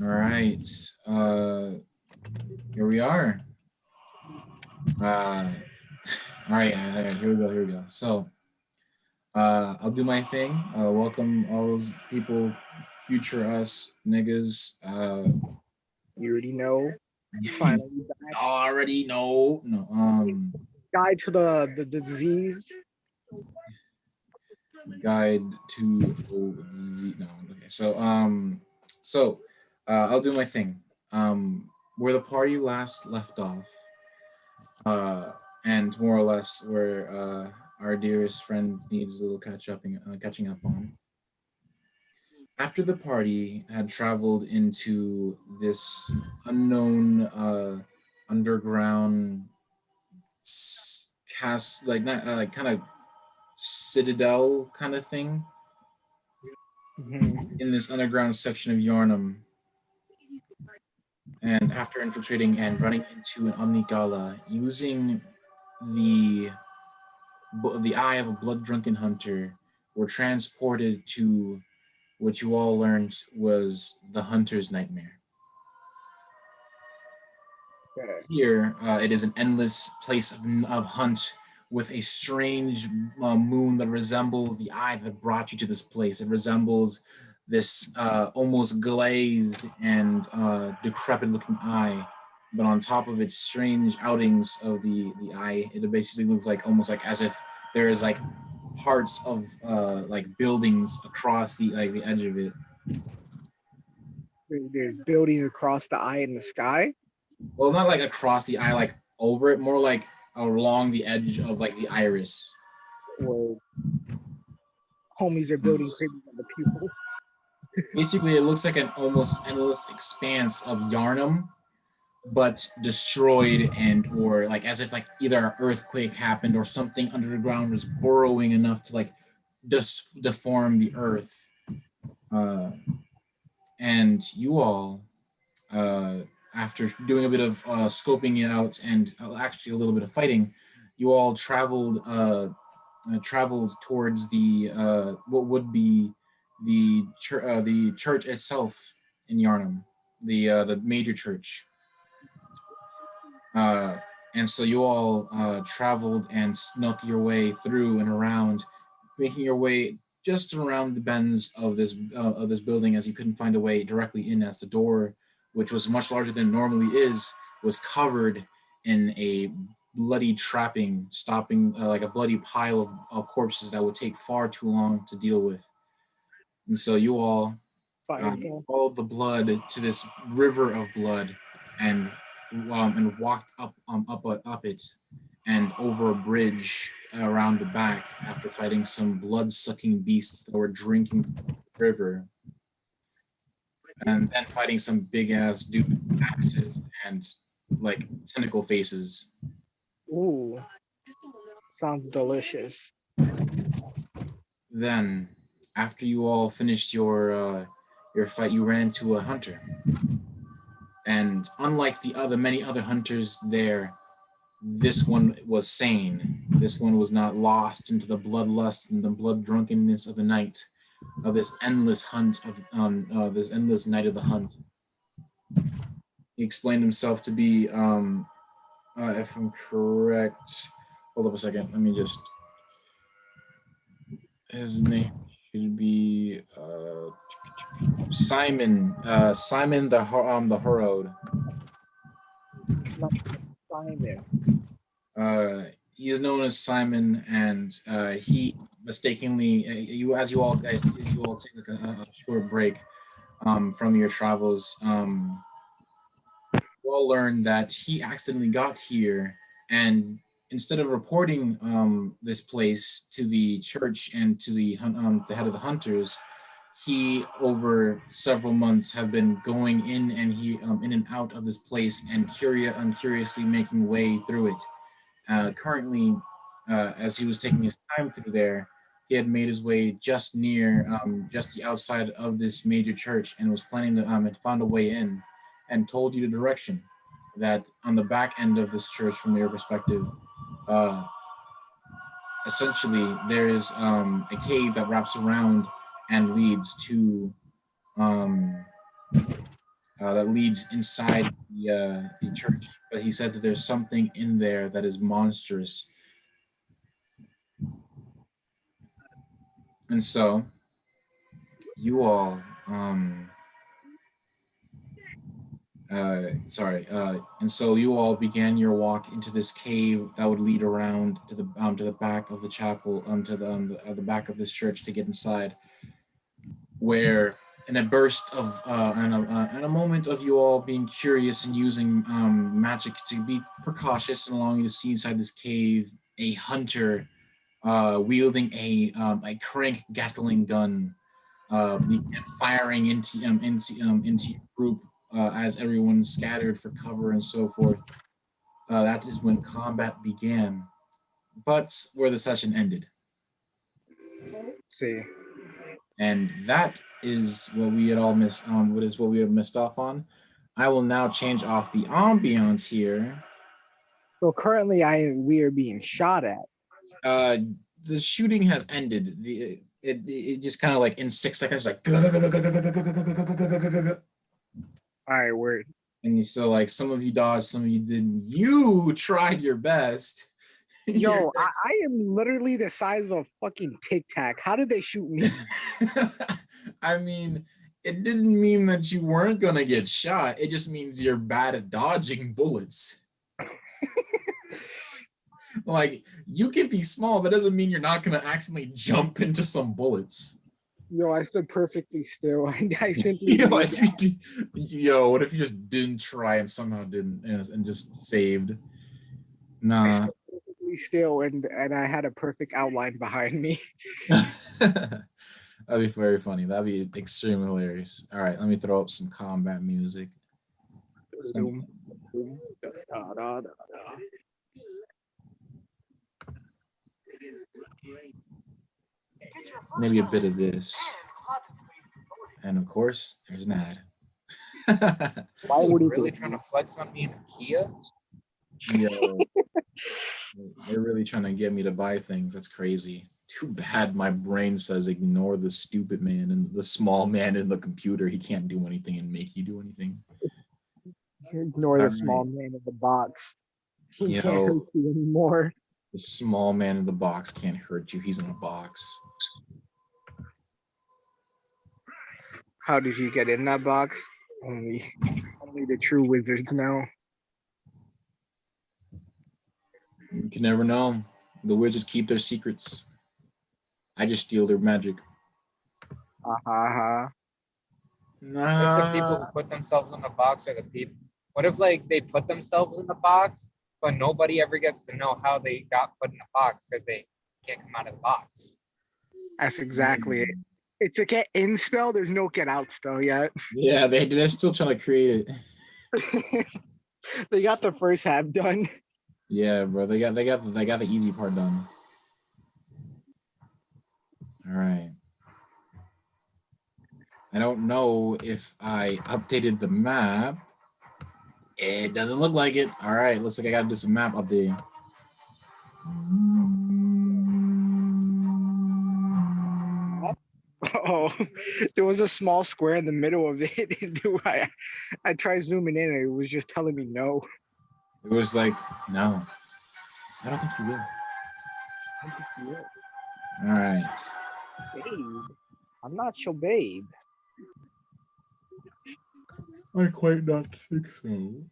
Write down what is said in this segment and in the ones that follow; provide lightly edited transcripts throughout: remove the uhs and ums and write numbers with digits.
All right. Here we are. Uh, all right. Here we go. Here we go. So, I'll do my thing. Welcome all those people, future us niggas. You already know. Finally back. Already know. No. Guide to the disease. Guide to ODZ. No. Okay. I'll do my thing. Where the party last left off. Uh, and more or less where our dearest friend needs a little catching up on. After the party had traveled into this unknown underground cast, like not like kind of citadel kind of thing Mhm. in this underground section of Yarnum, and after infiltrating and running into an Omnigala using the the eye of a blood drunken hunter, were transported to what you all learned was the hunter's nightmare. Okay. Here, it is an endless place of hunt with a strange moon that resembles the eye that brought you to this place. It resembles this almost glazed and decrepit looking eye. But on top of its strange outings of the eye, it basically looks like almost like as if there is like parts of like buildings across the edge of it. There's buildings across the eye in the sky. Well, not like across the eye, like over it, more like along the edge of like the iris. Or homies are building cribs on the pupil. Basically, it looks like an almost endless expanse of Yarnum, but destroyed and or like as if like either an earthquake happened or something underground was burrowing enough to like deform the earth. Uh, and you all, uh, after doing a bit of scoping it out and actually a little bit of fighting, you all traveled towards the what would be the church itself in Yarnum, the major church. Uh, and so you all traveled and snuck your way through and around, making your way just around the bends of this building, as you couldn't find a way directly in, as the door, which was much larger than it normally is, was covered in a bloody trapping, stopping like a bloody pile of corpses that would take far too long to deal with. And so you all Fireball. followed the blood to this river of blood, and walked up it and over a bridge around the back after fighting some blood sucking beasts that were drinking from the river, and then fighting some big ass dude with axes and like tentacle faces. Ooh, sounds delicious. Then, after you all finished your fight, you ran into a hunter, and unlike the other many other hunters there, this one was sane. This one was not lost into the bloodlust and the blood drunkenness of the night, of this endless hunt of this endless night of the hunt. He explained himself to be, if I'm correct, hold up a second. Let me just. His name should be Simon. Simon the Horode. Not Simon. He is known as Simon, and he mistakenly you all guys, as you all take like a short break from your travels, you all learned that he accidentally got here, and instead of reporting this place to the church and to the head of the hunters, he over several months have been going in and he in and out of this place and curiously making way through it. Currently, as he was taking his time through there, he had made his way just near, just the outside of this major church, and was planning to, had found a way in, and told you the direction. That on the back end of this church, from your perspective, uh, essentially there is a cave that wraps around and leads to um, that leads inside the church. But he said that there's something in there that is monstrous. And so you all and so you all began your walk into this cave that would lead around to the back of the chapel, to the back of this church to get inside, where in a burst of and a moment of you all being curious and using magic to be precautious and allowing you to see inside this cave, a hunter wielding a crank Gatling gun began firing into your group as everyone scattered for cover and so forth. That is when combat began, but where the session ended. See. And that is what we had all missed. What we have missed off on. I will now change off the ambiance here. So currently, we are being shot at. The shooting has ended. It just kind of like in 6 seconds, like. All right, word. And so like some of you dodged, some of you didn't. You tried your best. Yo, I am literally the size of a fucking Tic Tac. How did they shoot me? I mean, it didn't mean that you weren't gonna get shot. It just means you're bad at dodging bullets. Like, you can be small, that doesn't mean you're not gonna accidentally jump into some bullets. Yo, I stood perfectly still. I simply. What if you just didn't try and somehow didn't and just saved? Nah. I stood perfectly still, and I had a perfect outline behind me. That'd be very funny. That'd be extremely hilarious. All right, let me throw up some combat music. Maybe a bit of this. And of course, there's an ad. Why would he really trying to flex on me in a Kia? Yo, they're really trying to get me to buy things. That's crazy. Too bad my brain says ignore the stupid man and the small man in the computer. He can't do anything and make you do anything. Ignore the small man in the box. He can't hurt you anymore. The small man in the box can't hurt you. He's in a box. How did he get in that box? Only the true wizards know. You can never know. The wizards keep their secrets. I just steal their magic. Nah. If the people who put themselves in the box are the people. What if like they put themselves in the box, but nobody ever gets to know how they got put in the box because they can't come out of the box? That's exactly it. It's a get in spell. There's no get out spell yet. Yeah, they're still trying to create it. They got the first half done. Yeah, bro. They got the easy part done. All right. I don't know if I updated the map. It doesn't look like it. All right, looks like I gotta do some map updating. Oh, there was a small square in the middle of it. I tried zooming in and it was just telling me no. It was like, no. I don't think you will. All right. Babe, I'm not your babe. I quite not think so.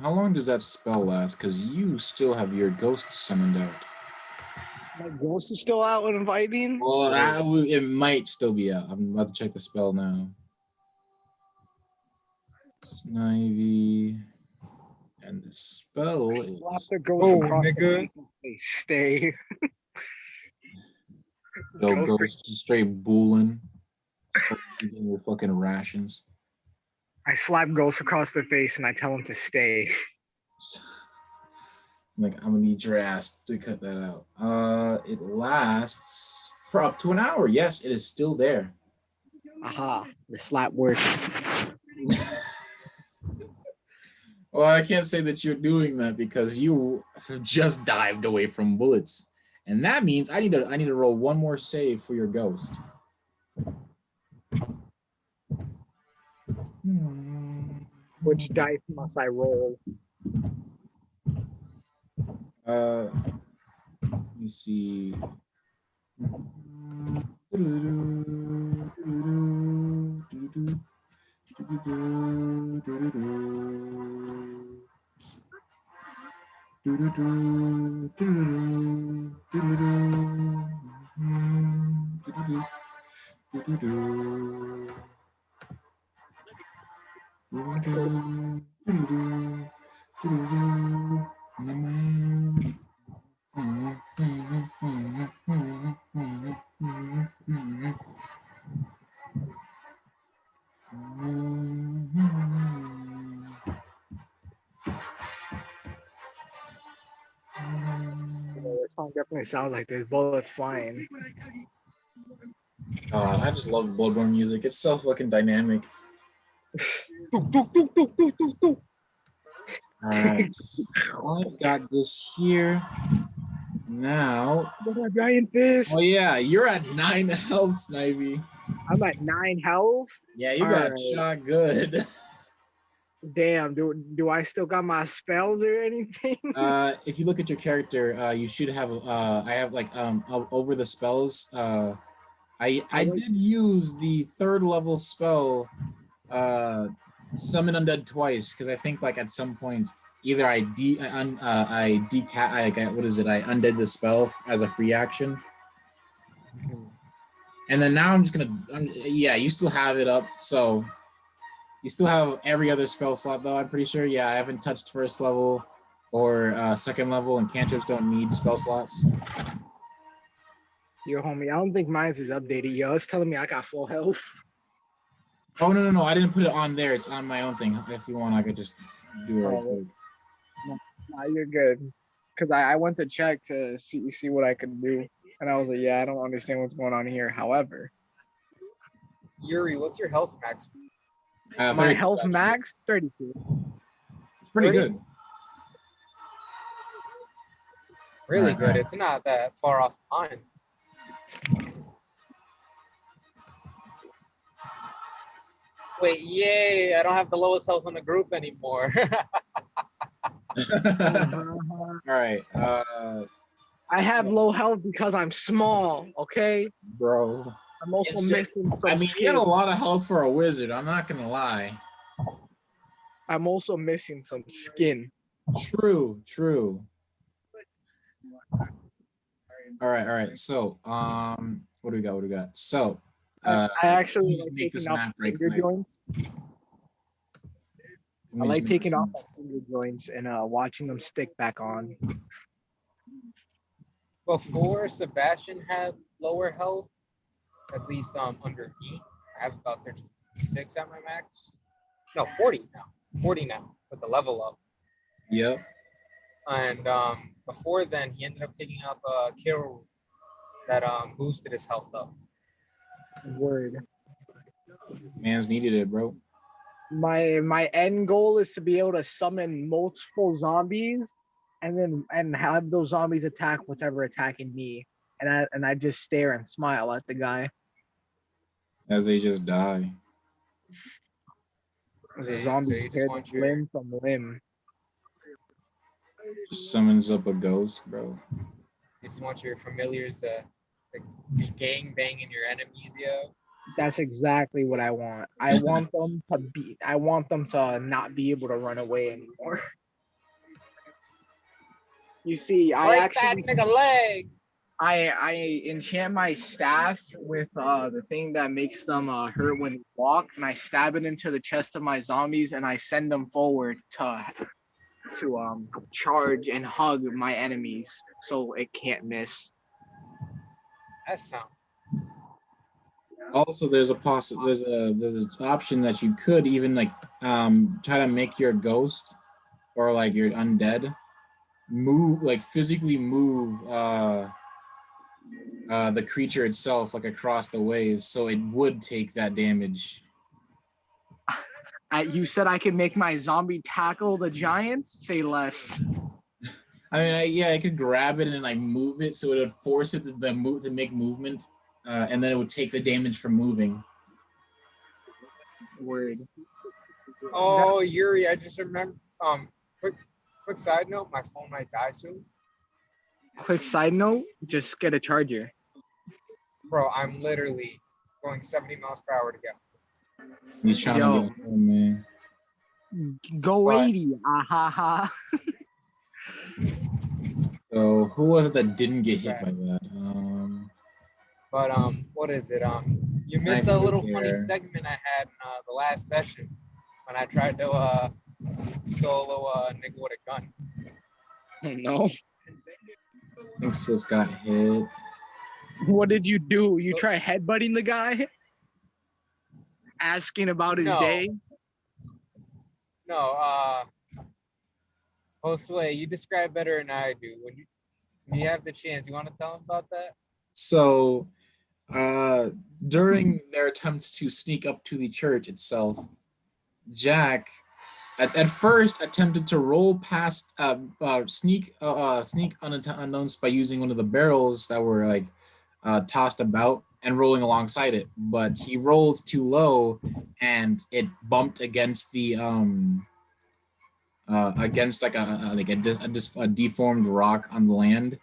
How long does that spell last? Because you still have your ghost summoned out. My ghost is still out and inviting? Well, it might still be out. I'm about to check the spell now. Snivy. And the spell is... Slap the ghost across the face. Stay. Yo, ghost straight bulling. Start eating your fucking rations. I slap Ghost across the face and I tell him to stay. Like, I'm gonna need your ass to cut that out. It lasts for up to an hour. Yes, it is still there. Aha, the slap works. Well, I can't say that you're doing that because you just dived away from bullets. And that means I need to roll one more save for your ghost. Which dice must I roll? Let me see. This song definitely sounds like there's bullets flying. God, I just love Bloodborne music. It's so fucking dynamic. All right, so I've got this here now. What a giant fist! Oh yeah, you're at 9 health, Snivy. I'm at 9 health. Yeah, you All got right. shot good. Damn, do I still got my spells or anything? If you look at your character, you should have. I have like over the spells. I did use the 3rd level spell, summon undead twice, because I think like at some point either I undid the spell as a free action, and then now I'm just gonna. Yeah, you still have it up, so you still have every other spell slot though. I'm pretty sure. Yeah, I haven't touched 1st level or 2nd level, and cantrips don't need spell slots. Yo, homie, I don't think mine's is updated. Yo, it's telling me I got full health. Oh no, I didn't put it on there. It's on my own thing. If you want, I could just do it right quick. Nah, you're good. Cause I went to check to see what I could do, and I was like, yeah, I don't understand what's going on here. However, Yuri, what's your health max? my 32, health actually. max 32. It's pretty 30? good. Really Alright, good. alright. It's not that far off mine. Wait, yay! I don't have the lowest health in the group anymore. All right, I have low health because I'm small. Okay, bro. I'm also It's just- missing some I mean, you skin. got a lot of health for a wizard. I'm not gonna lie. I'm also missing some skin. True. All right. So, what do we got? So, I actually let me like make this taking off map my right finger quick. joints. Let I me just like make taking this off map. my finger joints and watching them stick back on. Before Sebastian had lower health, at least under me, I have about 36 at my max. No, 40 now. 40 now with the level up. Yep. And before then, he ended up taking up a Carol that boosted his health up. Word. Man's needed it, bro. My end goal is to be able to summon multiple zombies and have those zombies attack whatever attacking me. And I just stare and smile at the guy. As they just die. As a Man, zombie so you just tears want your limb from limb. Just summons up a ghost, bro. you just want your familiars to be gang banging your enemies, yo. That's exactly what I want. I want them to not be able to run away anymore. You see, Break that nigga leg. I enchant my staff with the thing that makes them hurt when they walk, and I stab it into the chest of my zombies, and I send them forward to charge and hug my enemies, so it can't miss. That sound. Also, there's an option that you could even like try to make your ghost or like your undead move, like physically move the creature itself like across the ways, so it would take that damage. You said I can make my zombie tackle the giants? Say less. I mean, I could grab it and like move it, so it would force it to make movement, and then it would take the damage from moving. Word. Oh, Yuri, I just remember. Quick side note, my phone might die soon. Quick side note, just get a charger. Bro, I'm literally going 70 miles per hour to get. He's trying Yo. to get home, man. Go But- 80. Ah ha ha. So who was it that didn't get hit by that? But what is it? You missed Sniper a little there. funny segment I had in the last session when I tried to solo a nigga with a gun. Oh no. I think Sis got hit. What did you do? You try headbutting the guy? Asking about his No. day? No, Josue, you describe better than I do. When you have the chance, you want to tell him about that? So during their attempts to sneak up to the church itself, Jack at first attempted to roll past sneak unannounced by using one of the barrels that were like tossed about and rolling alongside it, but he rolled too low and it bumped against the against like a deformed rock on the land,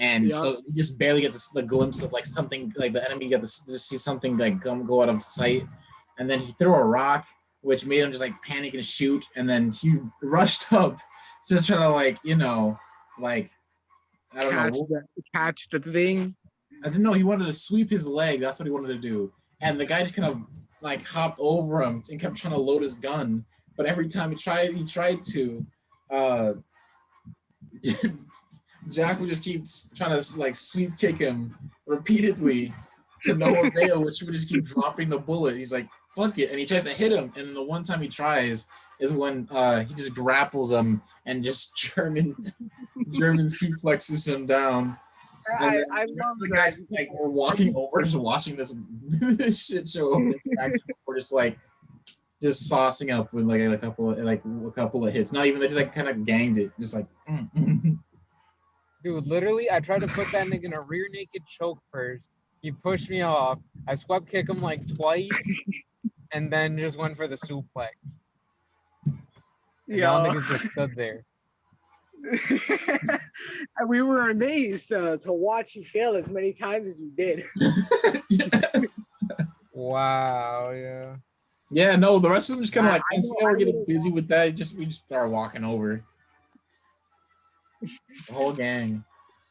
and Yeah. so you just barely get the glimpse of like something, like the enemy get to see something like go out of sight, and then he threw a rock which made him just like panic and shoot, and then he rushed up to try to like like I don't know. Catch the thing. I didn't know he wanted to sweep his leg. That's what he wanted to do. And the guy just kind of like hopped over him and kept trying to load his gun. But every time he tried to, Jack would just keep trying to like sweep kick him repeatedly to no avail, which would just keep dropping the bullet. He's like, fuck it. And he tries to hit him. And the one time he tries is when he just grapples him and just German suplexes him down. I love the that. guy, like, we're walking over, just watching this shit show of interaction before just saucing up with like a couple of hits. Not even, they just like kind of ganged it, just like. Dude, literally, I tried to put that nigga in a rear naked choke first. He pushed me off. I swept kick him like twice, and then just went for the suplex. And now niggas just stood there. And we were amazed to watch you fail as many times as you did. Wow, yeah. Yeah, no, the rest of them just kind of like, I as know, we're getting busy with that, we just started walking over. The whole gang.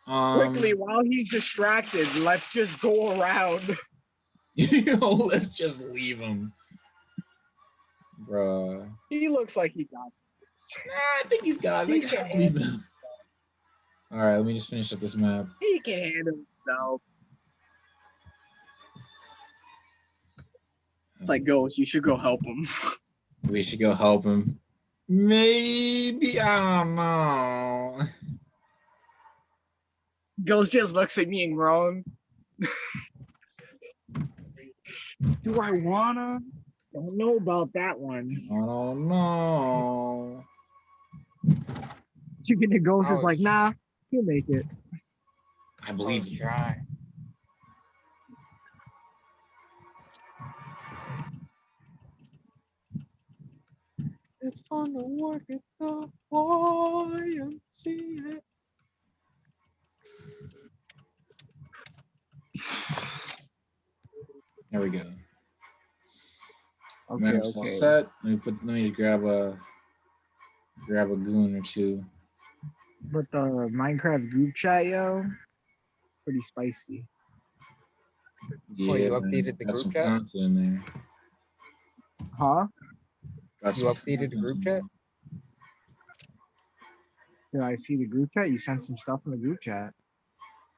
Quickly, while he's distracted, let's just go around. Let's just leave him. Bruh. He looks like he got I think he's got it. I can't leave him. All right, let me just finish up this map. He can handle himself. It's like, Ghost, you should go help him. We should go help him. Maybe, I don't know. Ghost just looks at me and groans. Do I wanna? Don't know about that one. I don't know. Chicken the Ghost is like, nah, he'll make it. I believe you. Try. It's fun to work at the YMCA. There we go. Okay, Map's all set. Let me just grab a goon or two. But the Minecraft group chat, yo, pretty spicy. Yeah, you updated the got group some chat? content in there. Huh? Got You some updated the content group in chat? Did I see the group chat? You sent some stuff in the group chat.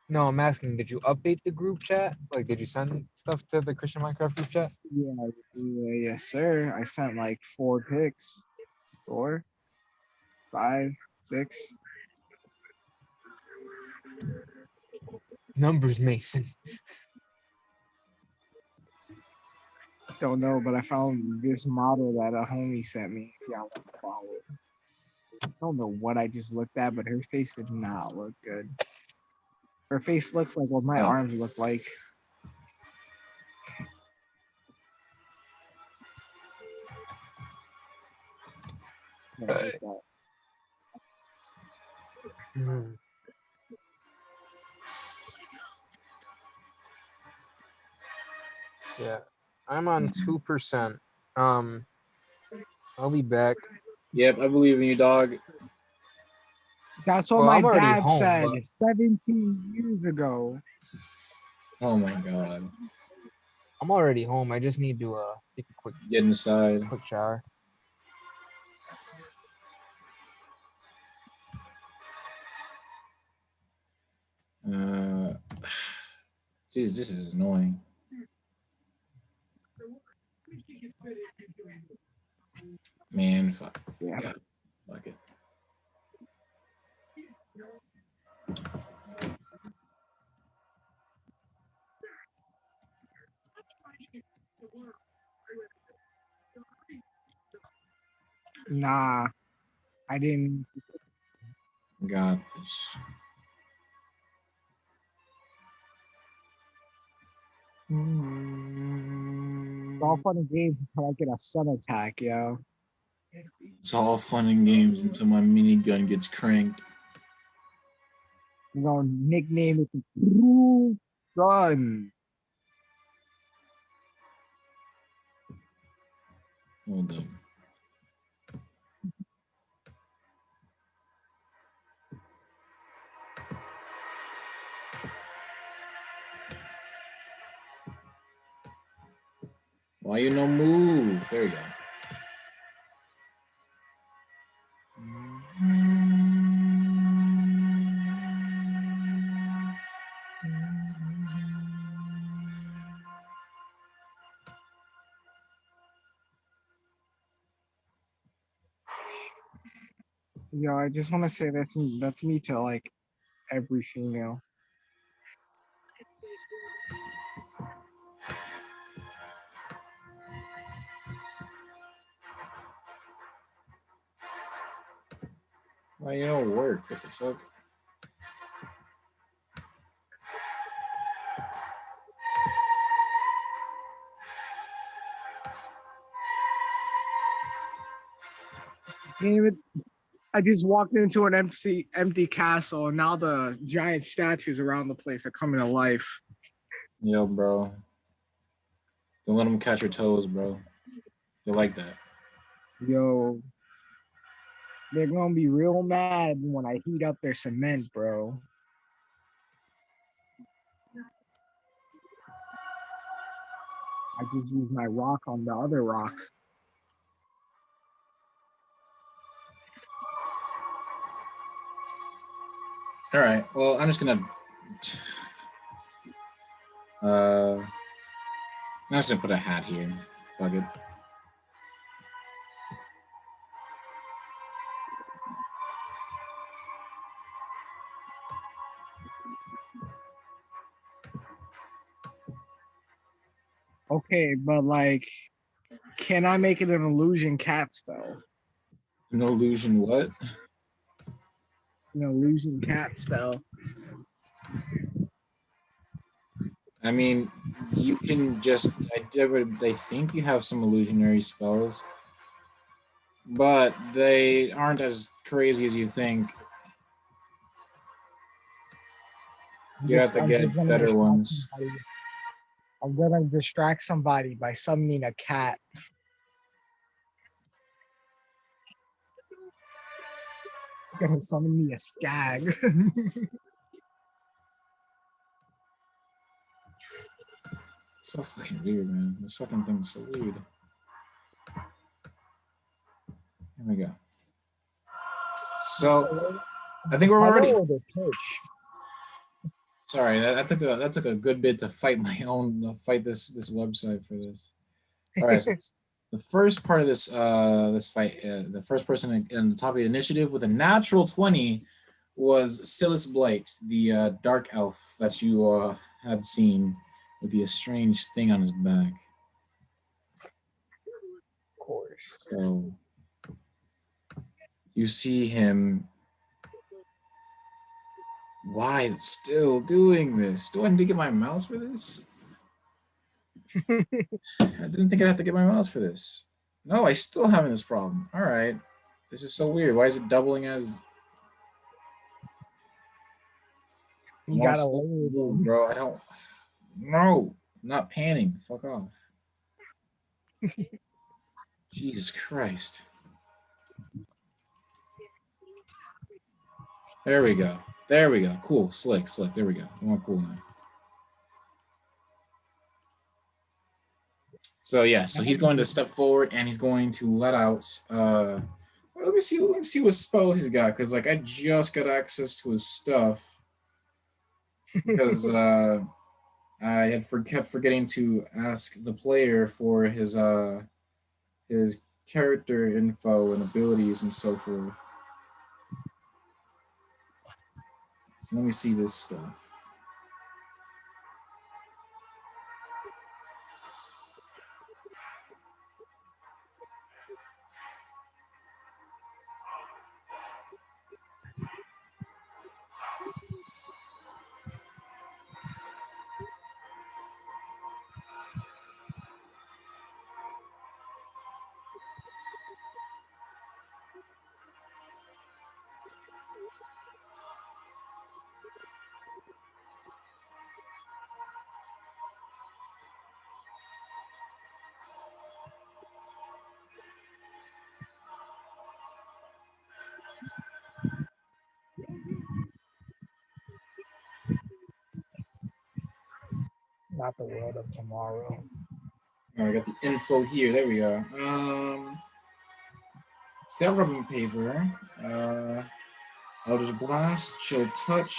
No, I'm asking, did you update the group chat? Like, did you send stuff to the Christian Minecraft group chat? Yeah, yes, sir. I sent like 4 pics. 4, 5, 6. Numbers, Mason. Don't know, but I found this model that a homie sent me. If y'all want to follow it. I don't know what I just looked at, but her face did not look good. Her face looks like what my arms look like. Yeah, like that. Yeah, I'm on 2%. I'll be back. Yep, I believe in you, dog. That's what Well, my I'm already dad home, said but- 17 years ago. Oh my god. I'm already home. I just need to take a Get inside. quick shower. Jeez, this is annoying. Man, fuck. Yeah. God, fuck it. Nah, I didn't. Got this. It's all fun and games until I get a sun attack, yo. It's all fun and games until my minigun gets cranked. I'm gonna nickname it the True Gun. Hold up. Why you no move? There you go. Yo, I just want to say that's me to like every female. Why you don't work? What the fuck? Damn it. I just walked into an empty castle and now the giant statues around the place are coming to life. Yo, bro. Don't let them catch your toes, bro. They like that. Yo, they're gonna be real mad when I heat up their cement, bro. I just use my rock on the other rock. All right. Well, I'm just gonna. I'm just gonna put a hat here. Fuck it. Okay, but like, can I make it an illusion cat spell? An illusion, what? An illusion cat spell. I mean, you can just. I think you have some illusionary spells, but they aren't as crazy as you think. You have to I'm get just gonna better distract ones. somebody. I'm gonna distract somebody by summoning a cat. I'm gonna summon me a skag. So fucking weird, man. This fucking thing's so weird. Here we go. So, I think we're already. Hello, the church. Sorry, that took a good bit to fight my own fight this website for this. All right, so the first part of this this fight, the first person in the top of the initiative with a natural 20 was Silas Blight, the dark elf that you had seen with the strange thing on his back. Of course. So you see him. Why still doing this? Do I need to get my mouse for this? I didn't think I'd have to get my mouse for this. No, I still having this problem. All right. This is so weird. Why is it doubling as? You Wanna gotta sleep? lower Ooh, them. bro. I don't. No, I'm not panning. Fuck off. Jesus Christ. There we go. There we go. Cool. Slick. There we go. More cool now. So yeah, so he's going to step forward and he's going to let out let me see what spells he's got, because like I just got access to his stuff because I had kept forgetting to ask the player for his character info and abilities and so forth. So let me see this stuff. Not the world of tomorrow. Oh, I got the info here. There we go. It's got rubbing paper. Eldritch Blast, Chill Touch.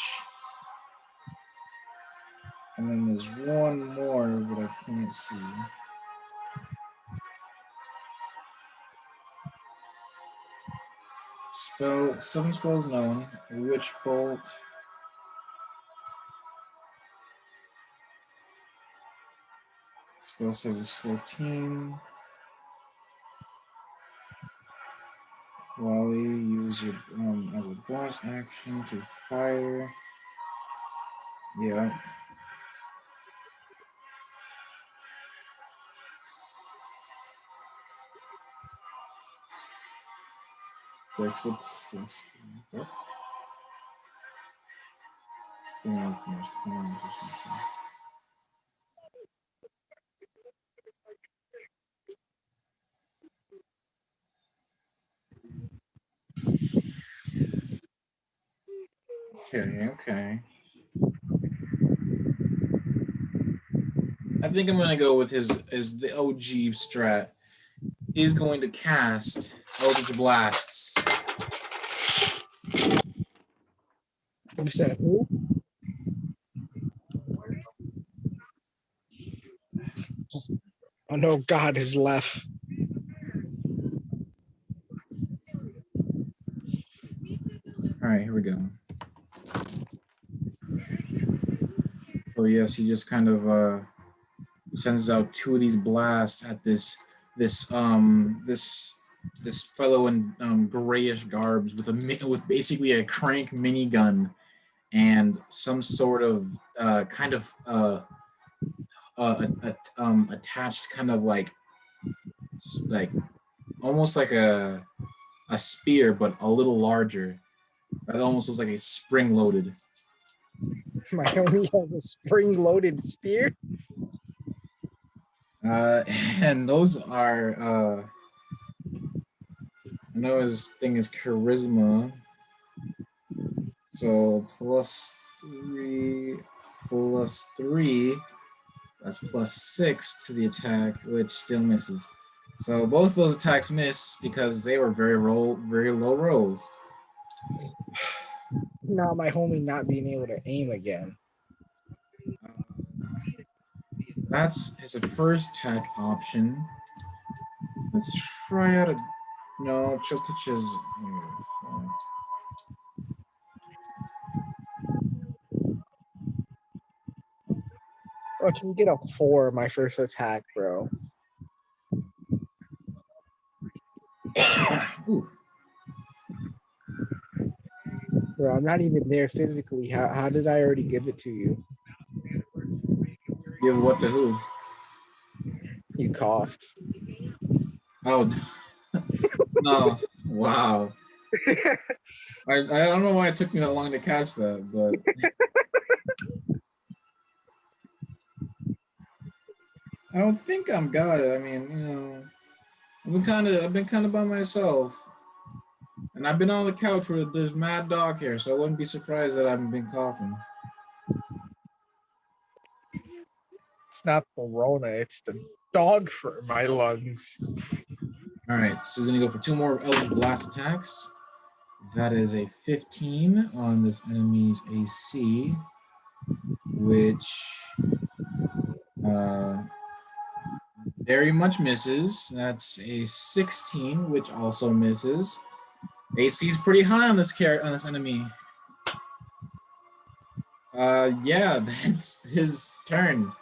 And then there's one more that I can't see. Spell 7 spells known. Witch Bolt. Spell save is 14. Wally, use your as a bonus action to fire. Yeah. Dex plus what? From his clowns or something. Okay. I think I'm gonna go with his the OG strat. He's going to cast Eldritch Blasts. You said who? Oh no, God is left. All right, here we go. So yes, he just kind of sends out 2 of these blasts at this fellow in grayish garbs with basically a crank minigun and some sort of attached kind of like almost like a spear, but a little larger. That almost looks like a spring loaded. My homie has a spring-loaded spear. And those are I know his thing is charisma. So +3 +3, that's +6 to the attack, which still misses. So both those attacks miss because they were very low rolls. Now my homie not being able to aim again. That's his first attack option. Let's try out a no. Chill touches. Bro, can you get a 4 my first attack, bro? Ooh. Bro, I'm not even there physically. How did I already give it to you? Give what to who? You coughed. Oh no, Wow. I don't know why it took me that long to catch that, but I don't think I'm got it. I mean, you know, I've been kind of by myself, and I've been on the couch where there's mad dog hair, so I wouldn't be surprised that I haven't been coughing. It's not Corona, it's the dog fur in my lungs. All right, so he's gonna go for 2 more Eldritch Blast attacks. That is a 15 on this enemy's AC, which very much misses. That's a 16, which also misses. AC is pretty high on this enemy. Yeah, that's his turn.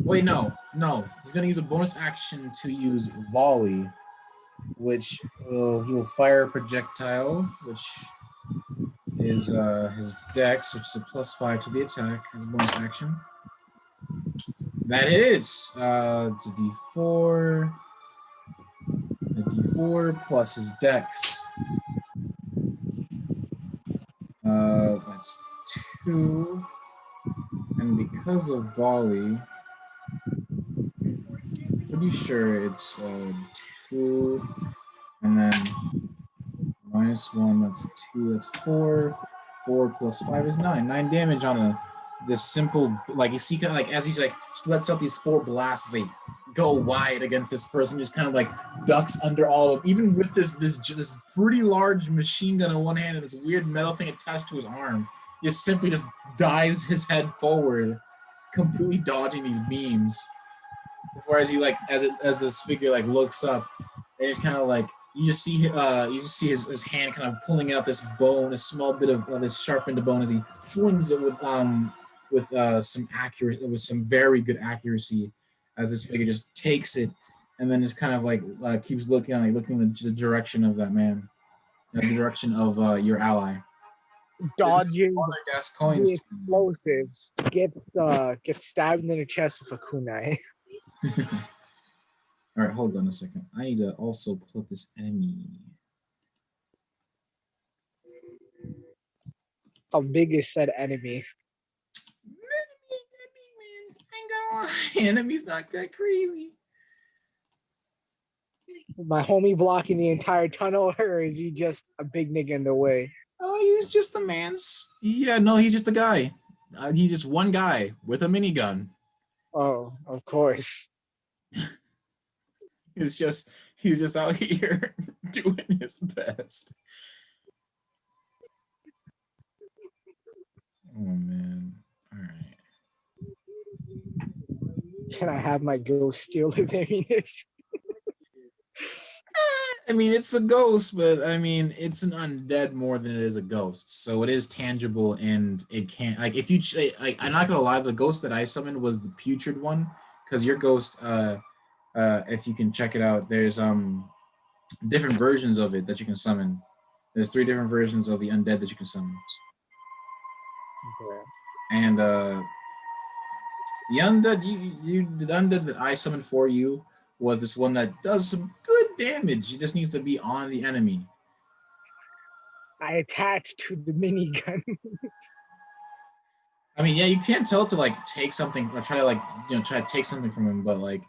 Wait, no. He's gonna use a bonus action to use volley, which he will fire a projectile, which is his dex, which is a +5 to the attack as a bonus action. That hits. It's a D4. A D4 plus his dex. That's 2. And because of volley, pretty sure it's 2. And then -1, that's 2, that's 4. 4 plus 5 is 9. 9 damage on this simple, like you see, kind of like as he's like lets out these 4 blasts, they go wide against this person, just kind of like ducks under all of them, even with this pretty large machine gun in one hand and this weird metal thing attached to his arm. Just simply just dives his head forward, completely dodging these beams. Before as this figure like looks up, and it's kind of like you just see his hand kind of pulling out this bone, a small bit of this sharpened bone, as he flings it with some accuracy, with some very good accuracy, as this figure just takes it, and then just kind of like keeps looking in the direction of that man, the direction of your ally. Dodging Gas the coins. explosives, gets stabbed in the chest with a kunai. All right, hold on a second. I need to also flip this enemy. How big is said enemy? Enemy's not that crazy. My homie blocking the entire tunnel, or is he just a big nigga in the way? Oh, he's just a man's. Yeah, no, he's just a guy. He's just one guy with a minigun. Oh, of course. He's just out here doing his best. Oh man. All right. Can I have my ghost steal his ammunition? I mean, it's a ghost, but I mean, it's an undead more than it is a ghost. So it is tangible, and it can't, like, if you, like, I'm not gonna lie, the ghost that I summoned was the putrid one, because your ghost, if you can check it out, there's different versions of it that you can summon. There's 3 different versions of the undead that you can summon. Okay. And the undead the undead that I summoned for you was this one that does some good damage. It just needs to be on the enemy. I attached to the minigun. I mean, yeah, you can't tell it to like take something or try to take something from him, but like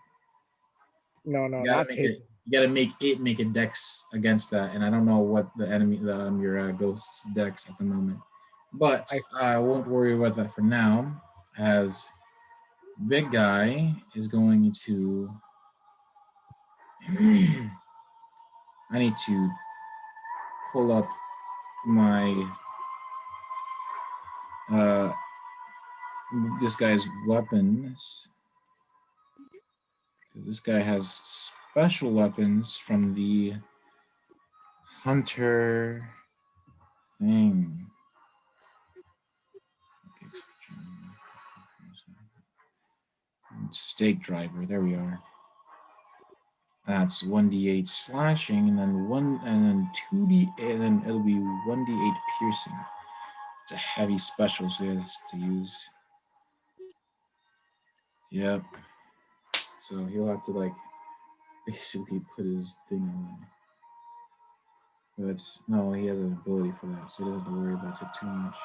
No, you not gotta take. you gotta make a dex against that, and I don't know what the enemy your ghost's dex at the moment, but I won't worry about that for now, as big guy is going to. I need to pull up my this guy's weapons. This guy has special weapons from the hunter thing. Stake driver. There we are. That's 1d8 slashing, and then 2d, and then it'll be 1d8 piercing. It's a heavy special, so he has to use. Yep. So he'll have to like basically put his thing on. But no, he has an ability for that, so he doesn't have to worry about it too much.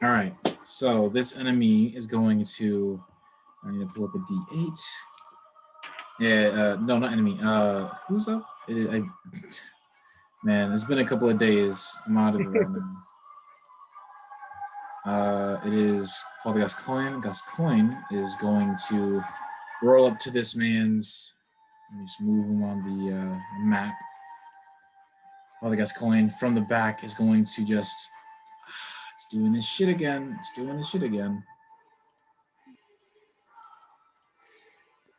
All right, so this enemy is going to. I need to pull up a D8. Yeah, no, not enemy. Who's up? Man, it's been a couple of days. I'm out of it right now. It is Father Gascoigne. Gascoigne is going to roll up to this man's. Let me just move him on the map. Father Gascoigne from the back is going to just. It's doing this shit again. It's doing this shit again.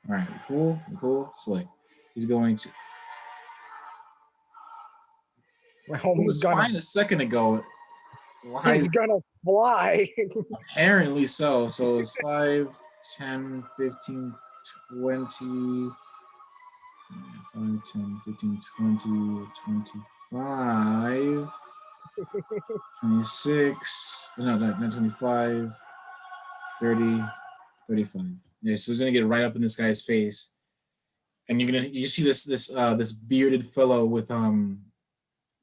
All right, cool, cool, slick. He's going to. My It homie's was gonna. fine a second ago. Why? He's gonna fly. Apparently so. So it's 5, 10, 15, 20. 5, 10, 15, 20, 25, 26. No, not 25, 30, 35. Yeah, so he's gonna get right up in this guy's face. And you see this bearded fellow with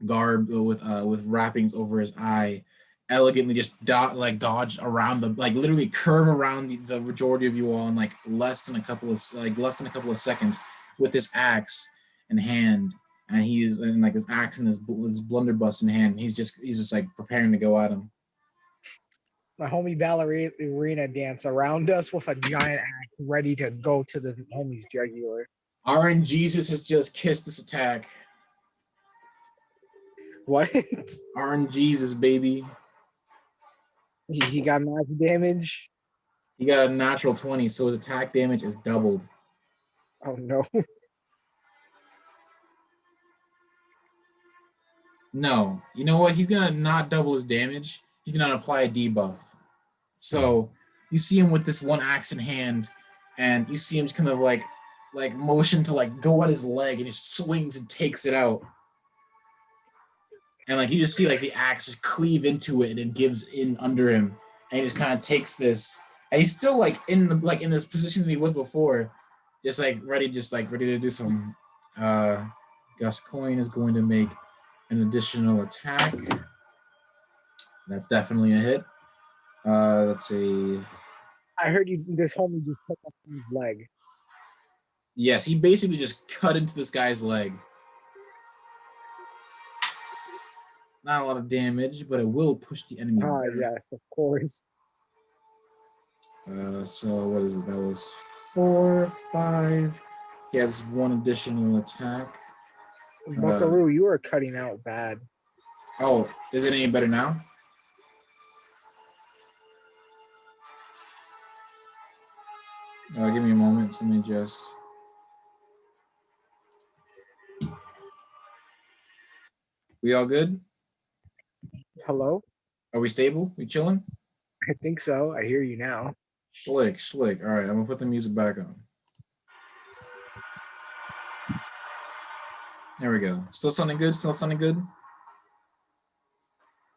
garb with wrappings over his eye elegantly just dodge around literally curve around the majority of you all in like less than a couple of seconds with his axe in hand, and he's in like his axe and his blunderbuss in hand. He's just like preparing to go at him. My homie ballerina dance around us with a giant axe ready to go to the homie's jugular. RNGesus has just kissed this attack. What? RNGesus, baby. He got magic damage. He got a natural 20, so his attack damage is doubled. Oh no. No, you know what? He's gonna not double his damage. He's gonna apply a debuff. So you see him with this one axe in hand, and you see him just kind of like motion to like go at his leg, and he swings and takes it out. And like you just see like the axe just cleave into it and gives in under him, and he just kind of takes this, and he's still like in this position that he was before, just ready to do some. Gascoigne is going to make an additional attack. That's definitely a hit. Let's see. I heard this homie just took off his leg. Yes, he basically just cut into this guy's leg. Not a lot of damage, but it will push the enemy. Yes, of course. So what is it? That was 4, 5. He has one additional attack. Buckaroo, you are cutting out bad. Oh, is it any better now? Give me a moment. Let me just. We all good? Hello? Are we stable? We chilling? I think so. I hear you now. Slick. All right, I'm gonna put the music back on. There we go. Still sounding good?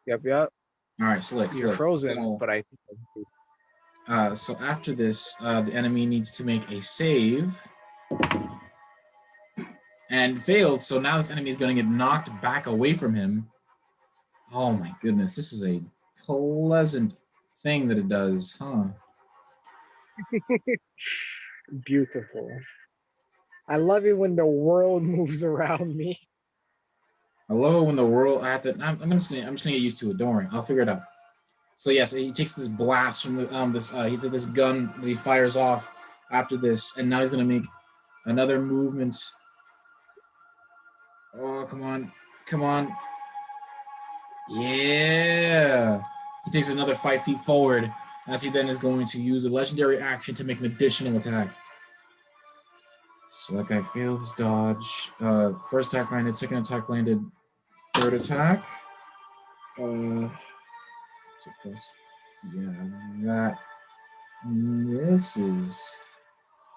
Yep. All right, slick. You're frozen, so, but so after this, the enemy needs to make a save. And failed, so now this enemy is going to get knocked back away from him. Oh my goodness, this is a pleasant thing that it does, huh? Beautiful. I love it when the world moves around me. I love it when the world. I'm just gonna get used to it. Don't worry, I'll figure it out. So yes, he takes this blast from the he did this gun that he fires off after this, and now he's gonna make another movement. Oh, come on. Yeah. He takes another 5 feet forward as he then is going to use a legendary action to make an additional attack. So that guy failed his dodge. First attack landed, second attack landed, third attack. That misses.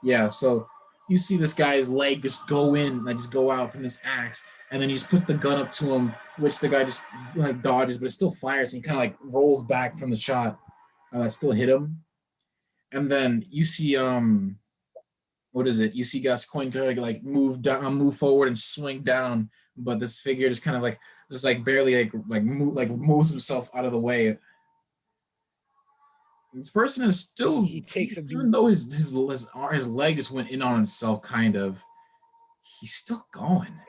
Yeah, so you see this guy's leg just go out from this axe, and then he just puts the gun up to him, which the guy just like dodges, but it still fires, and he kind of like rolls back from the shot that still hit him. And then you see what is it? You see Gascoigne kind of like move forward and swing down, but this figure just kind of like barely moves himself out of the way. This person is still, He takes a even though his leg just went in on himself, kind of, he's still going.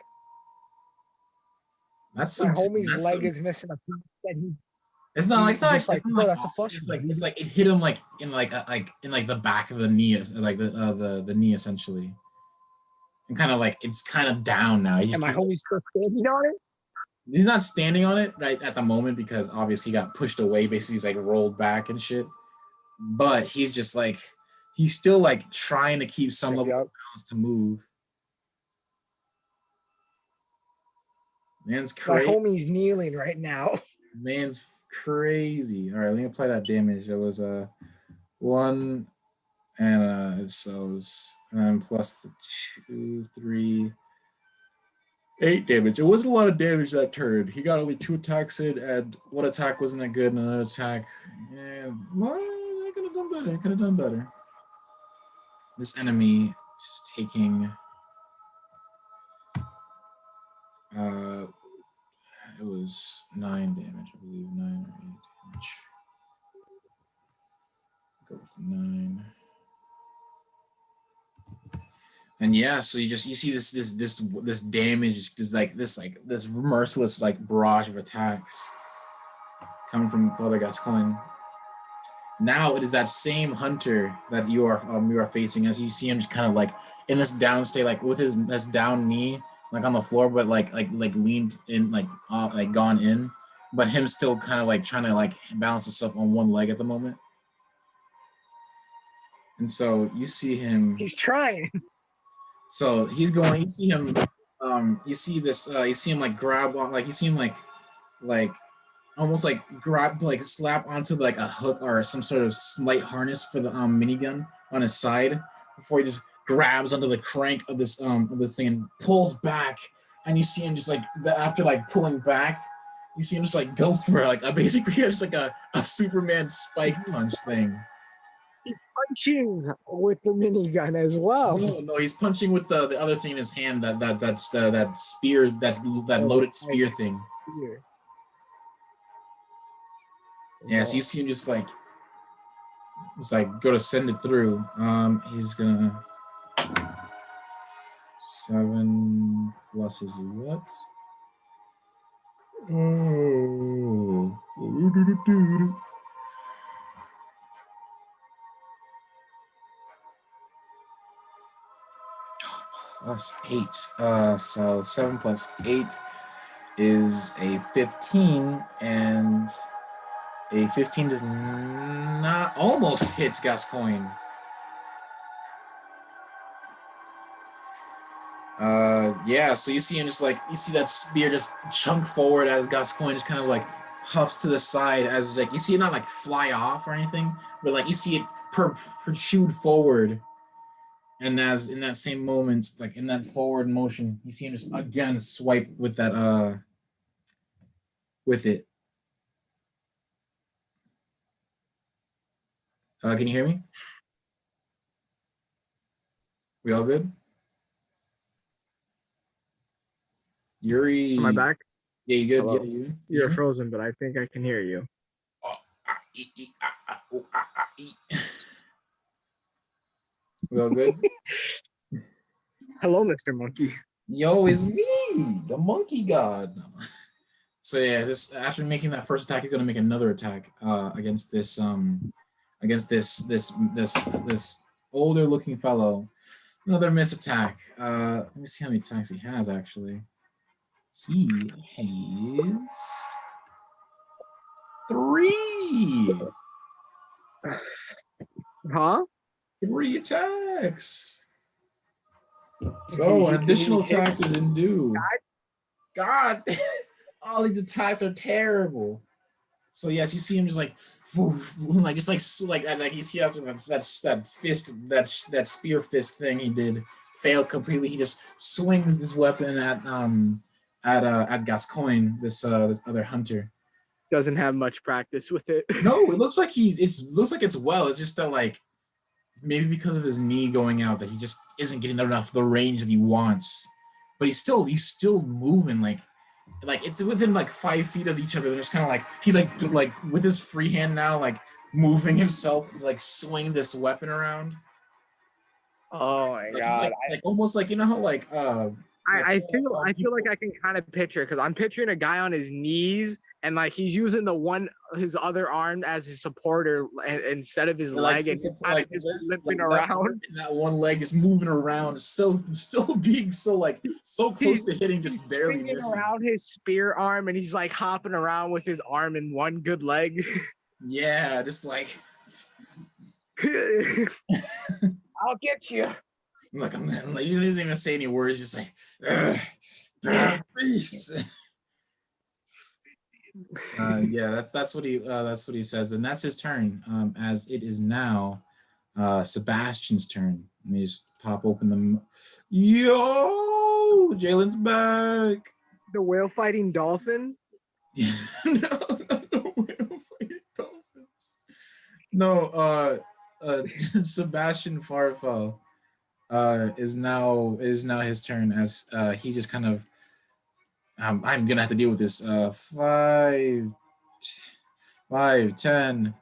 That's My some, homie's that's leg some, is missing a piece that he. it's not like Bro, that's a flush. it's like it hit him like in the back of the knee, like the knee essentially, and kind of like it's kind of down now. And my homie's still standing on it. He's not standing on it right at the moment because obviously he got pushed away. Basically, he's like rolled back and shit. But he's just like, he's still like trying to keep some level of balance to move. Man's crazy. My homie's kneeling right now. Man's crazy. All right, let me apply that damage. That was 1, and so it was plus the 2, 3, 8 damage. It wasn't a lot of damage that turn. He got only 2 attacks in, and 1 attack wasn't that good, and another attack, well, I could have done better. I could have done better. This enemy is taking it was 9 damage, I believe. 9 or 8 damage. Go with 9. And yeah, so you see this damage, this merciless like barrage of attacks coming from Father Gascoigne. Now it is that same hunter that you are facing, as you see him just kind of like in this down state, like with this down knee, like on the floor, but like leaned in, like gone in, but him still kind of like trying to like balance himself on one leg at the moment. And so you see him. He's trying. So he's going. You see him. You see this. You see him like grab on. Like you see him like almost like grab, like slap onto like a hook or some sort of slight harness for the minigun on his side before he just grabs onto the crank of this thing and pulls back. And you see him just like after like pulling back, you see him just like go for like basically just like a Superman spike punch thing. He punches with the minigun as well. No, he's punching with the other thing in his hand, that spear, that loaded spear thing. Here. Yeah, so you see him just like go to send it through. He's gonna 7 plus his what? Oh. Plus 8. So 7 plus 8 is a 15, and a 15 does not, almost hits Gascoigne. Yeah, so you see him just like, you see that spear just chunk forward as Gascoigne just kind of like huffs to the side, as like, you see it not like fly off or anything, but like you see it protrude forward. And as in that same moment, like in that forward motion, you see him just again swipe with that, with it. Can you hear me? We all good? Yuri. Am I back? Yeah, you good? Hello. Yeah, You're frozen, but I think I can hear you. We all good? Hello, Mr. Monkey. Yo, it's me, the monkey god. So yeah, this, after making that first attack, he's gonna make another attack against this older looking fellow. Another miss attack. Let me see how many attacks he has actually. He has 3. Huh? 3 attacks. So an additional attack is in due. God, all these attacks are terrible. So yes, you see him just like, like you see after that fist, that spear fist thing he did failed completely. He just swings this weapon at Gascoigne, this other hunter. Doesn't have much practice with it. No, it looks like looks like it's well. It's just that like maybe because of his knee going out that he just isn't getting enough the range that he wants. But he's still moving like it's within like 5 feet of each other. They're just kind of like he's like with his free hand now like moving himself like swinging this weapon around. Oh my Like god! like almost like you know how like I feel like I can kind of picture because I'm picturing a guy on his knees and like he's using his other arm as his supporter instead of his leg and kind of just limping around. That one leg is moving around, still being so close to hitting, just barely missing. Around his spear arm and he's like hopping around with his arm and one good leg. Yeah, just like I'll get you. Look, I'm like, he doesn't even say any words, just like beast. Yeah, that's what he says, and that's his turn. As it is now Sebastian's turn. Let me just pop open them. Yo, Jalen's back. The whale fighting dolphin. No, whale fighting dolphins. No, Sebastian Farfel is now his turn as he just kind of I'm gonna have to deal with this 5 10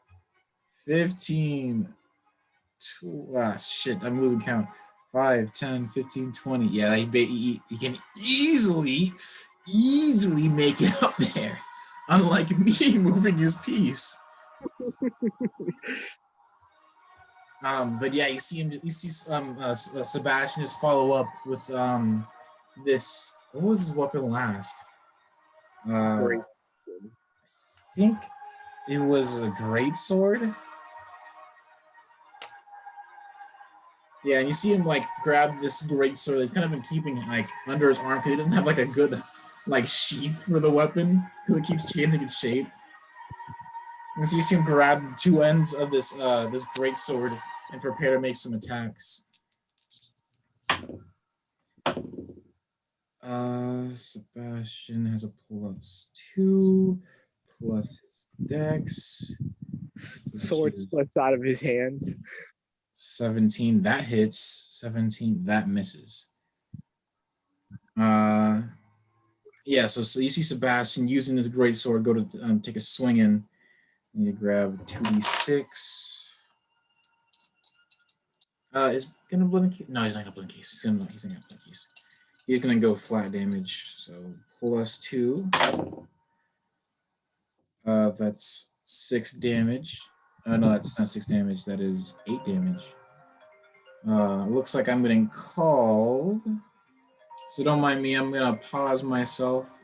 15 shit, I'm losing count. 5 10 15 20. Yeah, he can easily make it up there, unlike me moving his piece. But yeah, you see Sebastian just follow up with this. What was his weapon last? I think it was a great sword. Yeah, and you see him like grab this great sword. He's kind of been keeping like under his arm because he doesn't have like a good like sheath for the weapon because it keeps changing its shape. And so you see him grab the two ends of this great sword and prepare to make some attacks. Sebastian has a +2 plus his dex. Sword slips out of his hands. 17, that hits. 17, that misses. Yeah, so you see Sebastian using his great sword go to take a swing in. I need to grab 2d6. Is gonna blood and case? No, he's not gonna blood and case. He's gonna blood and case. He's gonna go flat damage. So +2. That's 6 damage. No, that's not 6 damage. That is 8 damage. Looks like I'm getting called. So don't mind me. I'm gonna pause myself.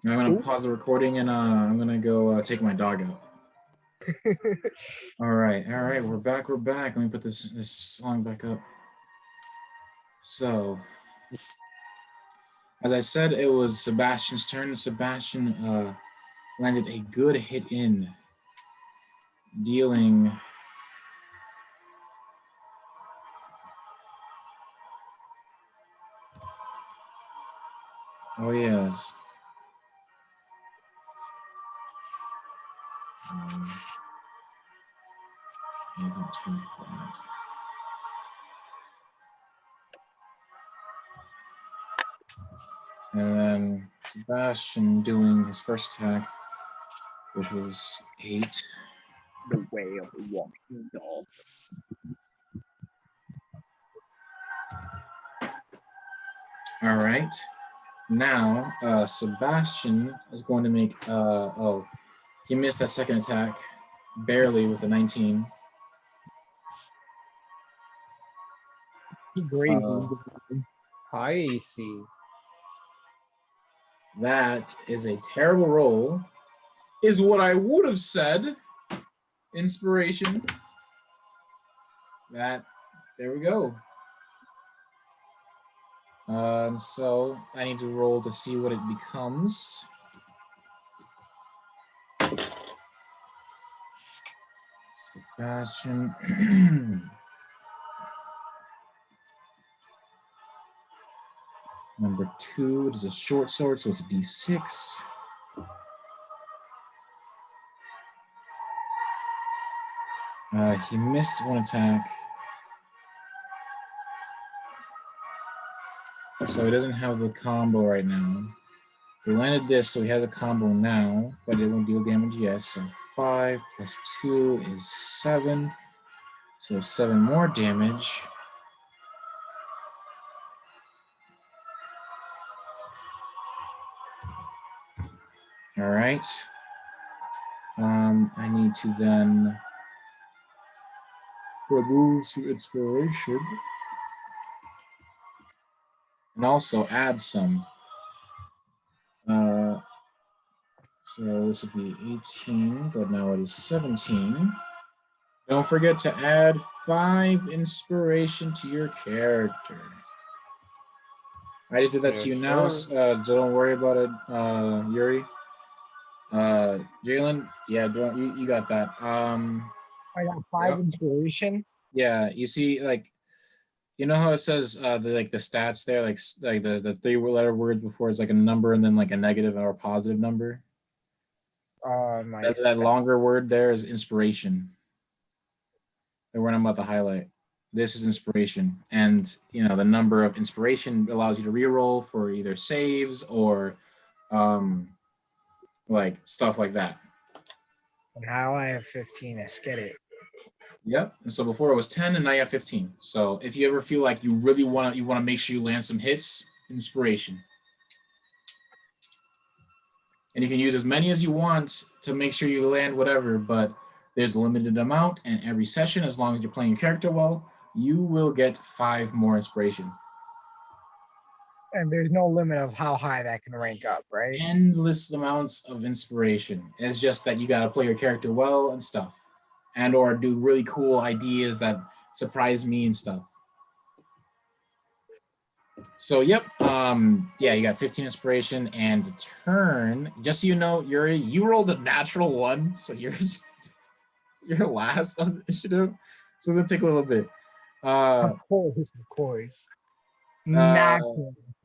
I'm gonna pause the recording and I'm gonna go take my dog out. All right, we're back. Let me put this song back up. So, as I said, it was Sebastian's turn. Sebastian landed a good hit in, dealing oh yes. Don't tweak that. And then Sebastian doing his first attack, which was 8. The whale walking dolphin. All right. Now, Sebastian is going to make, he missed that second attack, barely with a 19. He grazes. I see. That is a terrible roll, is what I would have said. Inspiration. There we go. So I need to roll to see what it becomes. Sebastian. Number 2, it is a short sword, so it's a D6. He missed one attack. So he doesn't have the combo right now. He landed this, so he has a combo now, but it won't deal damage yet. So 5 plus 2 is 7. So 7 more damage. All right. I need to then remove some inspiration and also add some. So this would be 18, but now it is 17. Don't forget to add 5 inspiration to your character. I just did that to you now, so don't worry about it, Yuri. Jalen, yeah, you got that. I got 5 inspiration. Yeah, you see, like, you know how it says the stats there, like the 3-letter words before it's like a number and then like a negative or a positive number. That longer word there is inspiration. The word I'm about to highlight. This is inspiration, and the number of inspiration allows you to reroll for either saves or like stuff like that. And now I have 15. Let's get it. Yep. And so before it was 10, and now you have 15. So if you ever feel like you really want to make sure you land some hits, inspiration. And you can use as many as you want to make sure you land whatever, but there's a limited amount, and every session, as long as you're playing your character well, you will get 5 more inspiration. And there's no limit of how high that can rank up, right? Endless amounts of inspiration. It's just that you got to play your character well and stuff, and or do really cool ideas that surprise me and stuff. So, yep. Yeah, you got 15 inspiration and turn. Just so you know, Yuri, you rolled a natural 1, so you're last on the initiative. So it's gonna take a little bit. Of course. Now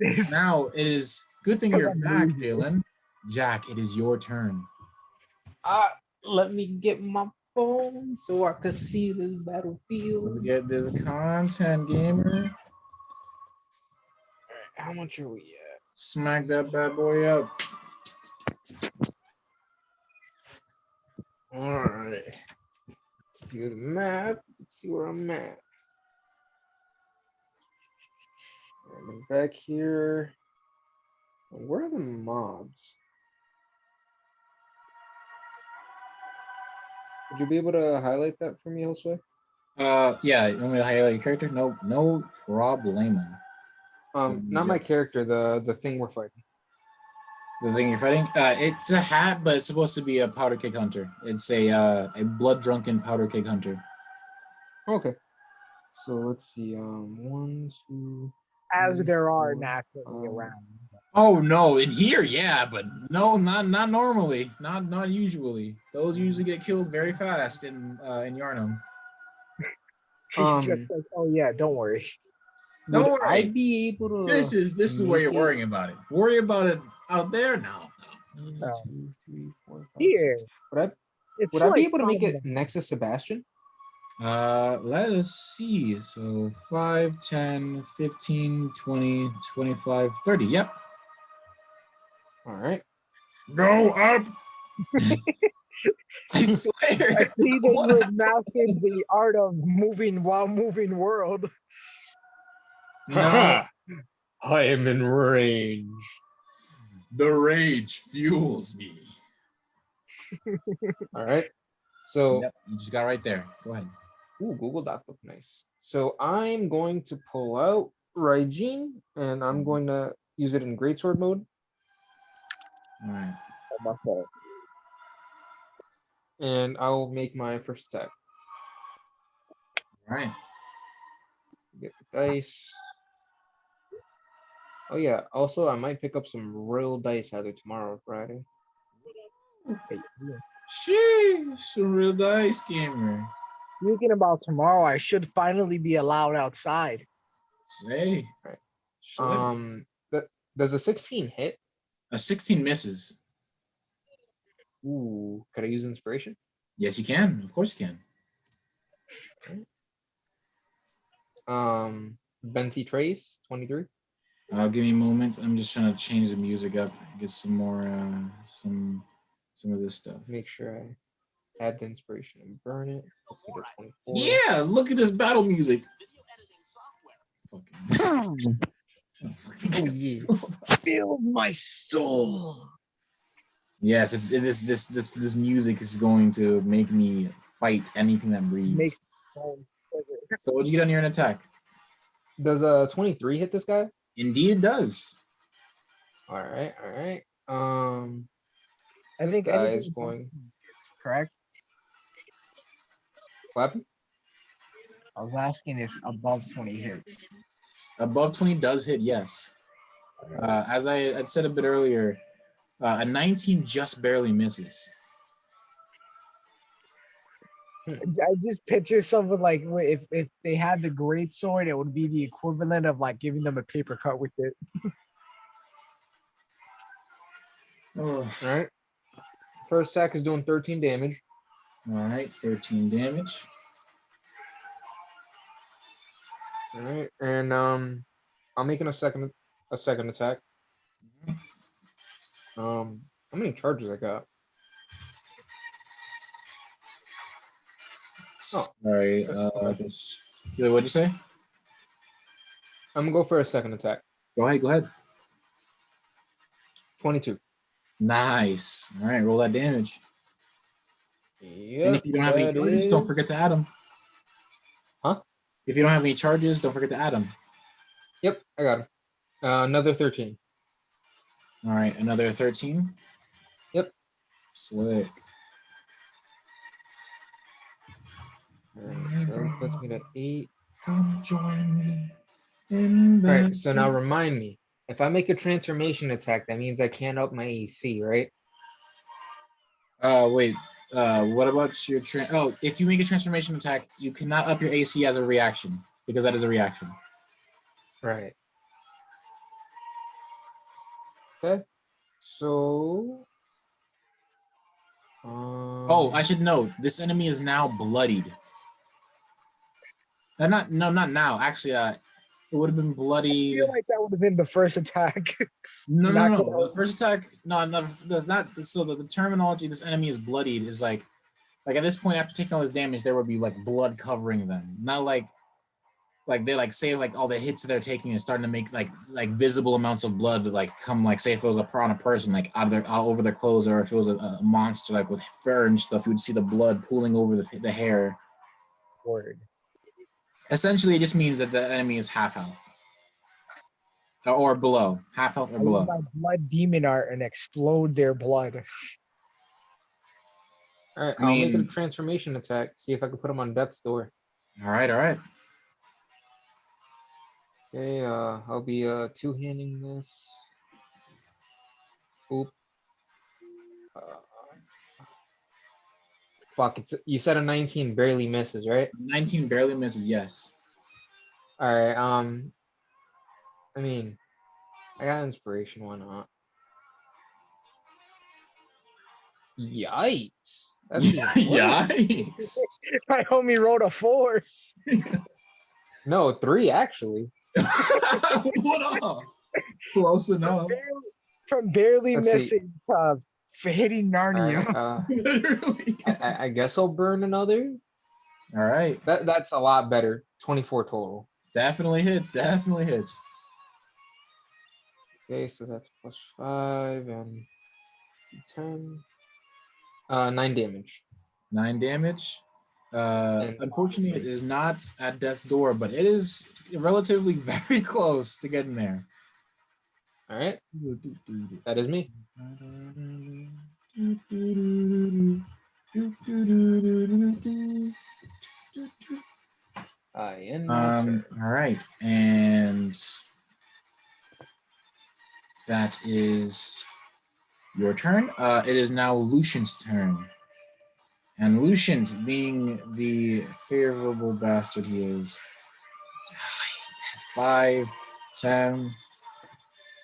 it is good thing you're back, Jalen. Jack, it is your turn. Let me get my phone so I can see this battlefield. Let's get this content, gamer. How much are we at? Smack that bad boy up. All right. Do the map. Let's see where I'm at. I'm back here. Where are the mobs? Would you be able to highlight that for me, Josue? Yeah. You want me to highlight your character? No problemo. Not my character. The thing we're fighting. The thing you're fighting? It's a hat, but it's supposed to be a powder keg hunter. It's a blood drunken powder keg hunter. Okay. So let's see. 1, 2. As there are naturally around. Oh no, in here, yeah, but no, not normally, not usually. Those usually get killed very fast in Yarnum. She's just like, oh yeah, don't worry. Don't worry. I'd be able to. This is where you're worrying about it. Worry about it out there? No. 1, 2, 3, 4, 5, Here. 6. Would I be able to make it next to Sebastian? Let us see. So 5, 10, 15, 20, 25, 30. Yep. All right. Go up. I swear. I see that you have mastered the art of moving while moving world. No. I am in range. The rage fuels me. All right. So Yep, you just got right there. Go ahead. ooh, Google Doc look nice. So I'm going to pull out Raijin and I'm going to use it in greatsword mode. All right. And I'll make my first attack. All right. Get the dice. Oh yeah. Also, I might pick up some real dice either tomorrow or Friday. Sheesh, some real dice gamer. Thinking about tomorrow, I should finally be allowed outside. Say. Right. Does a 16 hit? A 16 misses. Ooh, could I use inspiration? Yes, you can. Of course you can. Benti Trace, 23. Give me a moment. I'm just trying to change the music up, get some more, some of this stuff. Make sure I add the inspiration and burn it. Puts me to 24. Yeah, look at this battle music. Fucking. Oh yeah. Fills my soul. Yes, this music is going to make me fight anything that breathes. Makes So what'd you get on your attack? Does a 23 hit this guy? Indeed it does. All right, all right. I think guy anything is going. it's correct. What happened? I was asking if above 20 hits. Above 20 does hit, yes. As I had said a bit earlier, a 19 just barely misses. I just picture something like if they had the great sword, it would be the equivalent of like giving them a paper cut with it. Oh. All right. First attack is doing 13 damage. All right, 13 damage. All right, and I'm making a second attack. How many charges I got? Oh, Sorry, just what'd you say? I'm gonna go for a second attack. Go ahead. 22. Nice. All right, roll that damage. Yep. And if you don't have any charges, don't forget to add them. Huh? If you don't have any charges, don't forget to add them. Yep, I got it. Another 13. All right, another 13. Yep. Slick. All right, so that puts me to 8. Come join me in All right, so now remind me. If I make a transformation attack, that means I can't up my AC, right? Wait. What about your if you make a transformation attack, you cannot up your AC as a reaction because that is a reaction. Right. Okay. So. Oh, I should note this enemy is now bloodied. Not now. Actually, it would have been I bloodied. feel like that would have been the first attack. No. Not The first attack, no, that's not. So the terminology, this enemy is bloodied, is like at this point after taking all this damage, there would be like blood covering them. Not like they like say like all the hits that they're taking is starting to make like visible amounts of blood like come like say if it was on a person like out over their clothes, or if it was a monster like with fur and stuff, you would see the blood pooling over the hair. Word. Essentially, it just means that the enemy is half health. Or below. Half health or I use below. my blood demon art and explode their blood. All right, I I'll make it a mean- transformation attack. See if I can put him on death's door. All right. Okay, I'll be two-handing this. Oop. Fuck, you said a 19 barely misses, right? 19 barely misses, yes. All right, I mean, I got inspiration, why not? Yikes. That's even worse. Yikes. My homie wrote a 4. No, 3 actually. What up? Close enough. From barely Let's see. missing to hitting Narnia. All right, Literally. I guess I'll burn another. All right. That's a lot better. 24 total. Definitely hits. Okay, so that's +5 and 10. 9 damage. 9 damage. And Unfortunately, it is not at death's door, but it is relatively very close to getting there. all right, that is me. I end my turn. All right, and that is your turn. It is now Lucian's turn. And Lucian, being the favorable bastard he is, 5, 10,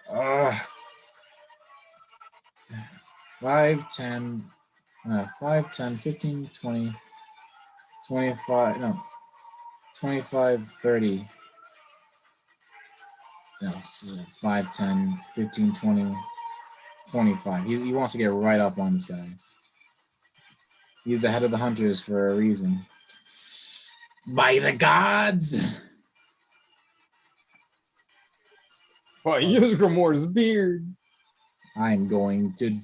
5, 10, 5, 10, 15, 20, 25, no, 25, 30. No, 5, 10, 15, 20, 25. He wants to get right up on this guy. He's the head of the hunters for a reason. By the gods! Well, use Grimoire's beard. I'm going to.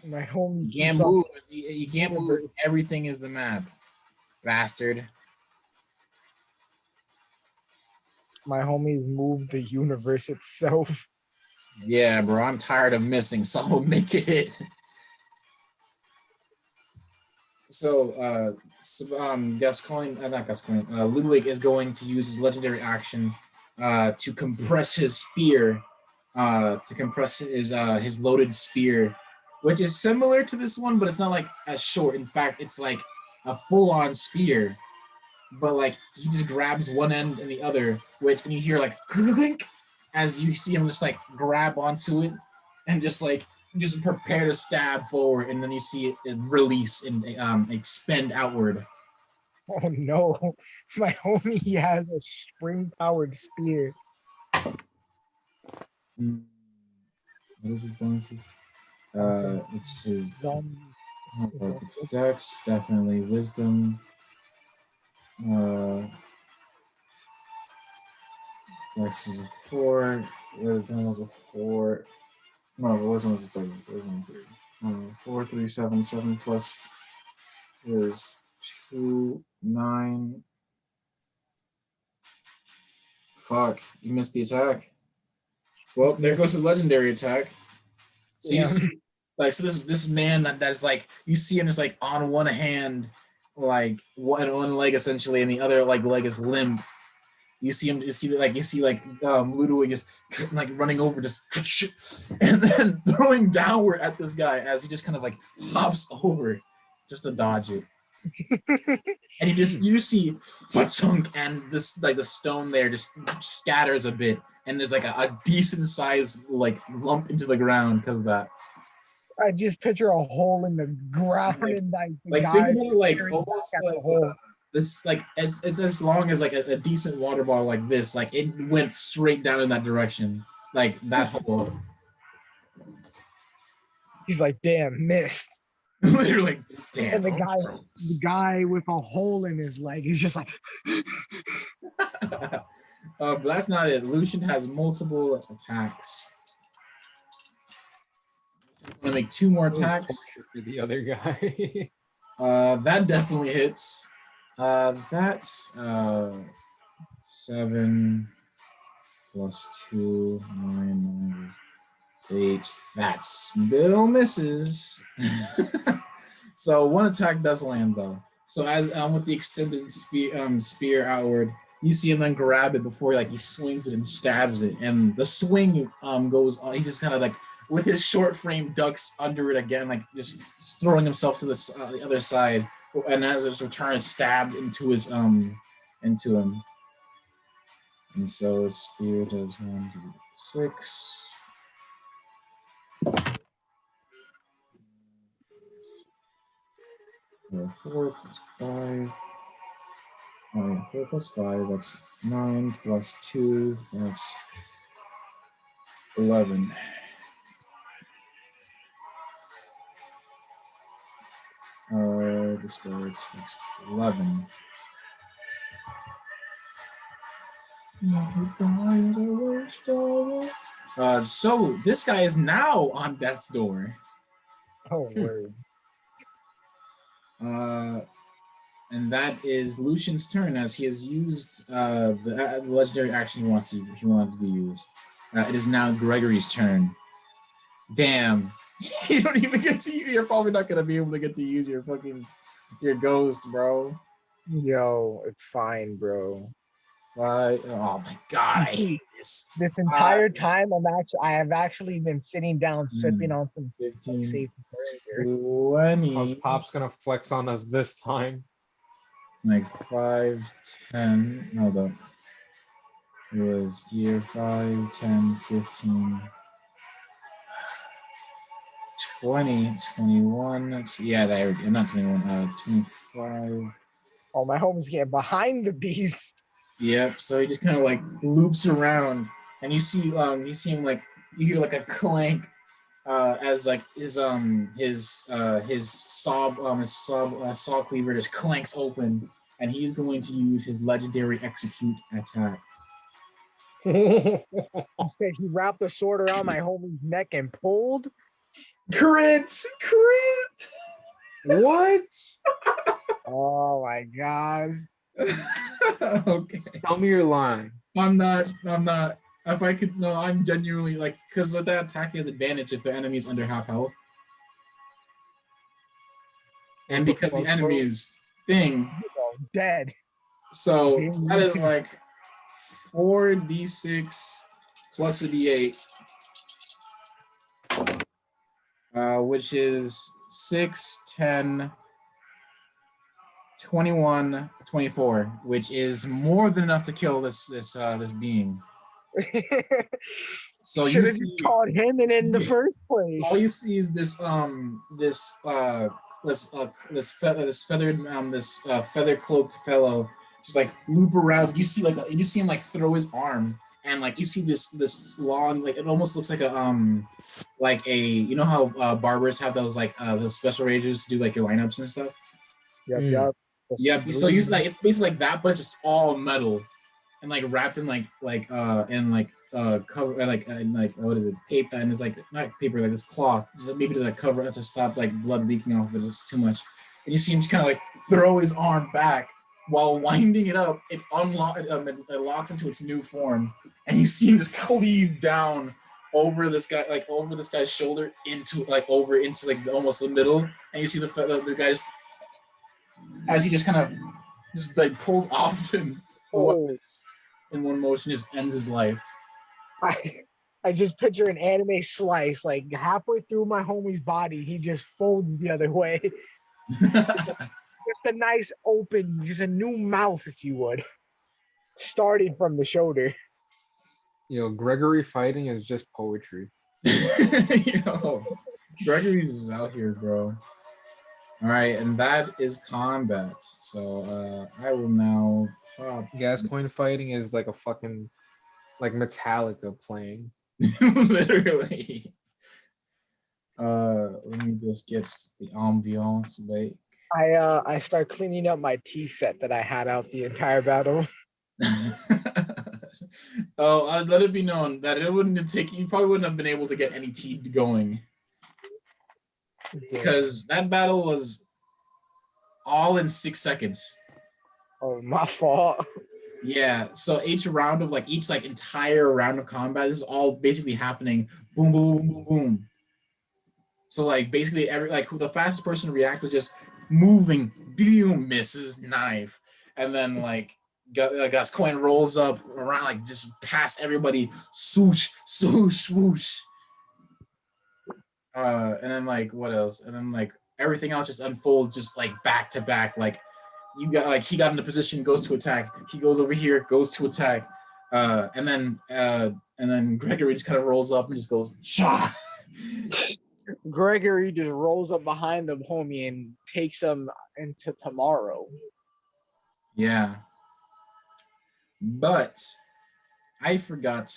My home. You can't move. You can't move. Everything is the map, bastard. My homies moved the universe itself. Yeah, bro. I'm tired of missing, so I'll make it hit. So, Gascoigne, not Gascoigne, Ludwig is going to use his legendary action to compress his spear, to compress his loaded spear, which is similar to this one, but it's not like as short. In fact, it's like a full-on spear, but like he just grabs one end and the other, and you hear like clink as you see him just like grab onto it and just prepare to stab forward, and then you see it release and expend outward. Oh no, my homie has a spring-powered spear. What is his bonuses? It's his. It's Dex, definitely Wisdom. Dex was a 4. Wisdom was a 4. No, Wisdom was a 3. Wisdom was a 3. 4, 3, 7. 7 plus is 2, 9. Fuck, you missed the attack. Well, there goes his legendary attack. So you see, like, so this man that is like, you see him just like on one hand, like one leg essentially, and the other like leg is limp. You see him, Ludwig just like running over, just and then throwing downward at this guy as he just kind of like hops over just to dodge it. And you see chunk, and this like the stone there just scatters a bit, and there's like a decent sized like lump into the ground because of that. I just picture a hole in the ground, and like think about it like almost like this, like it's as long as like a decent water bottle like this, like it went straight down in that direction, like that hole. He's like, damn, missed. Literally, damn. And the guy with a hole in his leg is just like. But that's not it. Lucian has multiple attacks. I'm gonna make 2 more attacks for the other guy. That definitely hits. That's 7 plus 2, 9, 8. That still misses. So 1 attack does land though. So as with the extended spear outward, you see him then grab it before he swings it and stabs it, and the swing goes on. He just kind of like with his short frame ducks under it again, like just throwing himself to the other side, and as his return is stabbed into his into him. And so his spear does 1, 2, 6. 4 plus 5. 4 plus 5, that's 9 plus 2, that's 11. This guy takes 11. So this guy is now on death's door. Oh, word. And that is Lucian's turn, as he has used the legendary action he wanted to use. It is now Gregory's turn. Damn, you don't even get to. You're probably not gonna be able to get to use your ghost, bro. Yo, it's fine, bro. Oh my god, I hate this. This entire time, I have actually been sitting down, sipping on some 15, safe 20. How's Pop's gonna flex on us this time? like 5, 10. No, it was here 5, 10, 15, 20, 21. Yeah, not 21. 25. Oh, my homie's getting behind the beast. Yep. So he just kind of like loops around, and you see him like you hear like a clank as like his saw cleaver just clanks open, and he's going to use his legendary execute attack. You said he wrapped the sword around my homie's neck and pulled. Crit! What? Oh my god. Okay. Tell me you're lying. I'm not. If I could, no, I'm genuinely like, because with that attack, he has advantage if the enemy is under half health. And because the enemy is thing, Dead. so that is like 4d6 plus a d8, which is 6, 10, 21, 24, which is more than enough to kill this being. So should have just called him and in the first place. All you see is this feather cloaked fellow just like loop around. You see him like throw his arm, and like you see this long, like it almost looks like you know how barbers have those those special razors to do like your lineups and stuff. Yep. Yeah, so you like it's basically like that, but it's just all metal and like wrapped in cover what is it, paper, and it's like not paper, like this cloth, so maybe to like cover to stop like blood leaking off of it. It's too much, and you see him just kind of like throw his arm back while winding it up. It locks into its new form, and you see him just cleave down over this guy's shoulder into almost the middle, and you see the guy just as he just kind of just like pulls off him in one motion, just ends his life. I just picture an anime slice, like halfway through my homie's body, he just folds the other way. Just a nice open, just a new mouth, if you would, starting from the shoulder. Gregory fighting is just poetry. Gregory's is out here, bro. All right, and that is combat. So I will now pop. Gascoigne fighting is like a fucking like Metallica playing. Literally. Let me just get the ambiance back. I start cleaning up my tea set that I had out the entire battle. Let it be known that it wouldn't have taken. You probably wouldn't have been able to get any tea going. Because that battle was all in 6 seconds. Oh, my fault. Yeah, so each entire round of combat, this is all basically happening boom, boom, boom, boom, boom. So like basically the fastest person to react was just moving, boom, misses, knife, and then like Gascoigne rolls up around, like just past everybody, swoosh, swoosh, swoosh. And then like what else? And then like everything else just unfolds just like back to back. Like you got like he got into position, goes to attack. He goes over here, goes to attack. And then Gregory just kind of rolls up and just goes cha. Gregory just rolls up behind the homie and takes him into tomorrow. Yeah. But I forgot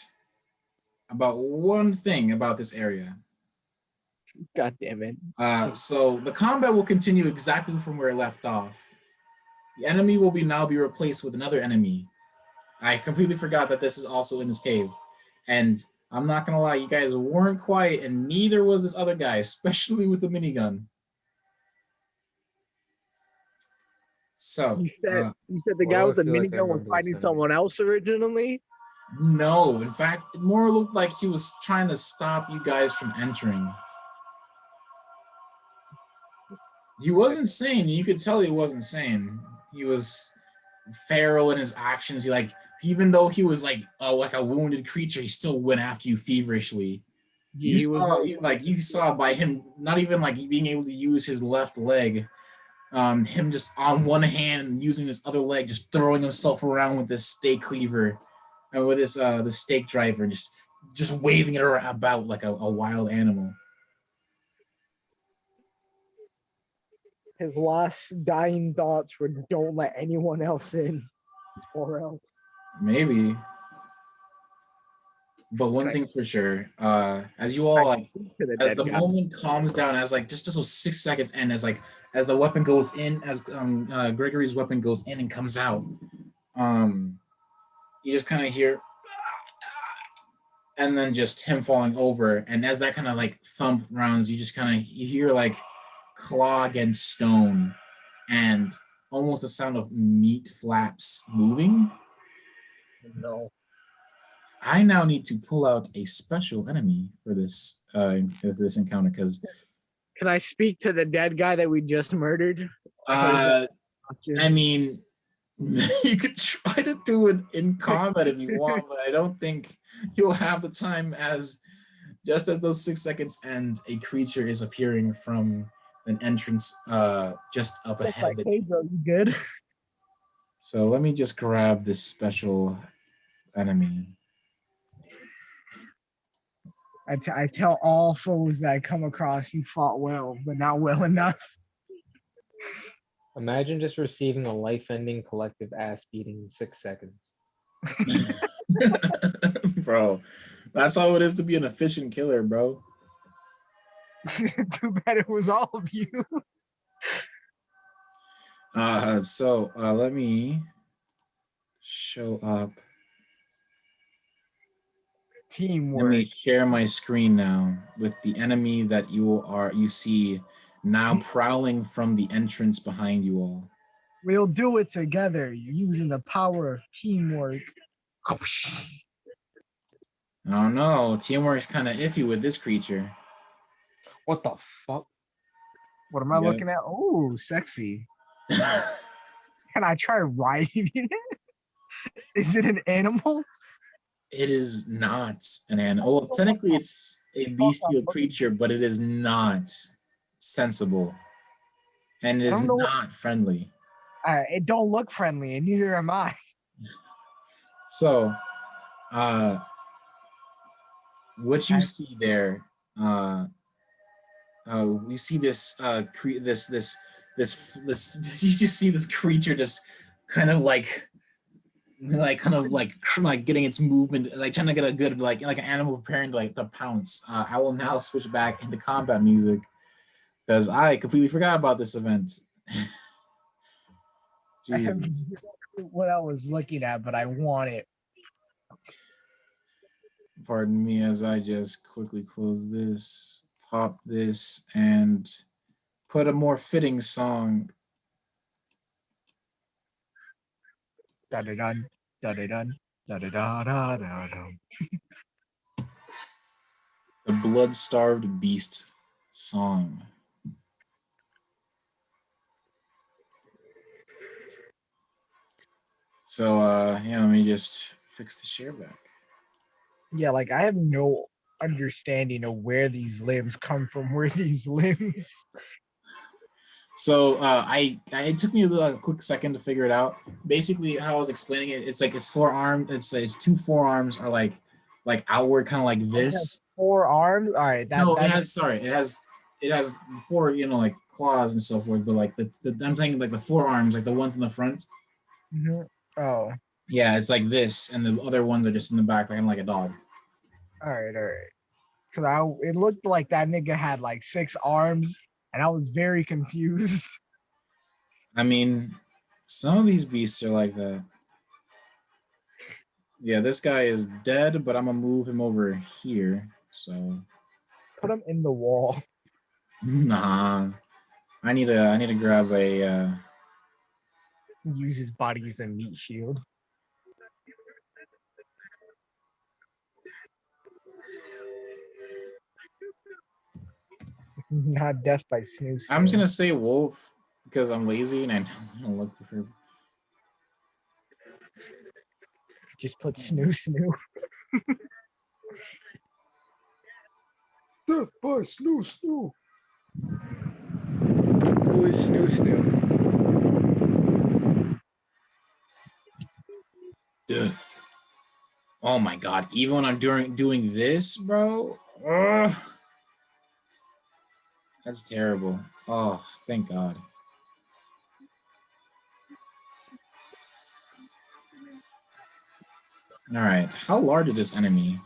about one thing about this area. God damn it. So the combat will continue exactly from where it left off. The enemy will now be replaced with another enemy. I completely forgot that this is also in this cave. And I'm not gonna lie, you guys weren't quiet, and neither was this other guy, especially with the minigun. So you said the guy with the minigun was fighting someone else originally? No, in fact, it more looked like he was trying to stop you guys from entering. He wasn't sane. You could tell he wasn't sane. He was feral in his actions. Even though he was like a wounded creature, he still went after you feverishly. You saw by him not even like being able to use his left leg. him just on one hand using his other leg, just throwing himself around with this steak cleaver and with this the steak driver, and just waving it about like a wild animal. His last dying thoughts were, "Don't let anyone else in, or else." Maybe. But one Can I thing's for sure, as you all like, speak to the as dead the guy? moment calms down, as like just those 6 seconds end, as the weapon goes in, as Gregory's weapon goes in and comes out, you just kind of hear, and then just him falling over, and as that kind of like thump rounds, you hear like claw against stone, and almost the sound of meat flaps moving. No. I now need to pull out a special enemy for this encounter because Can I speak to the dead guy that we just murdered? I mean, you could try to do it in combat if you want, but I don't think you'll have the time. As just as those 6 seconds end, a creature is appearing from an entrance just up It's ahead. like, "Hey, bro, you good?" So let me just grab this special enemy. I tell all foes that I come across, "You fought well, but not well enough." Imagine just receiving a life-ending collective ass beating in 6 seconds. Bro, that's how it is to be an efficient killer, bro. Too bad it was all of you. So let me show up. Teamwork. Let me share my screen now with the enemy that you see now prowling from the entrance behind you all. We'll do it together using the power of teamwork. I don't know. Teamwork's kind of iffy with this creature. What the fuck? What am I Yeah. looking at? Oh, sexy. Can I try riding it? Is it an animal? It is not an animal. Well, technically, it's a bestial creature, but it is not sensible, and it is not friendly. It don't look friendly, and neither am I. So, what you see there, we see this, you just see this creature just kind of like getting its movement, like trying to get a good like an animal preparing to pounce. I will now switch back into combat music because I completely forgot about this event. I have no clue what I was looking at, but I want it. Pardon me as I just quickly close this, pop this, and put a more fitting song. Da-da-dun, da-da-dun, da-da-da-da-da-dum. The Blood-Starved Beast song. So yeah, let me just fix the share back. Yeah, like I have no understanding of where these limbs come from. Where these limbs? So it took me a quick second to figure it out. Basically, how I was explaining it, it's like it's forearm. It's two forearms are like outward, kind of like this. 4 arms. All right, it has 4 like claws and so forth. But like I'm saying like the forearms, like the ones in the front. Mm-hmm. Oh, Yeah, it's like this, and the other ones are just in the back, kind of like a dog. all right. Because it looked like that nigga had like 6 arms, and I was very confused. I mean, some of these beasts are like that. Yeah, this guy is dead, but I'm gonna move him over here. So Put him in the wall. nah, I need to grab a. Use his body as a meat shield. Not death by snooze. I'm just gonna say wolf because I'm lazy and I don't wanna look for. Just put snoo. Death by snoo. Who is Snoo Snoo? Death. Oh my god! Even when I'm doing this, bro. Ugh. That's terrible. Oh, thank God. All right. How large is this enemy?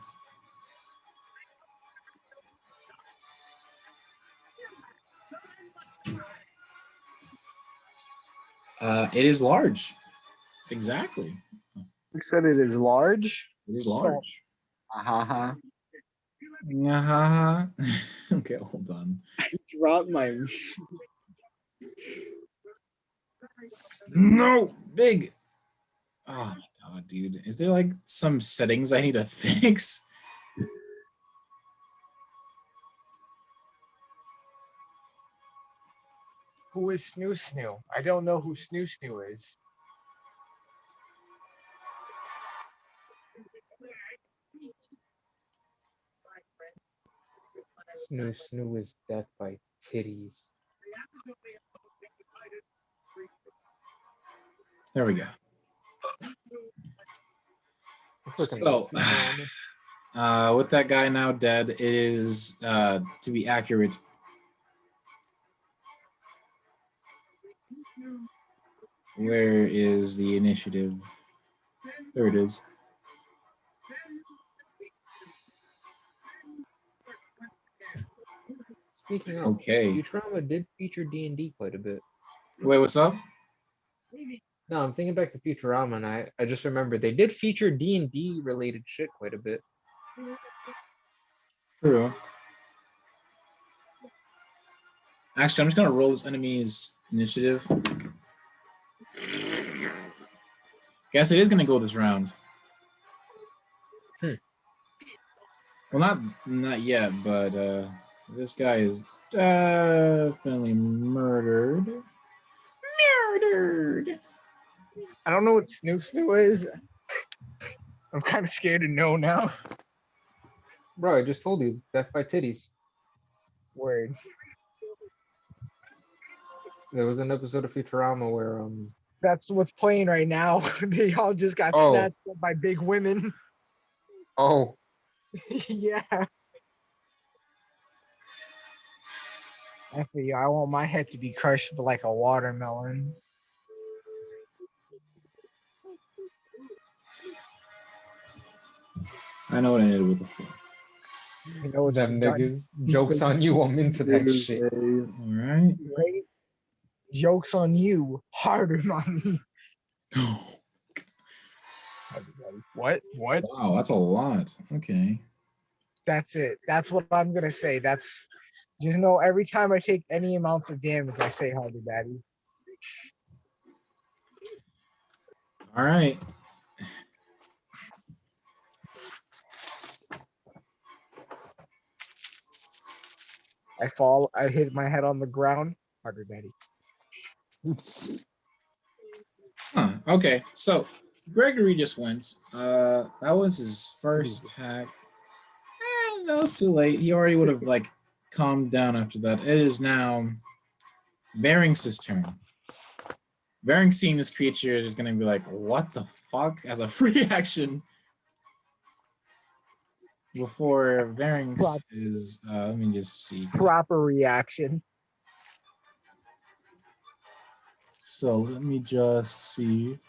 It is large. Exactly. You said it is large. It is So- large. Haha. Yeah. Okay, hold on. Drop my. No, big. Oh my God, dude. Is there like some settings I need to fix? Who is Snoo Snoo? I don't know who Snoo Snoo is. Snoo Snoo is death by titties. There we go. Freaking So, Futurama. with that guy now dead, it is, to be accurate, where is the initiative? There it is. Speaking of, Okay. Futurama did feature D&D quite a bit. Wait, what's up? No, I'm thinking back to Futurama, and I just remember they did feature D&D related shit quite a bit. True. Actually, I'm just gonna roll this enemy's initiative. Guess it is gonna go this round. Well, not yet, but this guy is definitely murdered. Murdered. I don't know what Snoo Snoo is. I'm kind of scared to know now. Bro, I just told you, it's death by titties. Word. There was an episode of Futurama where That's what's playing right now. They all just got Oh. snatched up by big women. oh, Yeah. I feel I want my head to be crushed like a watermelon. I know what I did with the four. You know what's them done, niggas. Joke's on you, I'm into that shit. All right. right? Joke's on you. Harder, mommy. What? What? Wow, that's a lot. Okay. That's it. That's what I'm gonna say. That's just know every time I take any amounts of damage, I say harder, daddy. All right. I fall, I hit my head on the ground. Harder, daddy. Huh. Okay. So Gregory just went. That was his first attack. That was too late. He already would have like calmed down after that. It is now Varynx's turn. Varynx seeing this creature is gonna be like, "What the fuck?" as a free action. Before Varynx is, let me just see. Proper reaction. So let me just see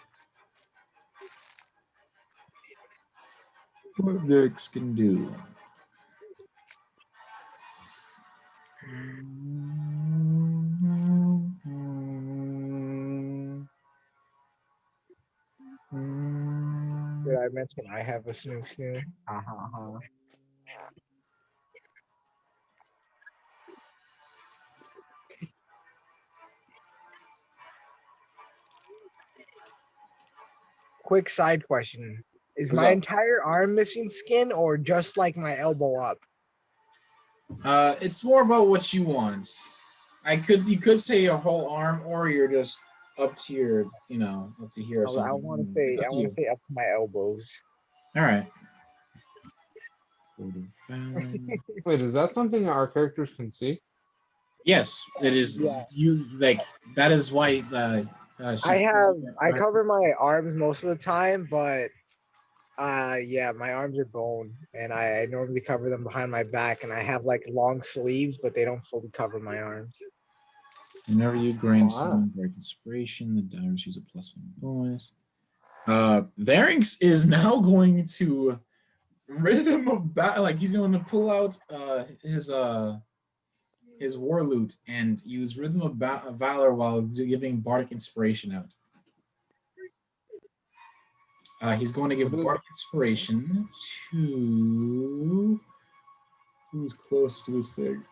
what Varynx can do. Did I mention I have a Snoo Snoo? Uh-huh. Quick side question. Is What's my up? entire arm missing skin or just like my elbow up? It's more about what you want. You could say your whole arm, or you're just up to your, up to here or something. I want to It's say up to you. up to my elbows. All right. wait, is that something our characters can see? Yes, it is. Yeah. You like that is why. I cover my arms most of the time, but yeah, my arms are bone, and I normally cover them behind my back, and I have like long sleeves, but they don't fully cover my arms. Whenever you gain Wow. some break inspiration, the die receives a +1 bonus. Varynx is now going to rhythm of battle. Like he's going to pull out his war lute and use rhythm of valor while giving bardic inspiration out. He's going to give bardic inspiration to who's closest to this thing.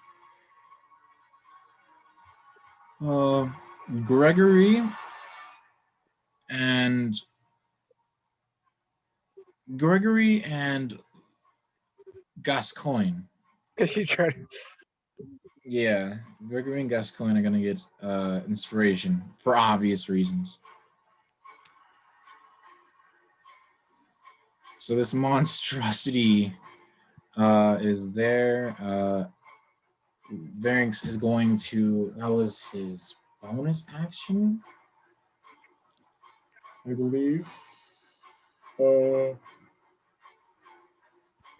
Gregory and Gascoigne. You try to Yeah, Gregory and Gascoigne are gonna get inspiration for obvious reasons. So this monstrosity is there. Varynx is going to. That was his bonus action, I believe.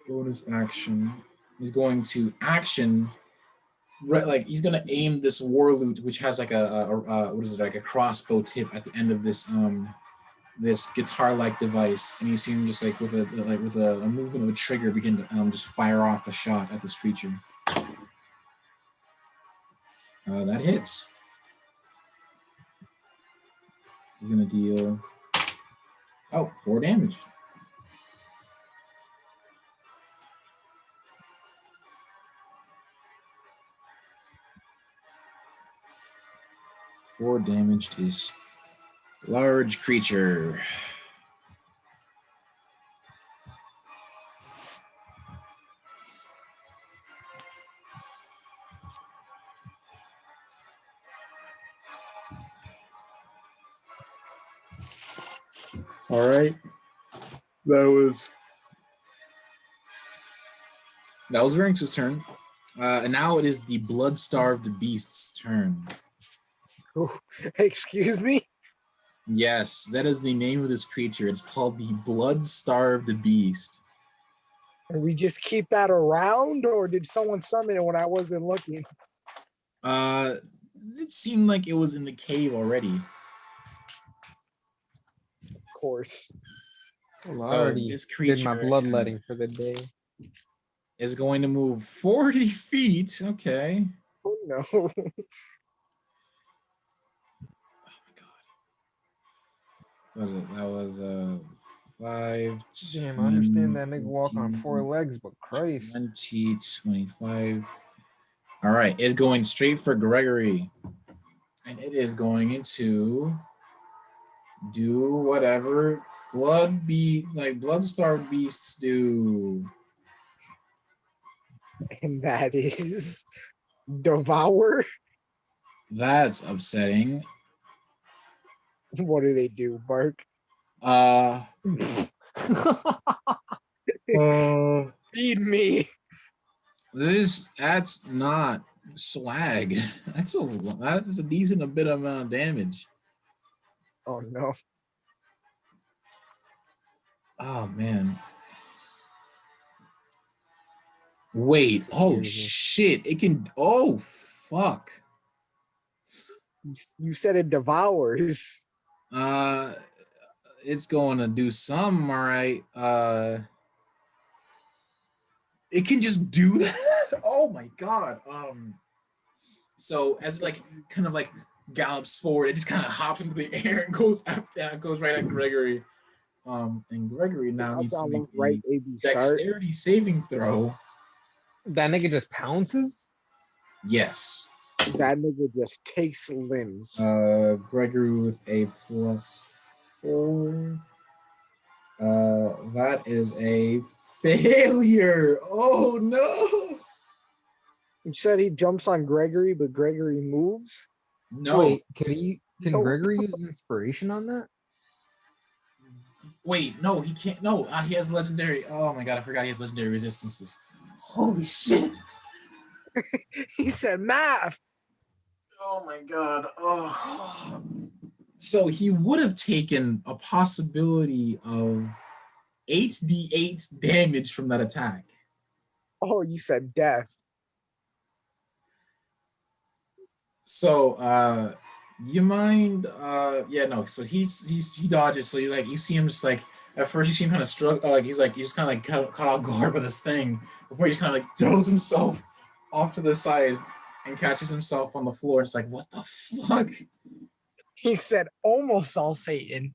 Bonus action. He's going to action. Right, like he's gonna aim this war lute, which has like a what is it, like a crossbow tip at the end of this this guitar-like device, and you see him just like with a movement of a trigger begin to just fire off a shot at this creature. That hits. He's gonna deal 4 damage. Four damage to this large creature. All right. That was Varynx's turn. And now it is the blood-starved beast's turn. Oh, excuse me. Yes, that is the name of this creature. It's called the blood-starved beast. And we just keep that around, or did someone summon it when I wasn't looking? It seemed like it was in the cave already. Of course. Well, I already this did creature my bloodletting for the day. is going to move 40 feet. Okay. Oh no. Oh my god. That was 5. Damn, I understand that nigga walk on 4 15, legs, but Christ. 20, 25. All right, it's going straight for Gregory. And it is going to do whatever blood-starved beasts do. And that is devour. That's upsetting. What do they do, Bark? Feed me. That's not swag. That's a decent bit amount of damage. Oh no. Oh man. Wait. Oh shit. It can. Oh fuck. You said it devours. It's going to do some. All right. It can just do that. Oh my god. So as like kind of like gallops forward, it just kind of hops into the air and goes right at Gregory. And Gregory now needs to make a dexterity saving throw. That nigga just pounces? Yes. That nigga just takes limbs. Gregory with a +4. That is a failure. Oh no. You said he jumps on Gregory, but Gregory moves? No. Wait, can No. Gregory use inspiration on that? Wait, no, he can't. No, he has legendary. Oh my god, I forgot he has legendary resistances. Holy shit. He said math. Oh my god. Oh. So he would have taken a possibility of 8d8 damage from that attack. Oh, you said death. So you mind yeah, no, so he dodges, so you see him just like at first you see him kind of struggle, like he's just kind of like caught off guard by this thing before he just kind of like throws himself off to the side and catches himself on the floor. It's like, what the fuck? He said almost all Satan.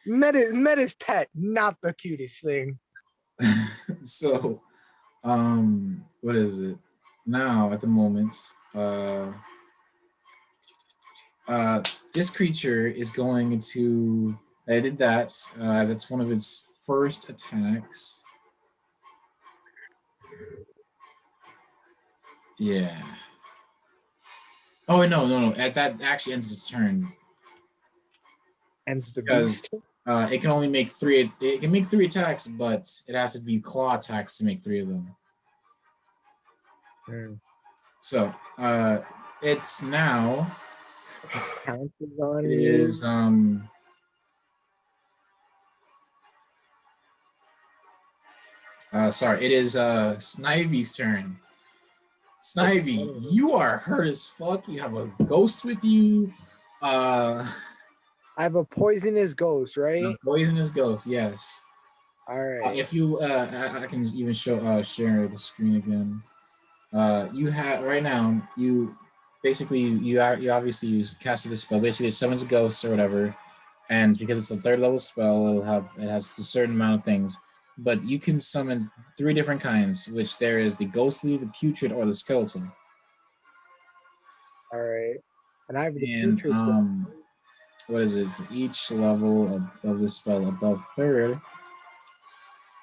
Met his pet, not the cutest thing. So what is it now at the moment? This creature is going to, I did that, that's one of its first attacks. Yeah. Oh no, that actually ends its turn Ends the because beast. it can only make three. It can make 3 attacks, but it has to be claw attacks to make 3 of them. So it's now. Pounces on It you. is sorry. It is Snivy's turn. Snivy, you are hurt as fuck. You have a ghost with you. I have a poisonous ghost, right? A poisonous ghost, yes. All right. If you, I can even show share the screen again. You have right now. You basically you obviously casted the spell. Basically, it summons a ghost or whatever, and because it's a 3rd level spell, it has a certain amount of things. But you can summon 3 different kinds, which there is the ghostly, the putrid, or the skeletal. All right. And I have the And putrid. what is it for each level of the spell above 3rd?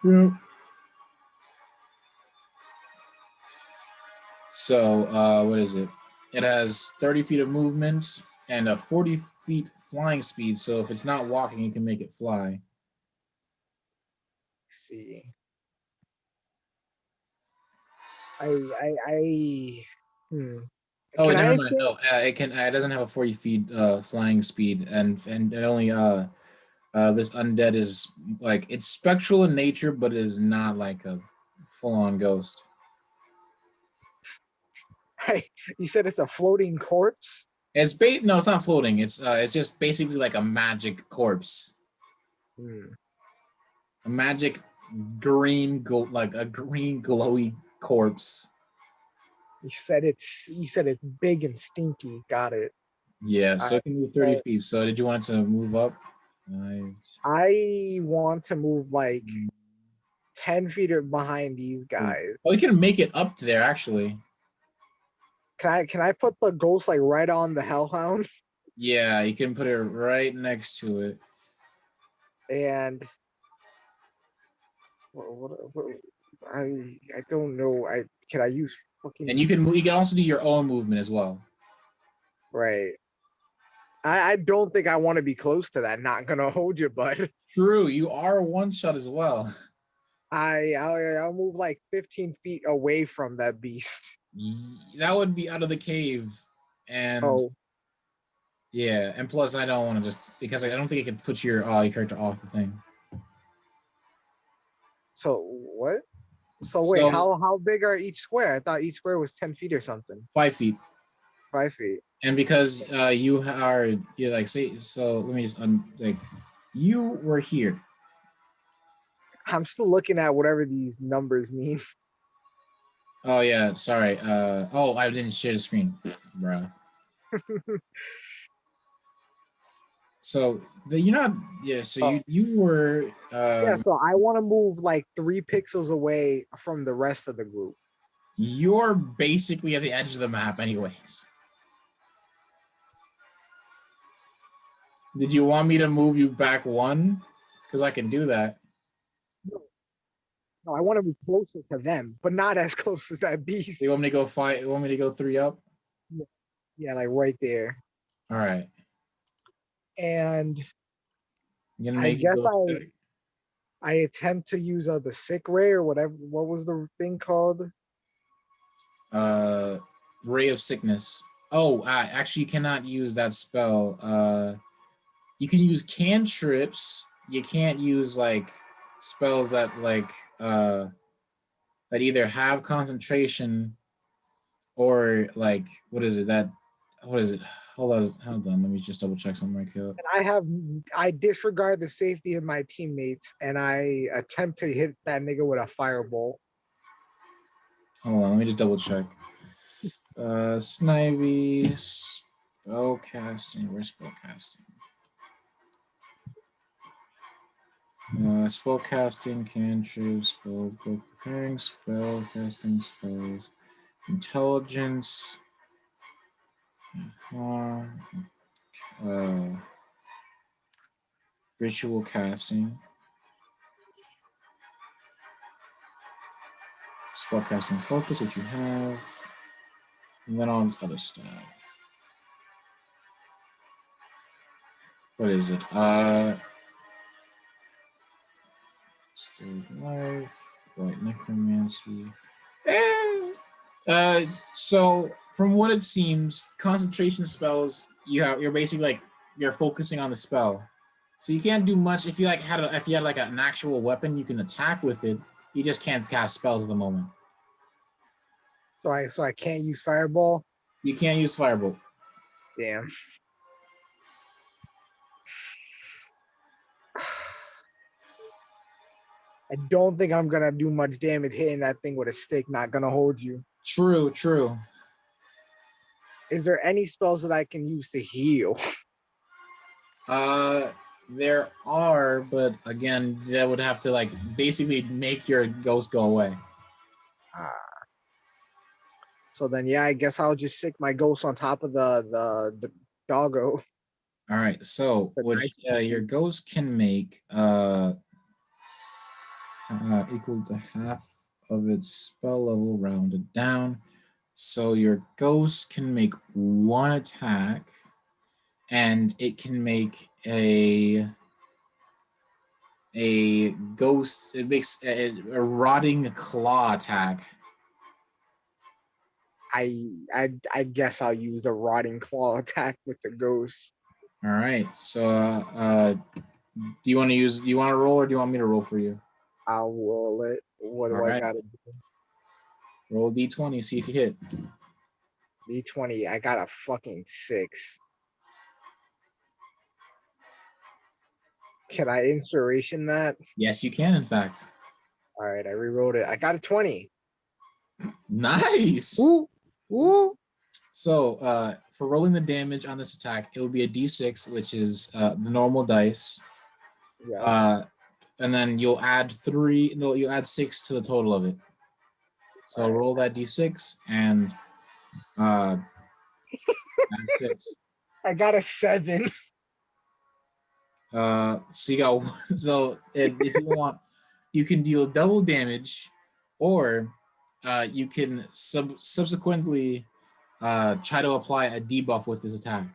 Yeah. So what is it? It has 30 feet of movement and a 40 feet flying speed. So if it's not walking, you can make it fly. See. Oh, Can never I mind. No, it can. It doesn't have a 40 feet flying speed, and it only this undead is like it's spectral in nature, but it is not like a full-on ghost. You said it's a floating corpse? It's no, it's not floating. It's just basically like a magic corpse. A magic green like a green glowy corpse. You said it's big and stinky. Got it. Yeah, so it can move 30 feet. So did you want to move up? Right. I want to move like 10 feet behind these guys. Oh, you can make it up there actually. Can I put the ghost like right on the hellhound? Yeah, you can put it right next to it. And I don't know. Can I use fucking? And you can also do your own movement as well. Right. I don't think I want to be close to that. Not gonna hold you, but True, you are one shot as well. I'll move like 15 feet away from that beast. That would be out of the cave, and yeah, and plus I don't want to just because I don't think it could put your character off the thing. So what? So wait, how big are each square? I thought each square was 10 feet or something. 5 feet. 5 feet. And because you're like say so, let me just like you were here. I'm still looking at whatever these numbers mean. Oh yeah, sorry. I didn't share the screen, bruh. So you're not. Yeah. So you were. Yeah. So I want to move like 3 pixels away from the rest of the group. You're basically at the edge of the map, anyways. Did you want me to move you back 1? Because I can do that. No, I want to be closer to them, but not as close as that beast. You want me to go 5? You want me to go 3 up? Yeah, like right there. All right. And I guess I attempt to use the sick ray or whatever. What was the thing called? Ray of Sickness. Oh, actually, you cannot use that spell. You can use cantrips. You can't use like spells that that either have concentration or like what is it that what is it? Hold on. Let me just double check something right here. And I disregard the safety of my teammates and I attempt to hit that nigga with a fireball. Hold on, let me just double check. Snivy, spellcasting. Where's spellcasting? Spellcasting, cantrip, spell book, preparing, spellcasting spells, intelligence, ritual casting, spellcasting focus, which you have, and then all this other stuff. What is it? Still life, white necromancy. So from what it seems, concentration spells you're basically like you're focusing on the spell, so you can't do much. If you like had like an actual weapon, you can attack with it. You just can't cast spells at the moment. So I can't use fireball. You can't use firebolt. Damn. I don't think I'm gonna do much damage hitting that thing with a stick. Not gonna hold you. True. Is there any spells that I can use to heal? There are, but again, that would have to like basically make your ghost go away. So then, yeah, I guess I'll just sick my ghost on top of the doggo. All right, so But what your ghost can make equal to half of its spell level rounded down. So your ghost can make one attack, and it can make a ghost. It makes a rotting claw attack. I guess I'll use the rotting claw attack with the ghost. All right. So do you want to roll, or do you want me to roll for you? I'll roll it. What do All I right. gotta do? Roll D20, see if you hit. D20. I got a fucking 6. Can I inspiration that? Yes, you can, in fact. All right, I rewrote it. I got a 20. Nice. Woo! Woo! So for rolling the damage on this attack, it will be a D6, which is the normal dice. Yeah. And then you'll add 6 to the total of it. So All right. roll that D6 and add 6. I got a 7. So you got if you want, you can deal double damage, or you can subsequently try to apply a debuff with this attack.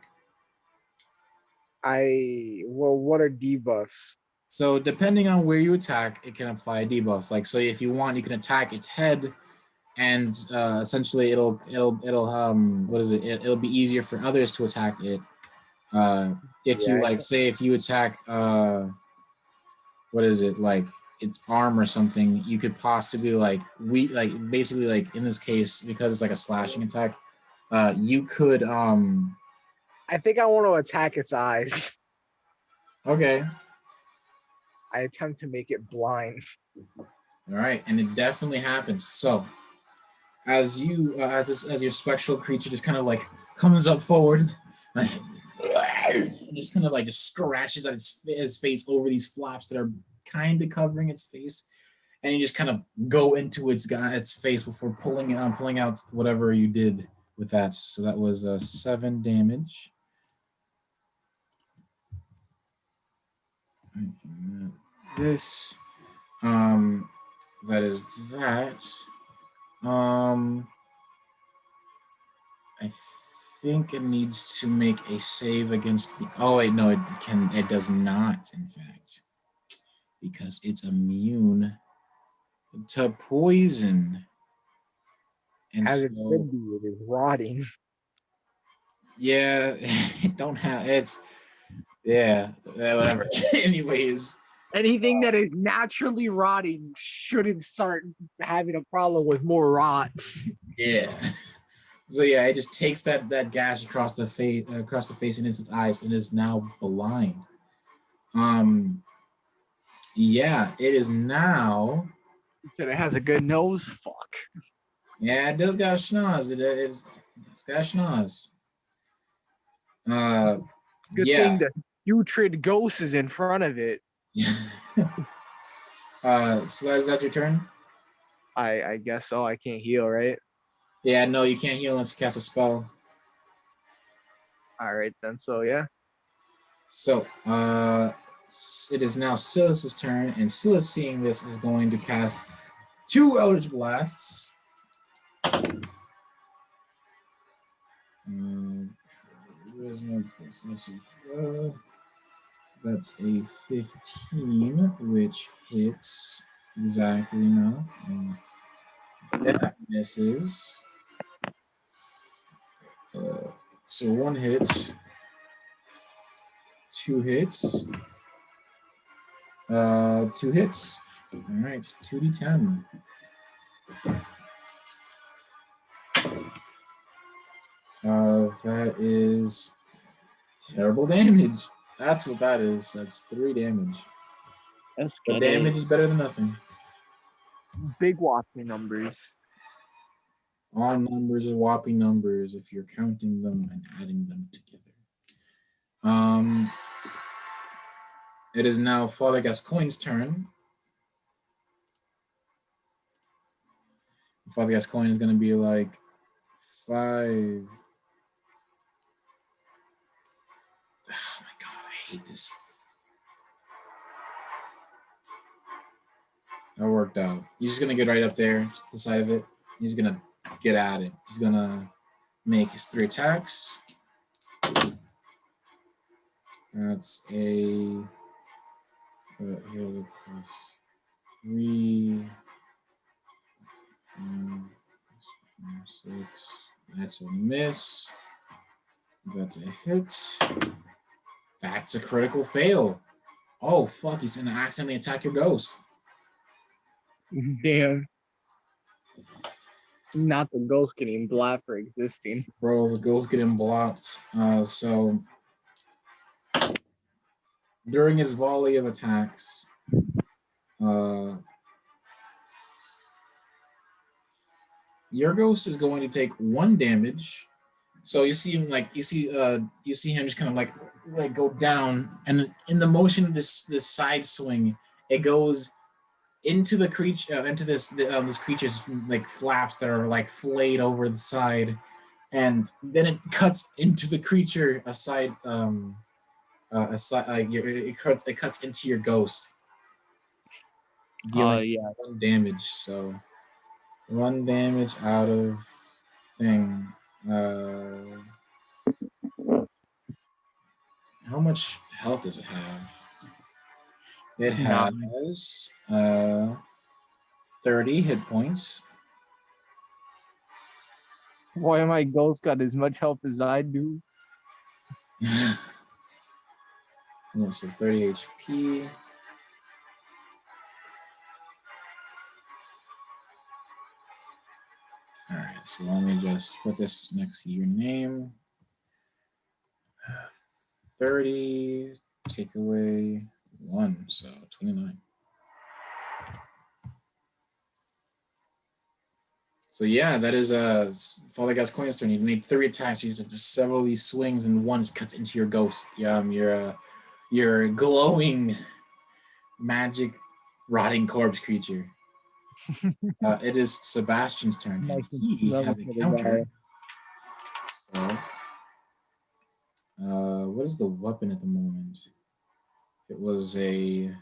What are debuffs? So depending on where you attack, it can apply debuffs. Like, so if you want, you can attack its head, and essentially it'll be easier for others to attack it. If you attack like its arm or something, you could possibly basically in this case, because it's like a slashing attack, you could I think I want to attack its eyes. Okay. I attempt to make it blind. All right, and it definitely happens. So as your spectral creature just kind of like comes up forward, just kind of like just scratches at its face over these flaps that are kind of covering its face, and you just kind of go into its face before pulling out whatever you did with that. So that was 7 damage. This that is that. I think it needs to make a save against. Oh wait, no, it does not, in fact, because it's immune to poison. And As so, it should be, it is rotting. yeah, it don't have it's yeah, whatever. Anyways, Anything that is naturally rotting shouldn't start having a problem with more rot. yeah. So yeah, it just takes that gash across the face and into its eyes and is now blind. Yeah, it is now. That it has a good nose. Fuck. Yeah, it does got a schnoz. It's got a schnoz. Good Yeah. thing the putrid ghost is in front of it. So is that your turn? I guess so. I can't heal, right? Yeah, no, you can't heal unless you cast a spell. All right then. So yeah. So, it is now Silas's turn, and Silas, seeing this, is going to cast 2 Eldritch Blasts. Let's see. That's a 15, which hits exactly enough. And that misses. So 1 hit, 2 hits, 2 hits. All right, 2d10. That is terrible damage. That's what that is. That's 3 damage. That's The damage is better than nothing. Big whopping numbers. All numbers are whopping numbers if you're counting them and adding them together. It is now Father Gascoigne's turn. Father Gascoigne is going to be like 5. Oh my god, I hate this. That worked out. He's just going to get right up there, to the side of it. He's going to get at it. He's going to make his 3 attacks. That's a 3, 6. That's a miss. That's a hit. That's a critical fail. Oh fuck! He's gonna accidentally attack your ghost. Damn. Not the ghost getting blocked for existing. Bro, the ghost getting blocked. So during his volley of attacks, your ghost is going to take 1 damage. So you see him you see him just kind of like go down, and in the motion of this side swing, it goes into the creature, into this creature's like flaps that are like flayed over the side, and then it cuts into the creature it cuts into your ghost, dealing Yeah. 1 damage. So 1 damage out of thing. How much health does it have? It has 30 hit points. Why my ghost got as much health as I do? Yeah, so 30 HP. All right, so let me just put this next to your name. 30, take away 1, so 29. So yeah, that is Father Gascoigne's turn. He made 3 attacks. He's just several of these swings, and one cuts into your ghost. Your glowing magic rotting corpse creature. It is Sebastian's turn, and he has a counter. So, what is the weapon at the moment? It was a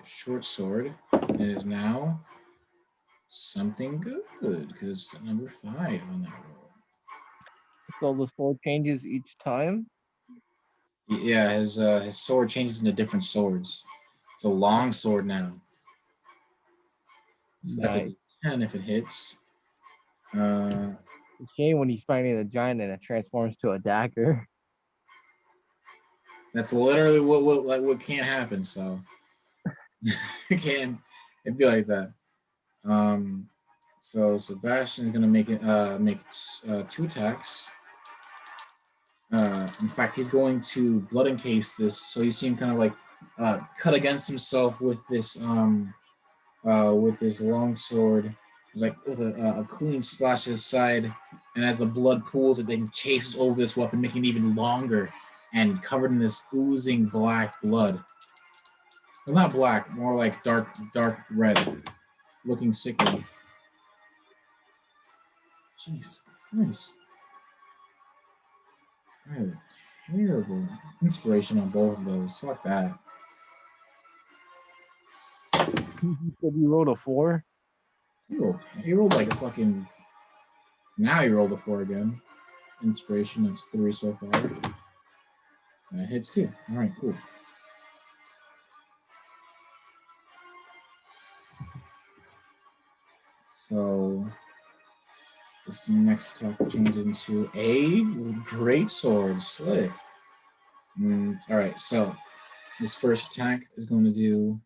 short sword. And it is now something good because it's number 5 on that roll. So the sword changes each time? Yeah, his sword changes into different swords. It's a long sword now. So that's a 10 if it hits. Shame when he's fighting the giant and it transforms to a dagger. That's literally what can't happen. So it can't. It'd be like that. So Sebastian's gonna make 2 attacks. In fact, he's going to blood encase this. So you see him kind of like cut against himself with this long sword. It's like with a clean slash to his side, and as the blood pools, it then cases over this weapon, making it even longer and covered in this oozing black blood. Well, not black, more like dark red, looking sickly. Jesus Christ. I have terrible inspiration on both of those. Fuck that. You said you rolled a 4? He rolled like a fucking. Now he rolled a 4 again. Inspiration, that's 3 so far. That hits 2. Alright, cool. So this next attack will change into a great sword. Slick. Alright, so this first attack is going to do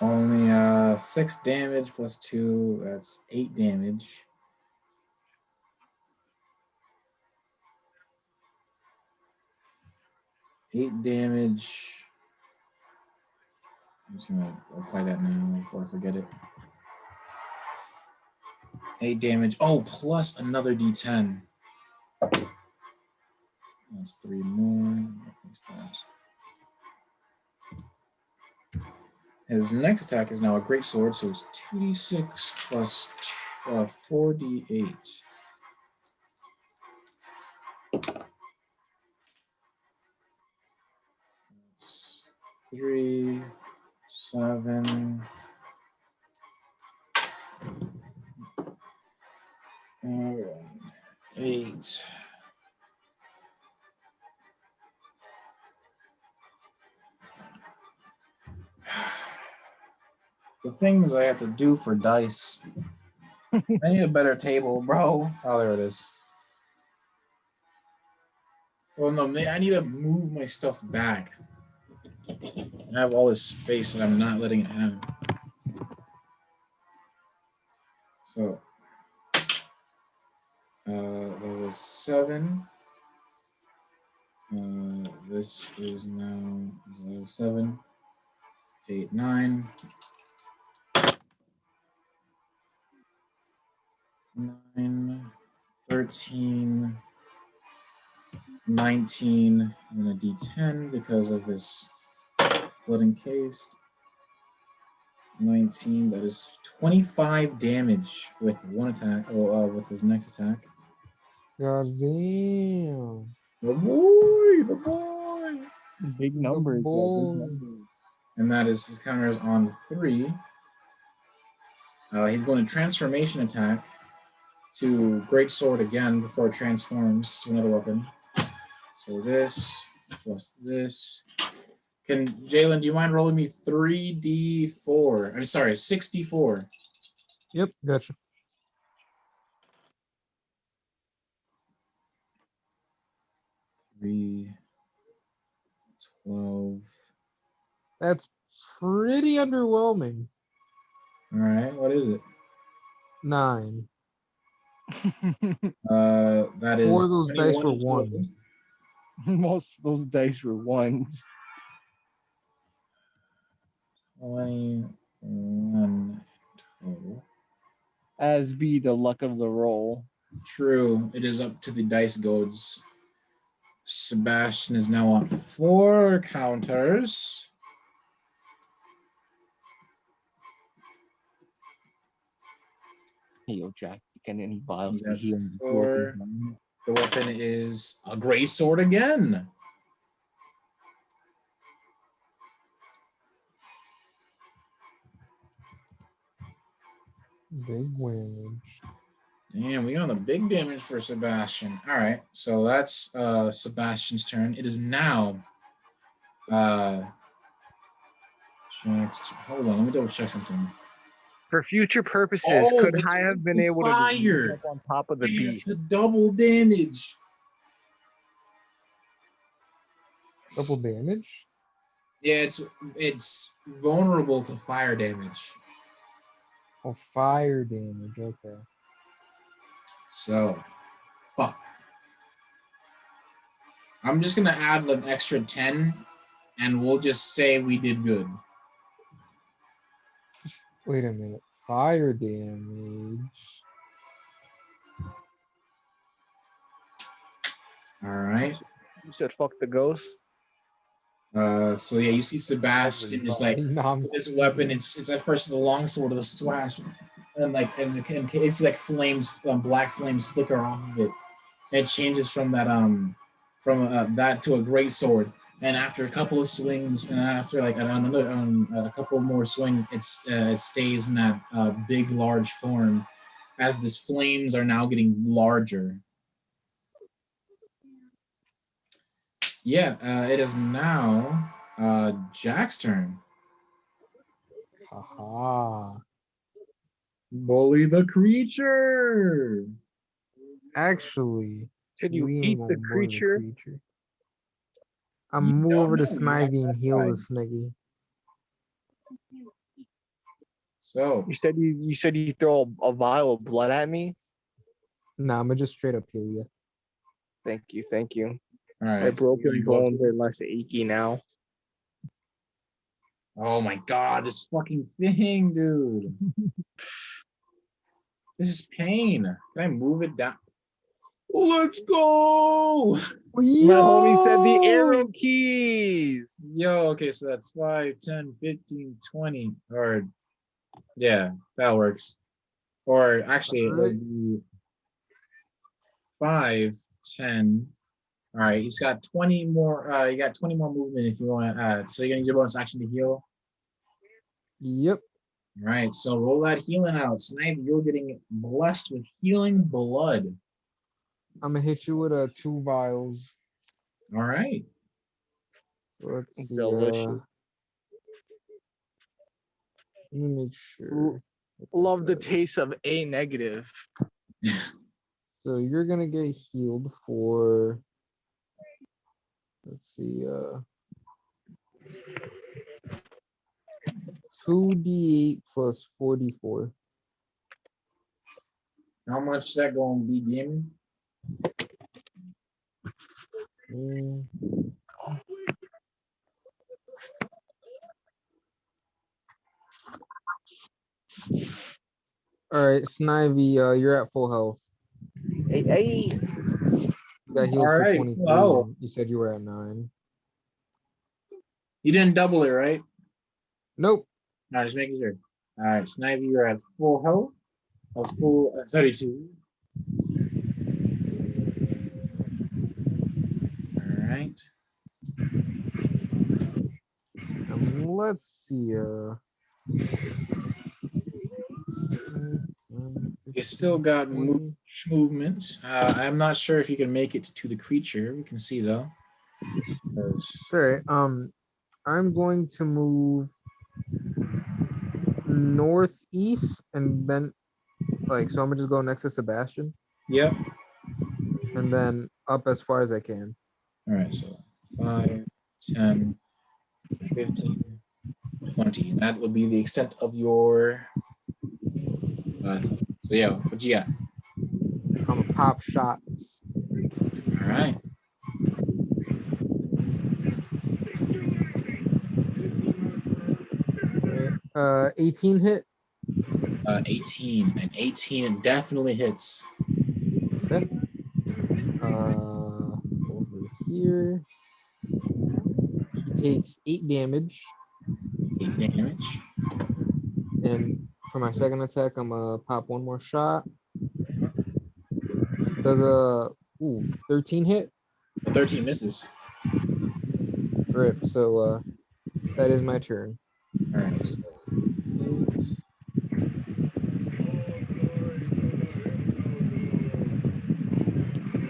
only 6 damage plus 2. That's 8 damage. I'm just gonna apply that now before I forget it. 8 damage. Oh, plus another D10. That's 3 more. What's that? His next attack is now a great sword, so it's 2d6 plus 4d8. It's 3, 7, 8. The things I have to do for dice. I need a better table, bro. Oh, there it is. Well, no, I need to move my stuff back. I have all this space and I'm not letting it have. So, that was 7. This is now 7, 8, 9. 9, 13, 19, and a D10 because of his blood encased. 19, that is 25 damage with one attack, with his next attack. God damn. The boy! Big numbers. boy. Big numbers. And that is his counters on 3. He's going to transformation attack to Great Sword again before it transforms to another weapon. So this plus this. Jalen, do you mind rolling me 3d4? I'm sorry, 6d4. Yep, gotcha. Three, 12. That's pretty underwhelming. All right, what is it? 9. That is 4 of those dice were 21 1s. Most of those dice were 1s. 21 total. As be the luck of the roll. True, it is up to the dice gods. Sebastian is now on 4 counters. Hey, yo, Jack, you can any vials He's to at heal? 4. The weapon is a gray sword again. Big win. Damn, we got the big damage for Sebastian. All right, so that's Sebastian's turn. It is now Hold on, let me double check something. For future purposes, Oh, could it's I have been with able to just reach fire. up on top of the I have beast? the double damage. Double damage. Yeah, it's vulnerable to fire damage. Oh, fire damage. Okay. So, fuck. I'm just gonna add an extra 10, and we'll just say we did good. Just wait a minute. Fire damage. All right. You said fuck the ghost. So yeah, you see Sebastian just like Nom- this weapon. It's at first the long sword of the swash, and like as it can, it's like flames, black flames flicker off of it. And it changes from that that to a great sword. And after a couple of swings, and after like another a couple more swings, it stays in that big large form. As these flames are now getting larger. Yeah, it is now Jack's turn. Haha. Bully the creature. Actually, Should you we eat ain't the gonna bully creature? I'm You move don't over to know, Snivy and heal the right. Sniggy. So You said you throw a vial of blood at me. Nah, I'm gonna just straight up heal you. Thank you, thank you. all right. My broken you go up bones are less achy now. Oh my god, this fucking thing, dude. This is pain. Can I move it down? Let's go! My homie said the arrow keys. Yo, okay, so that's 5, 10, 15, 20. Or, yeah, that works. Or actually, it would be 5, 10. All right, he's got 20 more. You got 20 more movement if you want to add. So you're going to use your bonus action to heal. Yep. All right, so roll that healing out. Snipe, you're getting blessed with healing blood. I'm gonna hit you with 2 vials. All right. So let's see. Delicious. Let me make sure. Love the taste of A negative. So you're gonna get healed for. Let's see. 2d8 plus 44. How much is that going to be, gaming? Mm. All right, Snivy, you're at full health. Hey. You got healed All for right, 23. wow. And you said you were at 9. You didn't double it, right? Nope. No, just making sure. All right, Snivy, you're at full health. A full 32. All right. Let's see. You still got movement. I'm not sure if you can make it to the creature. We can see though. Sorry. I'm going to move northeast and then, so I'm gonna just go next to Sebastian Yep. and then up as far as I can. All right, so 5, 10, 15, 20. That would be the extent of your. So yeah, what you got? I'm gonna pop shots. All right. 18 hit. 18. And 18 definitely hits. Okay. Over here. He takes 8 damage. 8 damage. And for my second attack, I'm gonna pop 1 more shot. Does a 13 hit? 13 misses. Rip. So that is my turn. All right. So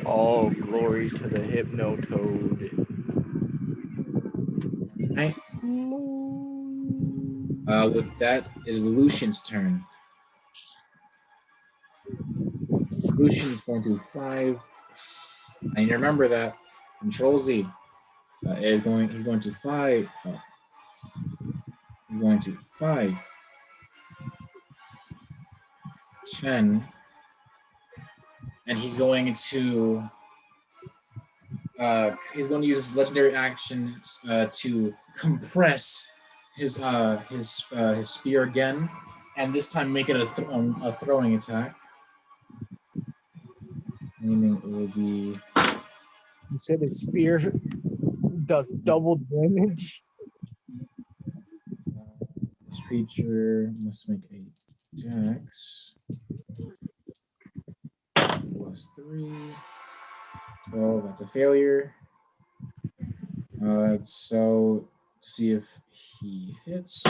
All glory to the Hypnotoad. right. With that, it is Lucian's turn. Lucian is going to 5. And you remember that Control Z is going. He's going to 5. He's going to 5, 10, and he's going to. He's going to use his legendary action to compress his spear again, and this time make it a throwing attack. Meaning it will be. You said his spear does double damage. This creature must make a dex +3. 12, that's a failure. So to see if he hits.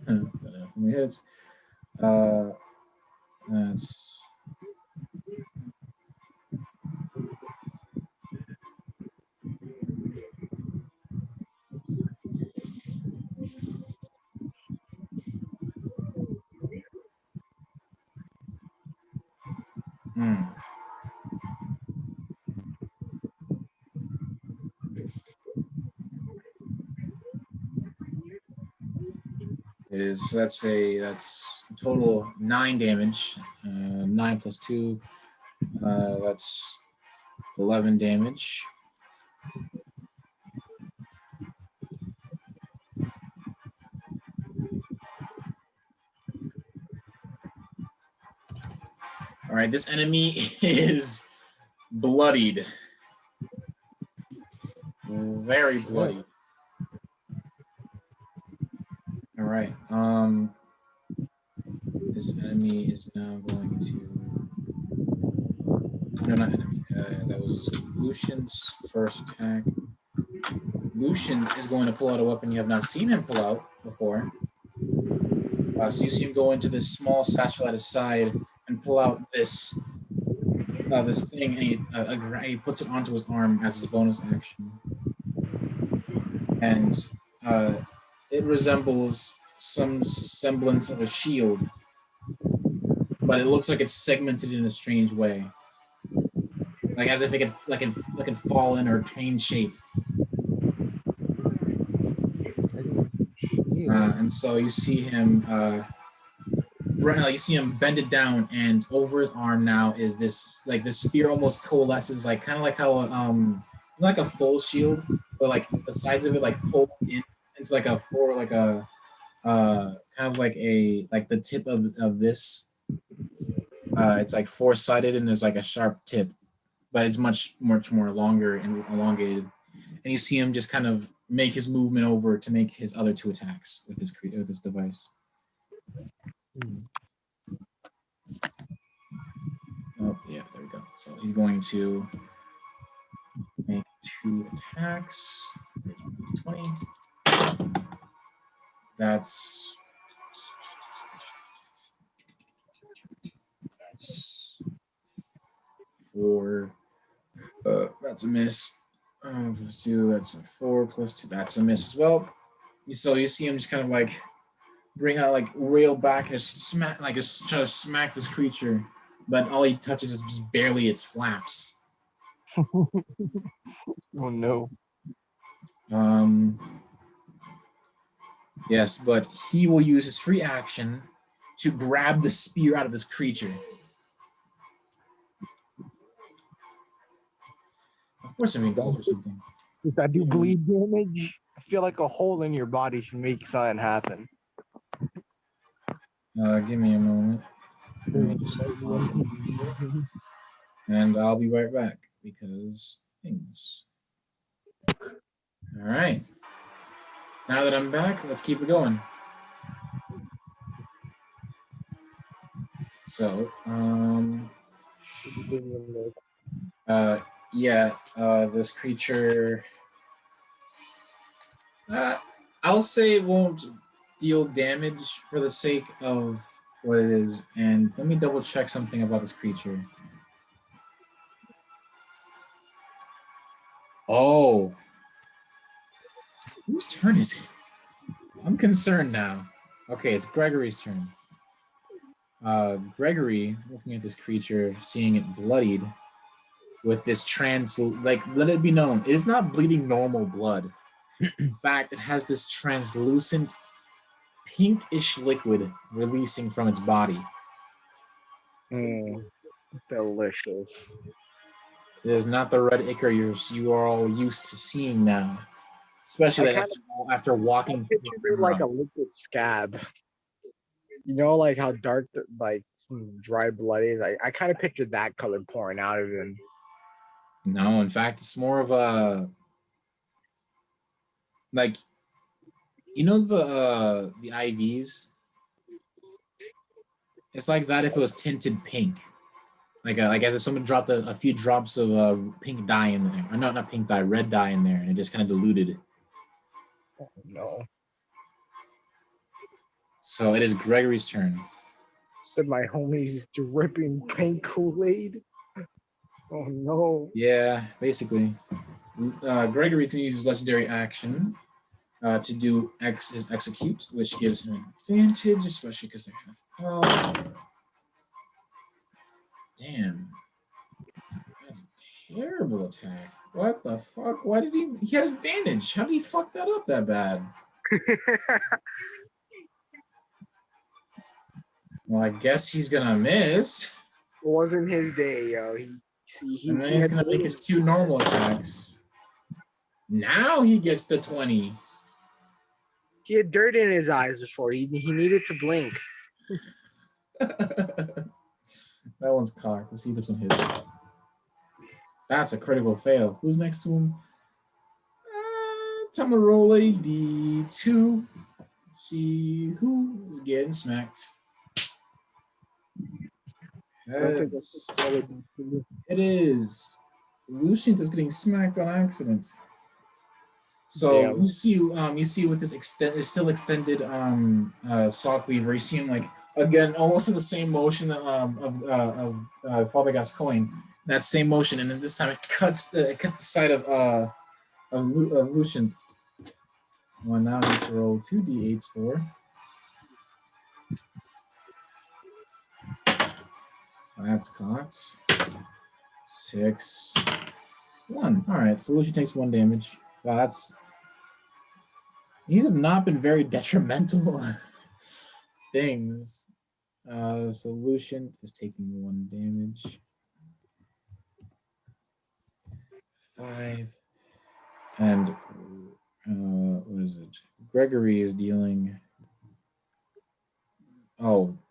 If he hits. That's. It is, that's a total 9 damage. 9 plus 2, that's 11 damage. All right, this enemy is bloodied. Very bloody. All right. This enemy is now going to. No, not enemy. That was Lucian's first attack. Lucian is going to pull out a weapon you have not seen him pull out before. So you see him go into this small satchel at his side and pull out this thing, and he puts it onto his arm as his bonus action. And it resembles some semblance of a shield, but it looks like it's segmented in a strange way, like as if it could fall in or change shape. And so you see him, you see him bend it down, and over his arm now is this spear almost coalesces, like kind of like how it's like a full shield, but like the sides of it like fold in into like a kind of like the tip of this. It's like 4-sided, and there's like a sharp tip, but it's much more longer and elongated. And you see him just kind of make his movement over to make his other 2 attacks with this device. Oh yeah, there we go. So he's going to make 2 attacks. 20. That's 4. That's a miss. Plus 2. That's a 4 plus 2. That's a miss as well. So you see him just kind of like bring out, like reel back and just smack, like just try to smack this creature, but all he touches is just barely its flaps. Oh no. Yes, but he will use his free action to grab the spear out of this creature. Of course, I'm going for something. Does that do bleed damage? I feel like a hole in your body should make something happen. Give me a moment. And I'll be right back because things. All right. Now that I'm back, let's keep it going. So, this creature, I'll say it won't deal damage for the sake of what it is. And let me double check something about this creature. Oh. Whose turn is it? concerned now. Okay, it's Gregory's turn. Gregory, looking at this creature, seeing it bloodied with this let it be known, it is not bleeding normal blood. In fact, it has this translucent pinkish liquid releasing from its body. Delicious. It is not the red ichor you are all used to seeing now. Especially I after walking through the pictured it river like a run. liquid scab. You know, like how dark, like some dry blood is. I kind of pictured that color pouring out of him. No, in fact, it's more of a like, you know, the IVs. It's like that if it was tinted pink, like as if someone dropped a few drops of pink dye in there, or not pink dye, red dye in there, and it just kind of diluted. Oh, no. So it is Gregory's turn. Said my homie's dripping pink Kool-Aid. Oh no. Yeah, basically. Gregory can use his legendary action to do his execute, which gives him an advantage, especially because they have health. Damn. That's a terrible attack. What the fuck? Why did he had advantage? How did he fuck that up that bad? Well, I guess he's gonna miss. It wasn't his day, yo. And then he's had gonna make his 2 normal attacks. Now he gets the 20. He had dirt in his eyes before. He needed to blink. That one's cocked. Let's see if this one hits. That's a critical fail. Who's next to him? Time to roll a D2. See who is getting smacked. Heads. It is. Lucian is getting smacked on accident. So Damn. you see with this still extended saw cleaver, you see him like again almost in the same motion of Father Gascoigne. That same motion, and then this time it cuts the side of Lucian. Well, now I need to roll 2d8s for. That's caught. 6, 1. All right, so Lucian takes 1 damage. Wow, these have not been very detrimental things. So Lucian is taking 1 damage. 5. And what is it? Gregory is dealing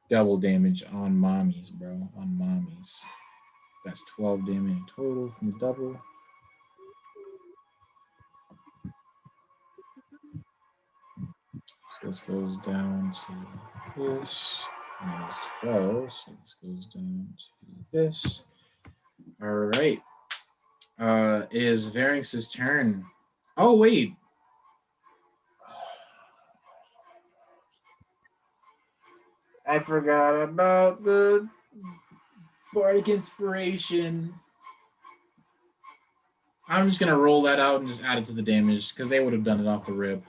double damage on mommies, bro. On mommies. That's 12 damage total from the double. So this goes down to this. And it's 12, so this goes down to this. All right. It is Varynx's turn. Oh, wait. I forgot about the Bardic Inspiration. I'm just going to roll that out and just add it to the damage because they would have done it off the rip.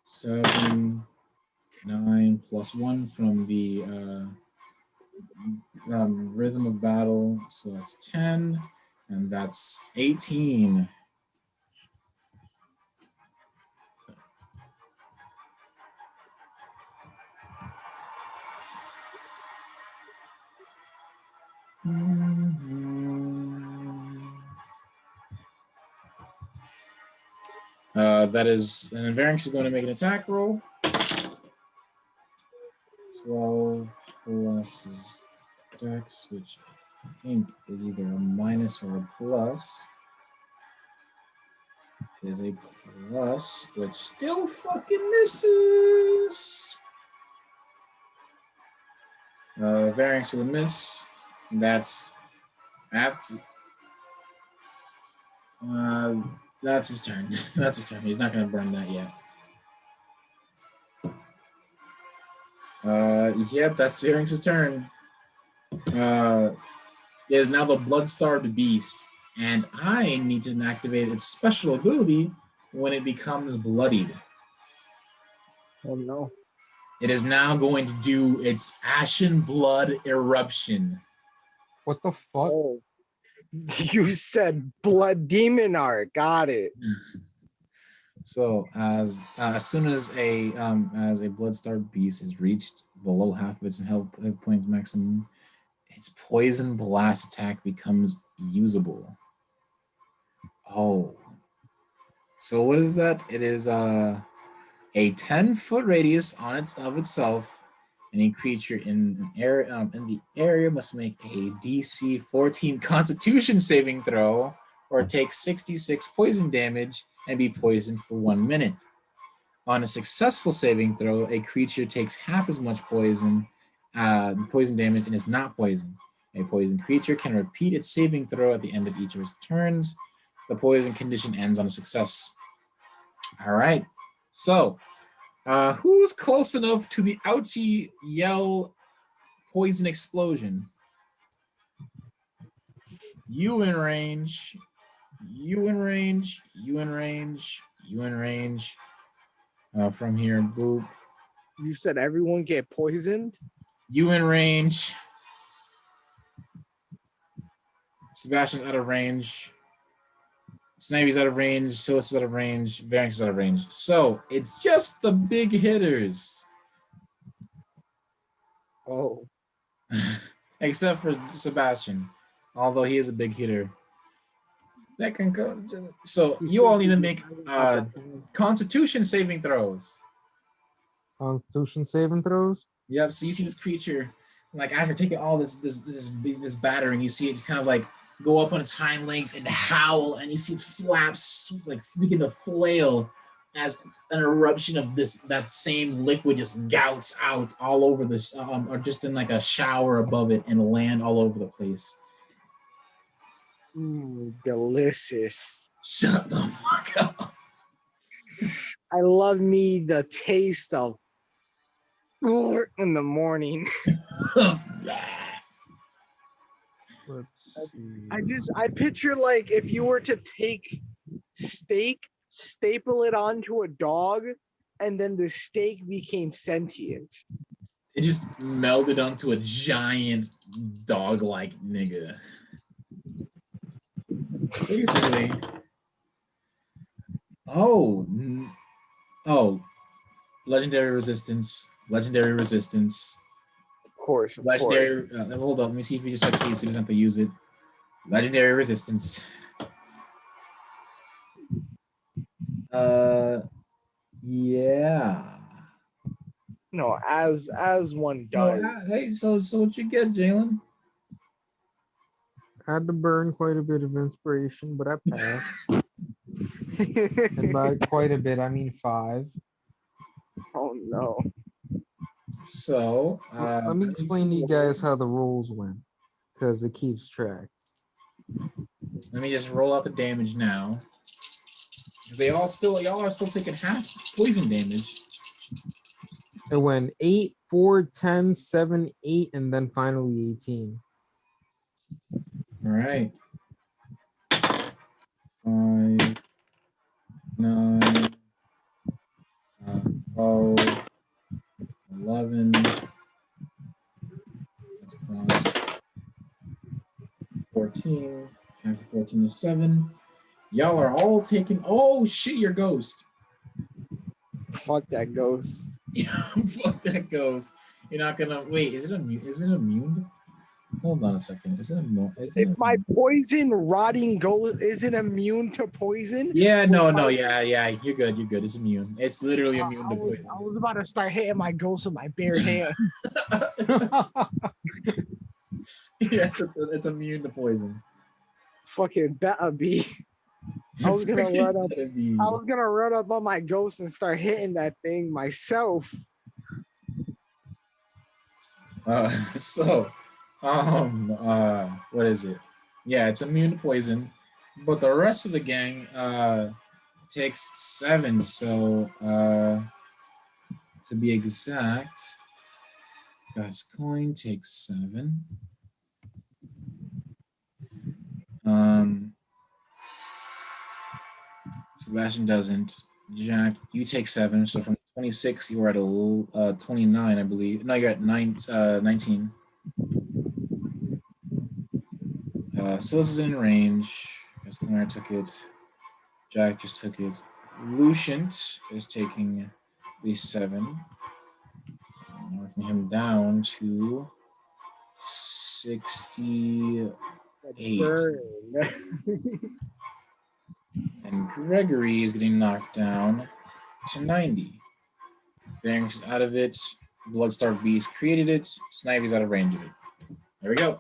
Seven, 9 plus 1 from the Rhythm of Battle. So that's 10, and that's 18. That is, and Varynx is going to make an attack roll. 12 plus his dex, which I think is either a minus or a plus. It is a plus, which still fucking misses. Varynx with a miss. That's his turn. That's his turn. He's not going to burn that yet. Yep, that's Varynx's turn. It is now the blood-starved beast. and I need to activate its special ability when it becomes bloodied. Oh no. It is now going to do its ashen blood eruption. What the fuck? Oh. You said blood demon art. Got it. So as soon as a blood-starved beast has reached below half of its health point maximum, its poison blast attack becomes usable. Oh, so what is that? It is a 10-foot radius on itself. Any creature in the area must make a DC 14 Constitution saving throw, or take 66 poison damage and be poisoned for 1 minute. On a successful saving throw, a creature takes half as much poison damage and is not poisoned. A poisoned creature can repeat its saving throw at the end of each of its turns. The poison condition ends on a success. All right. So, who's close enough to the ouchie yell poison explosion? You in range. You in range. You in range. You in range. From here, boop. You said everyone get poisoned? You in range. Sebastian's out of range. Snivey's out of range. Silas is out of range. Variance is out of range. So it's just the big hitters. Oh. Except for Sebastian. Although he is a big hitter. That can go. So you all need to make Constitution saving throws. Constitution saving throws? Yep. So you see this creature, like after taking all this battering, you see it kind of like go up on its hind legs and howl, and you see its flaps like begin to flail as an eruption of that same liquid just gouts out all over this, or just in like a shower above it and land all over the place. Delicious. Shut the fuck up. I love me the taste of in the morning. Let's see. I picture like if you were to take steak, staple it onto a dog, and then the steak became sentient. It just melded onto a giant dog-like nigga. Basically. Oh, legendary resistance. Of course. Legendary. Hold up. Let me see if he just succeeds. So he doesn't have to use it. Legendary resistance. Yeah. No, as one does. Hey, so what you get, Jalen? Had to burn quite a bit of inspiration, but I passed. And by quite a bit, I mean 5. Oh no. So let me explain to you guys how the rolls went, because it keeps track. Let me just roll out the damage now. Y'all are still taking half poison damage. It went 8, 4, 10, 7, 8, and then finally 18. All right. 5, 9, 12, 11. That's close. 14. After 14 is 7. Y'all are all taking. Oh shit! Your ghost. Fuck that ghost. Fuck that ghost. You're not gonna wait. Is it immune? Hold on a second. If my poison rotting ghost isn't immune to poison. Yeah, no, yeah. You're good. It's immune. It's literally immune to poison. I was about to start hitting my ghost with my bare hands. Yes, it's immune to poison. Fucking better be. I was gonna run up on my ghost and start hitting that thing myself. What is it? Yeah, it's immune to poison, but the rest of the gang takes 7. So to be exact, God's coin takes 7. Sebastian doesn't. Jack, you take 7. So from 26, you were at a 29, I believe. No, you're at 19. So this is in range. Guess Connor took it. Jack just took it. Lucient is taking the 7. Knocking him down to 68. Burn. And Gregory is getting knocked down to 90. Pharynx is out of it. Bloodstar Beast created it. Snivy's out of range of it. There we go.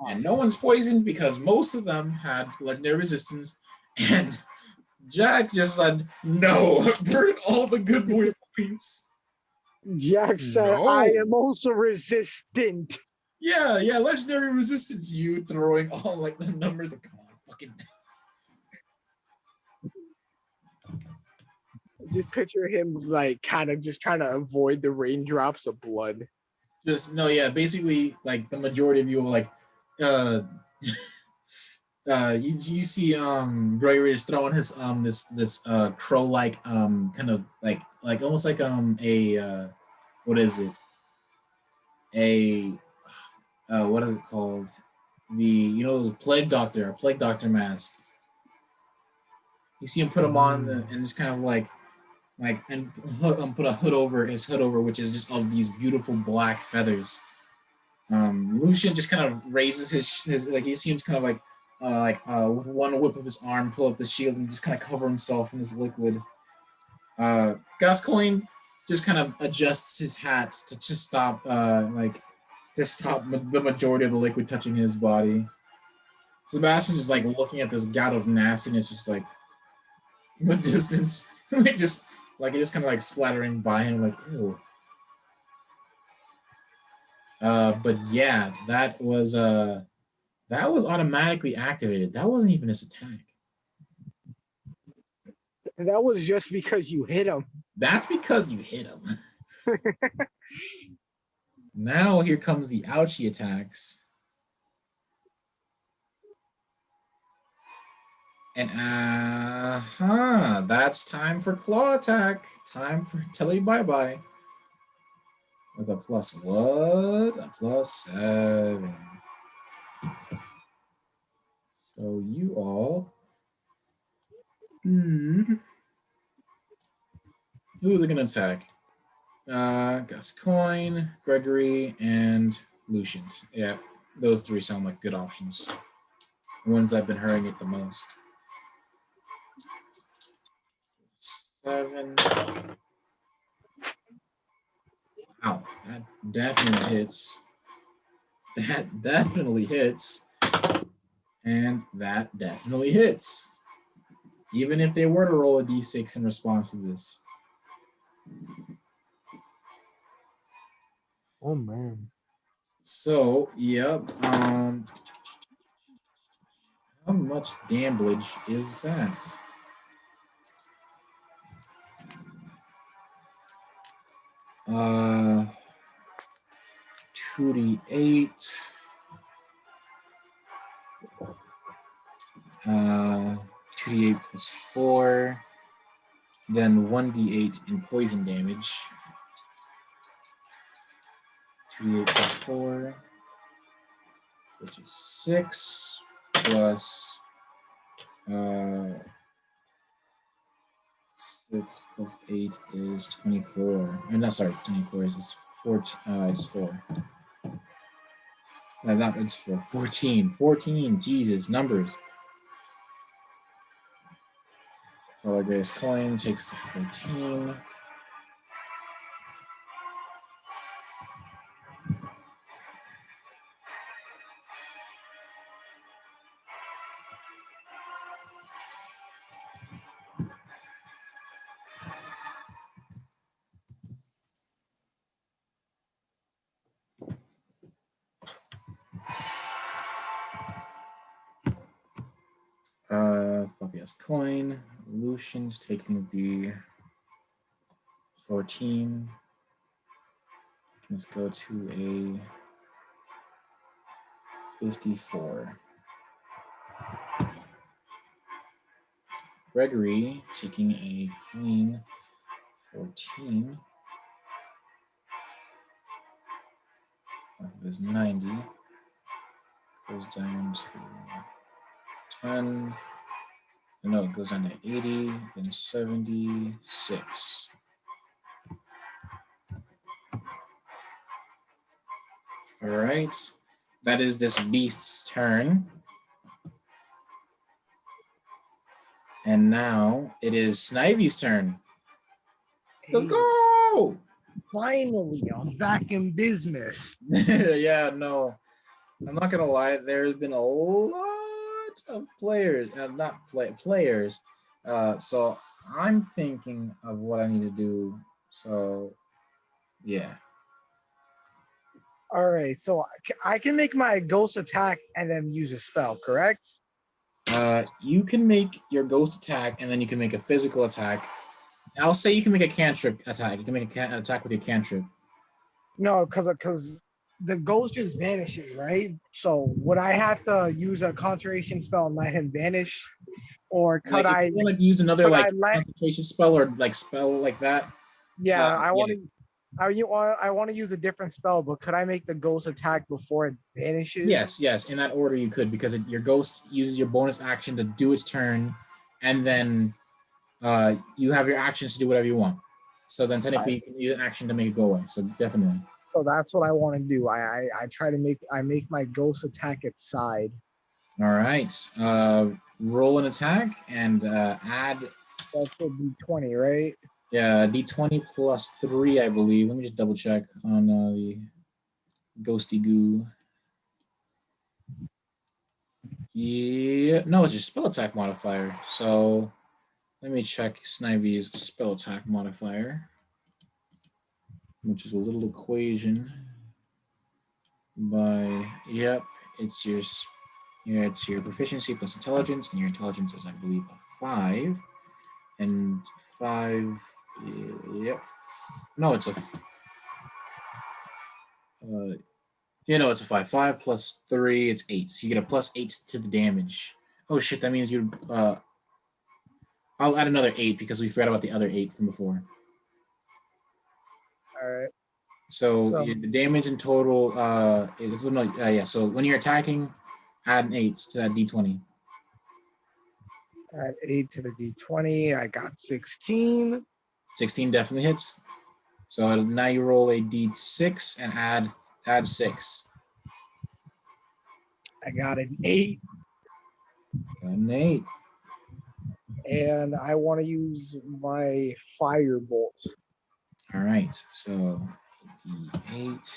And no one's poisoned because most of them had legendary resistance. And Jack just said, no, burn all the good boy points. Jack said, No. I am also resistant. Yeah, legendary resistance. You throwing all like the numbers. Like, come on, fucking. Just picture him like kind of just trying to avoid the raindrops of blood. Just no, yeah. Basically, like the majority of you are like, you see Gregory is throwing his this crow like kind of like almost like a what is it? A what is it called? The those plague doctor mask. You see him put him on and just kind of like and put a hood over his hood over, which is just of these beautiful black feathers. Lucian just kind of raises his like he seems kind of like with one whip of his arm pull up the shield and just kind of cover himself in this liquid. Gascoigne just kind of adjusts his hat to just stop the majority of the liquid touching his body. Sebastian just like looking at this gout of nastiness, just like from a distance, it just kind of like splattering by him, like ew. But yeah, that was automatically activated. That wasn't even his attack. And that was just because you hit him. That's because you hit him. Now here comes the ouchie attacks. And that's time for claw attack. Time for tell you bye-bye. With a plus what? A plus 7. So you all who are they gonna attack? Gascoigne, Gregory, and Lucian. Yeah, those 3 sound like good options. The ones I've been hurrying it the most. 7. Wow, that definitely hits. That definitely hits. And that definitely hits. Even if they were to roll a d6 in response to this. Oh man. So, yep. How much damage is that? Uh, 2d8. 2d8 plus 4. Then 1d8 in poison damage. 2d8 plus 4, which is 6, plus 6 plus 8 is 24. I'm not sorry, 24 is 4. It's 4. No, it's 4. 14. 14. Jesus, numbers. Father Grace Coin takes the 14. Yes, coin. Lucian's taking the 14. Let's go to a 54. Gregory taking a clean 14 off of his 90. Goes down to 10. No, it goes down to 80, then 76. All right. That is this beast's turn. And now it is Snivy's turn. Let's go! Finally, I'm back in business. Yeah, no. I'm not gonna lie, there's been a lot of players, players. So I'm thinking of what I need to do. So yeah. All right, so I can make my ghost attack and then use a spell, correct? You can make your ghost attack and then you can make a physical attack. I'll say you can make a cantrip attack. You can make an attack with your cantrip. No, because the ghost just vanishes, right? So would I have to use a concentration spell and let him vanish, or could Like, if I? you want to use another could like I let- concentration spell or like spell like that. Yeah, I want yeah. to. I want to use a different spell, but could I make the ghost attack before it vanishes? Yes. In that order you could, because your ghost uses your bonus action to do its turn, and then you have your actions to do whatever you want. So then technically you can use an action to make it go away. So definitely. So that's what I want to do. I try to make my ghost attack its side. All right. Roll an attack and add. That's a d20, right? Yeah, d20 plus 3, I believe. Let me just double check on the ghosty goo. Yeah, no, it's your spell attack modifier. So let me check Snivy's spell attack modifier, which is a little equation by, yep, it's your proficiency plus intelligence, and your intelligence is, I believe, a 5. And 5, yep. No, it's a, it's a 5. 5 plus 3, it's 8. So you get a plus 8 to the damage. Oh shit, that means you, I'll add another 8 because we forgot about the other 8 from before. All right. So the damage in total is, so when you're attacking, add an 8 to that d20. Add 8 to the d20. I got 16. 16 definitely hits. So now you roll a d6 and add 6. I got an 8. Got an 8. And I want to use my firebolt. All right, so d8.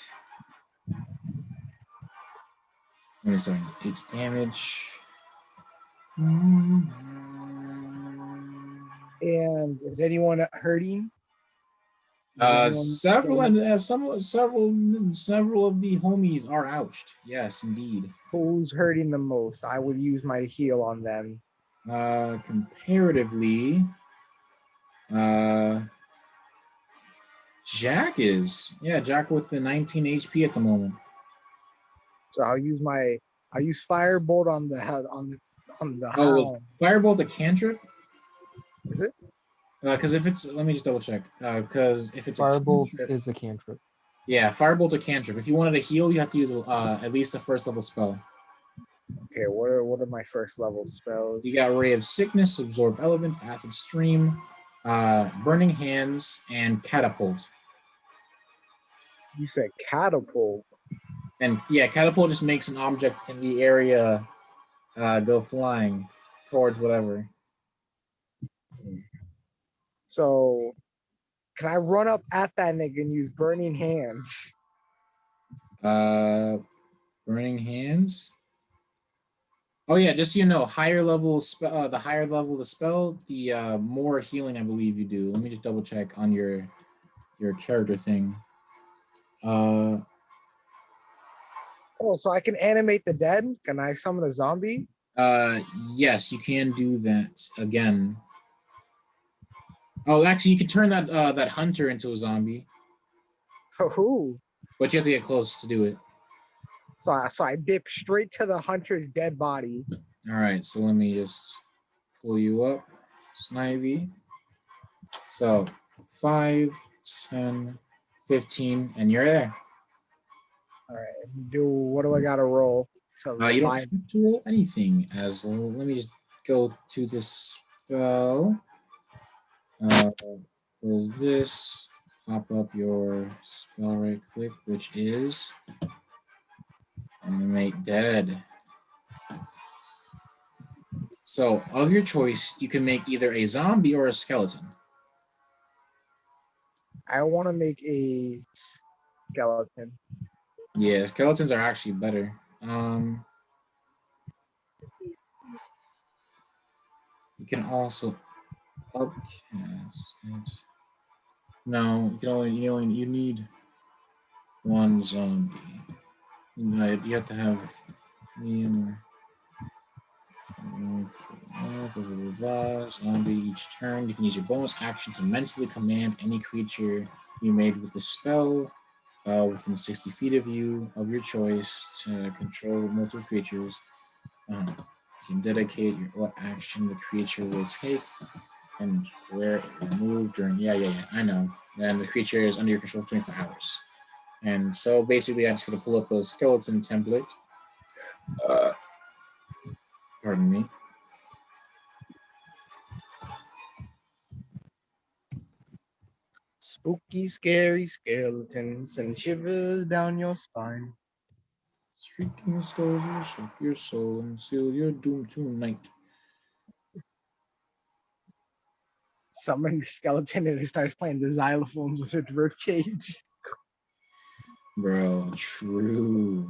Sorry, 8 damage. And is anyone hurting? Several of the homies are ouched. Yes, indeed. Who's hurting the most? I would use my heal on them. Comparatively, Jack is. Yeah, Jack with the 19 HP at the moment. So I'll use firebolt on the Oh, was firebolt a cantrip? Is it? Because if it's, let me just double check. Because if it's Firebolt a cantrip, is the cantrip. yeah, firebolt's a cantrip. If you wanted to heal, you have to use at least a first level spell. Okay, what are my first level spells? You got Ray of Sickness, Absorb Elements, Acid Stream, Burning Hands, and Catapult. You said catapult. And yeah, Catapult just makes an object in the area go flying towards whatever. So can I run up at that nigga and use burning hands? Burning Hands. Oh yeah, just so you know, higher level the higher level the spell, the more healing I believe you do. Let me just double check on your character thing. Oh, so I can animate the dead? Can I summon a zombie? Yes, you can do that again. Oh, actually, you can turn that hunter into a zombie. Oh, but you have to get close to do it. So I dip straight to the hunter's dead body. All right, so let me just pull you up. Snivy. So 5, 10, 15, and you're there. All right. What do I gotta roll? So You don't five. have to roll anything. Let me just go to this spell. Close this. Pop up your spell right quick, which is Animate Dead. So, of your choice, you can make either a zombie or a skeleton. I want to make a skeleton. Yeah, skeletons are actually better. You can also upcast it. No, you need one zombie. You have to have zombie each turn. You can use your bonus action to mentally command any creature you made with the spell within 60 feet of you of your choice to control multiple creatures. You can dedicate what action the creature will take and where it will move during. Yeah. I know. Then the creature is under your control for 24 hours. And so basically, I'm just going to pull up a skeleton template. Pardon me. Spooky, scary skeletons and shivers down your spine. Shrieking skulls will shock your soul and seal your doom tonight. Summon the skeleton and it starts playing the xylophones with its rib cage. Bro, true.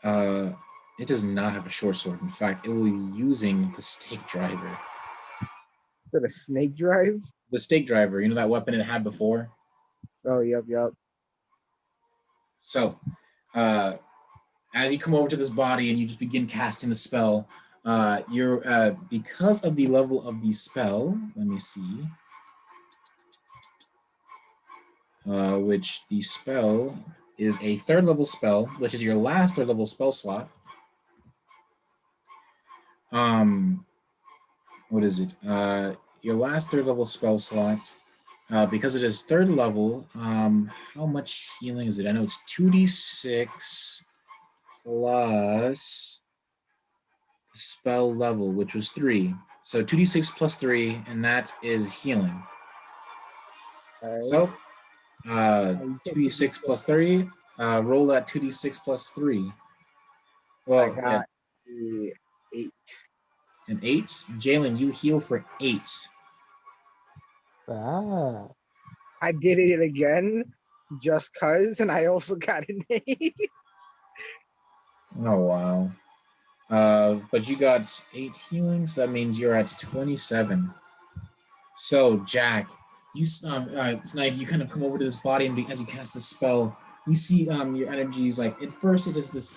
It does not have a short sword. In fact, it will be using the stake driver. Is it a snake drive? The stake driver, you know that weapon it had before? Oh, yep. So, as you come over to this body and you just begin casting the spell, you're because of the level of the spell, let me see. Which the spell is a 3rd level spell, which is your last 3rd level spell slot. What is it? Your last 3rd level spell slot. Because it is 3rd level, how much healing is it? I know it's 2d6 plus spell level, which was 3. So 2d6 plus 3, and that is healing. Right. So 2d6 plus 3, roll that 2d6 plus 3. Well, I got the 8. An 8. Jalen, you heal for 8. Ah. I did it again just cause, and I also got an 8. Oh, wow. But you got 8 healing, so that means you're at 27. So, Jack, tonight you kind of come over to this body, and as you cast the spell, you see your energies like at first it is this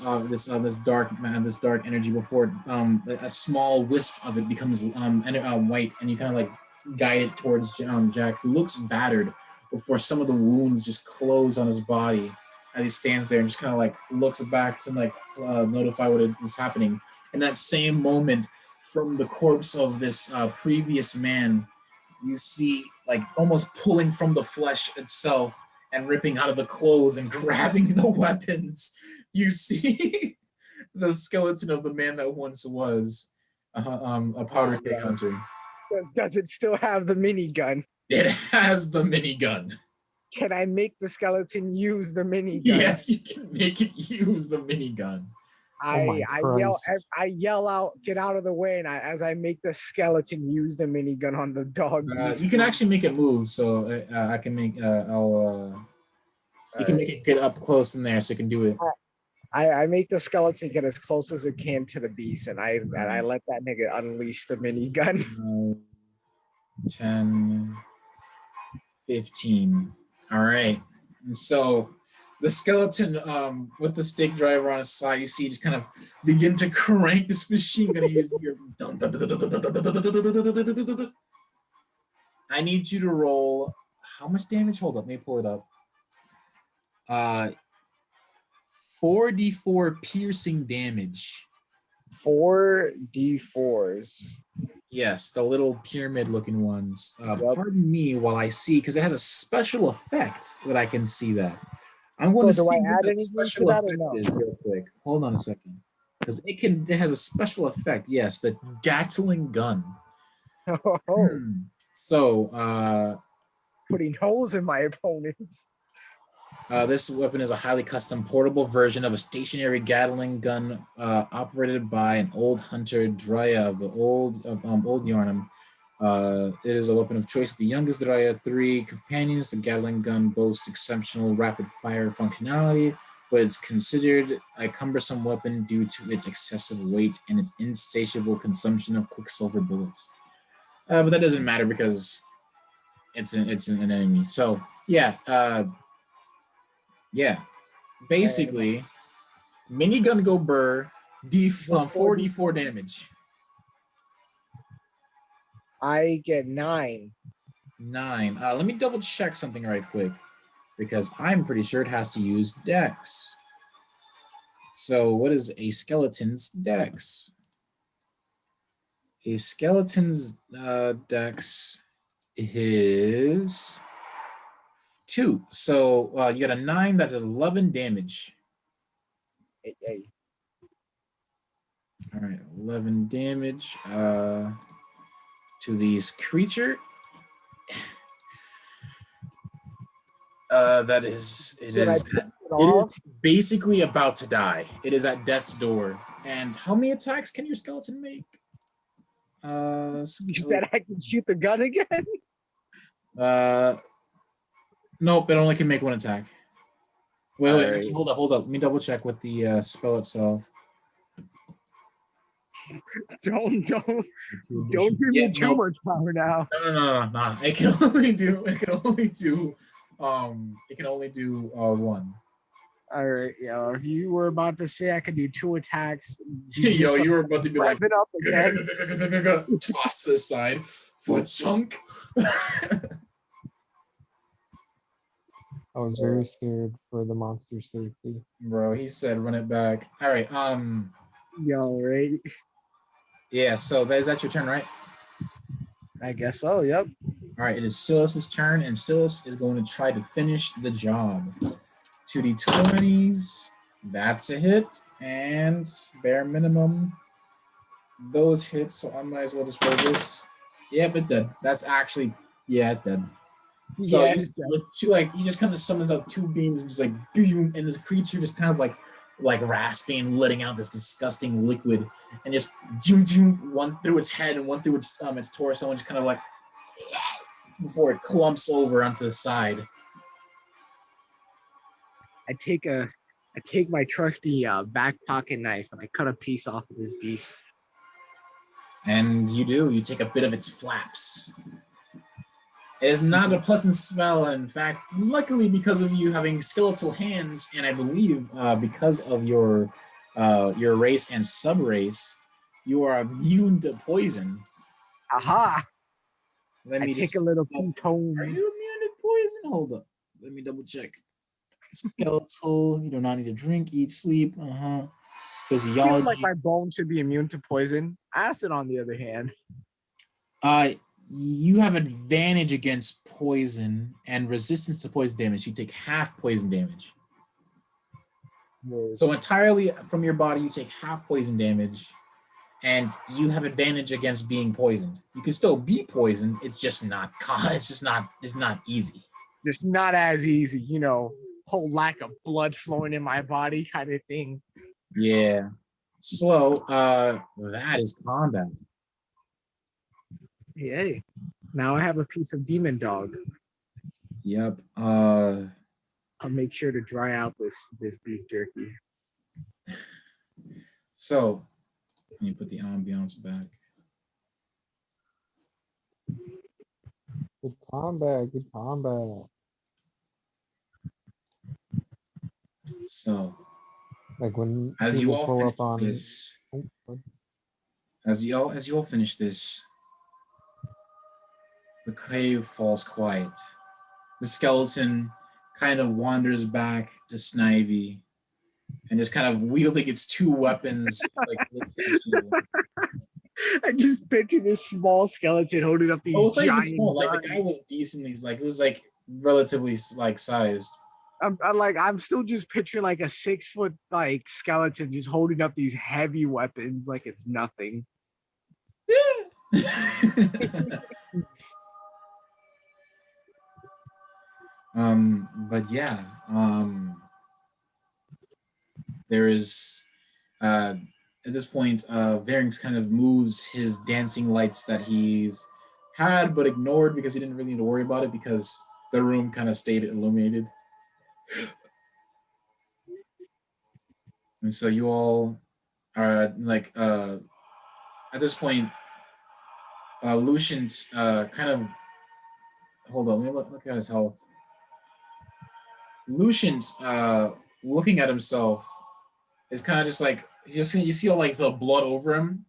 dark energy before a small wisp of it becomes white, and you kind of like guide it towards Jack, who looks battered before some of the wounds just close on his body as he stands there and just kind of like looks back to notify what is happening. In that same moment, from the corpse of this previous man, you see like almost pulling from the flesh itself and ripping out of the clothes and grabbing the weapons. You see the skeleton of the man that once was a powder keg hunter. Does it still have the minigun? It has the minigun. Can I make the skeleton use the minigun? Yes, you can make it use the minigun. I yell out, get out of the way, and as I make the skeleton use the minigun on the dog. You can actually make it move, so I can make you can make it get up close in there, so you can do it. I make the skeleton get as close as it can to the beast, and I let that nigga unleash the minigun. 10, 15. All right. And so the skeleton with the stake driver on his side, you see just kind of begin to crank this machine gun. I need you to roll how much damage? Hold up, let me pull it up. 4d4 piercing damage. Four D4s. Yes, the little pyramid-looking ones. Yep. Pardon me while I see, because it has a special effect that I can see that. I'm going So to do I see what add that anything to special that or effect no? is real quick. Hold on a second, because it has a special effect. Yes, the Gatling gun. Oh, So putting holes in my opponents. this weapon is a highly custom portable version of a stationary Gatling gun operated by an old hunter Drya of the old Yarnum. It is a weapon of choice of the youngest Drya 3 companions. The Gatling gun boasts exceptional rapid fire functionality, but it's considered a cumbersome weapon due to its excessive weight and its insatiable consumption of quicksilver bullets. But that doesn't matter because it's an enemy. So yeah. Basically, minigun go burr, 4d4 damage. I get 9. 9. Let me double check something right quick because I'm pretty sure it has to use dex. So what is a skeleton's dex? A skeleton's dex is 2. So you got a 9, that's 11 damage. Hey. All right, 11 damage to this creature. It is basically about to die. It is at death's door. And how many attacks can your skeleton make? You said I can shoot the gun again? Nope, it only can make 1 attack. Wait, Right. actually, hold up. Let me double check with the spell itself. Don't give me too much power now. No. It can only do 1. All right, if you were about to say I could do 2 attacks, you were about to be like, it up again. Toss to the side, foot chunk. I was very scared for the monster's safety. Bro, he said run it back. All right. Right. Yeah, so is that your turn, right? I guess so, yep. All right, it is Silas's turn, and Silas is going to try to finish the job. 2d20s. That's a hit, and bare minimum, those hits, so I might as well just roll this. Yep, it's dead. That's actually, it's dead. So Yeah, he just kind of summons up 2 beams and just like boom, and this creature just kind of like rasping and letting out this disgusting liquid, and just one through its head and one through its torso, and just kind of like before it clumps over onto the side. I take my trusty back pocket knife and I cut a piece off of this beast. And you take a bit of its flaps. It is not a pleasant smell. In fact, luckily because of you having skeletal hands, and I believe because of your race and sub-race, you are immune to poison. Aha! I take a little piece home. Are you immune to poison? Hold up. Let me double check. Skeletal, you do not need to drink, eat, sleep. Physiology. I feel like my bones should be immune to poison. Acid, on the other hand. You have advantage against poison and resistance to poison damage. You take half poison damage. So entirely from your body, you take half poison damage, and you have advantage against being poisoned. You can still be poisoned. It's just not. It's not easy. Just not as easy, whole lack of blood flowing in my body kind of thing. Yeah. So that is combat. Yay. Now I have a piece of demon dog. Yep. I'll make sure to dry out this beef jerky. So let me put the ambiance back. Good combat. So like when as you people all pull finish up on this, as you all finish this, the cave falls quiet. The skeleton kind of wanders back to Snivy and just kind of wielding its two weapons, like looks at you. I just picture this small skeleton holding up these Oh, it's not even giant small. Like the guns. guy was decently, like it was like relatively like sized. I'm still just picturing like a 6 foot like skeleton just holding up these heavy weapons like it's nothing. But yeah, there is at this point, Varynx kind of moves his dancing lights that he's had but ignored because he didn't really need to worry about it because the room kind of stayed illuminated. And so you all are like at this point, Lucian's kind of hold on, let me look at his health. Lucian's looking at himself is kind of just like you see all like the blood over him,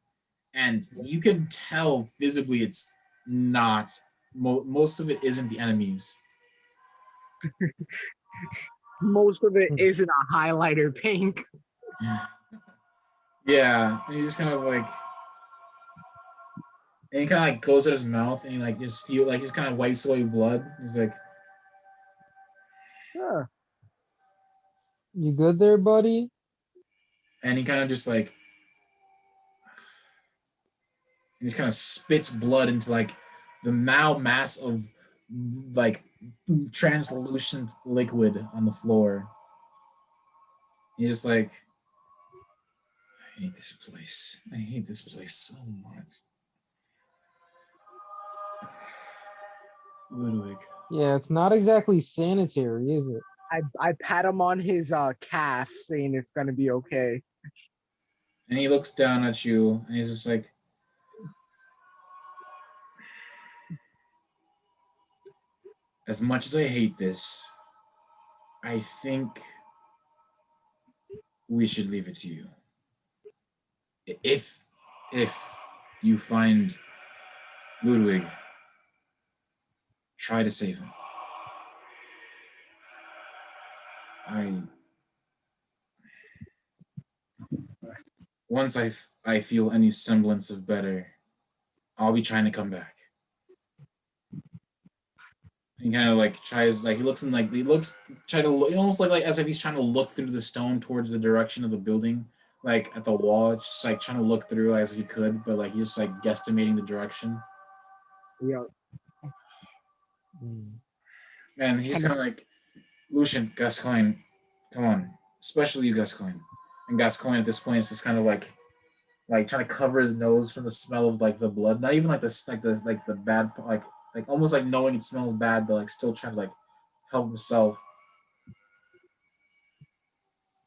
and you can tell visibly it's not most of it isn't the enemies. Most of it isn't a highlighter pink. Yeah, and he just kind of like, and he kind of like goes at his mouth and he like just feel like just kind of wipes away blood. He's like, Huh. You good there, buddy? and he kind of just like, he just kind of spits blood into like the now mass of like translucent liquid on the floor. He's just like, I hate this place. I hate this place so much. Ludwig. Yeah, it's not exactly sanitary, is it? I pat him on his calf, saying it's gonna be okay. And he looks down at you and he's just like, as much as I hate this, I think we should leave it to you. If you find Ludwig, try to save him. Once I feel any semblance of better, I'll be trying to come back. He kind of like tries, like he looks try to look, almost like as if he's trying to look through the stone towards the direction of the building, like at the wall. It's just like trying to look through as he could, but like he's just like guesstimating the direction. Yeah. And he's kind of like, Lucian, Gascoigne, come on, especially you, Gascoigne. And Gascoigne at this point is just kind of like trying to cover his nose from the smell of like the blood, not even like this, like the bad, like almost like knowing it smells bad, but like still trying to like help himself.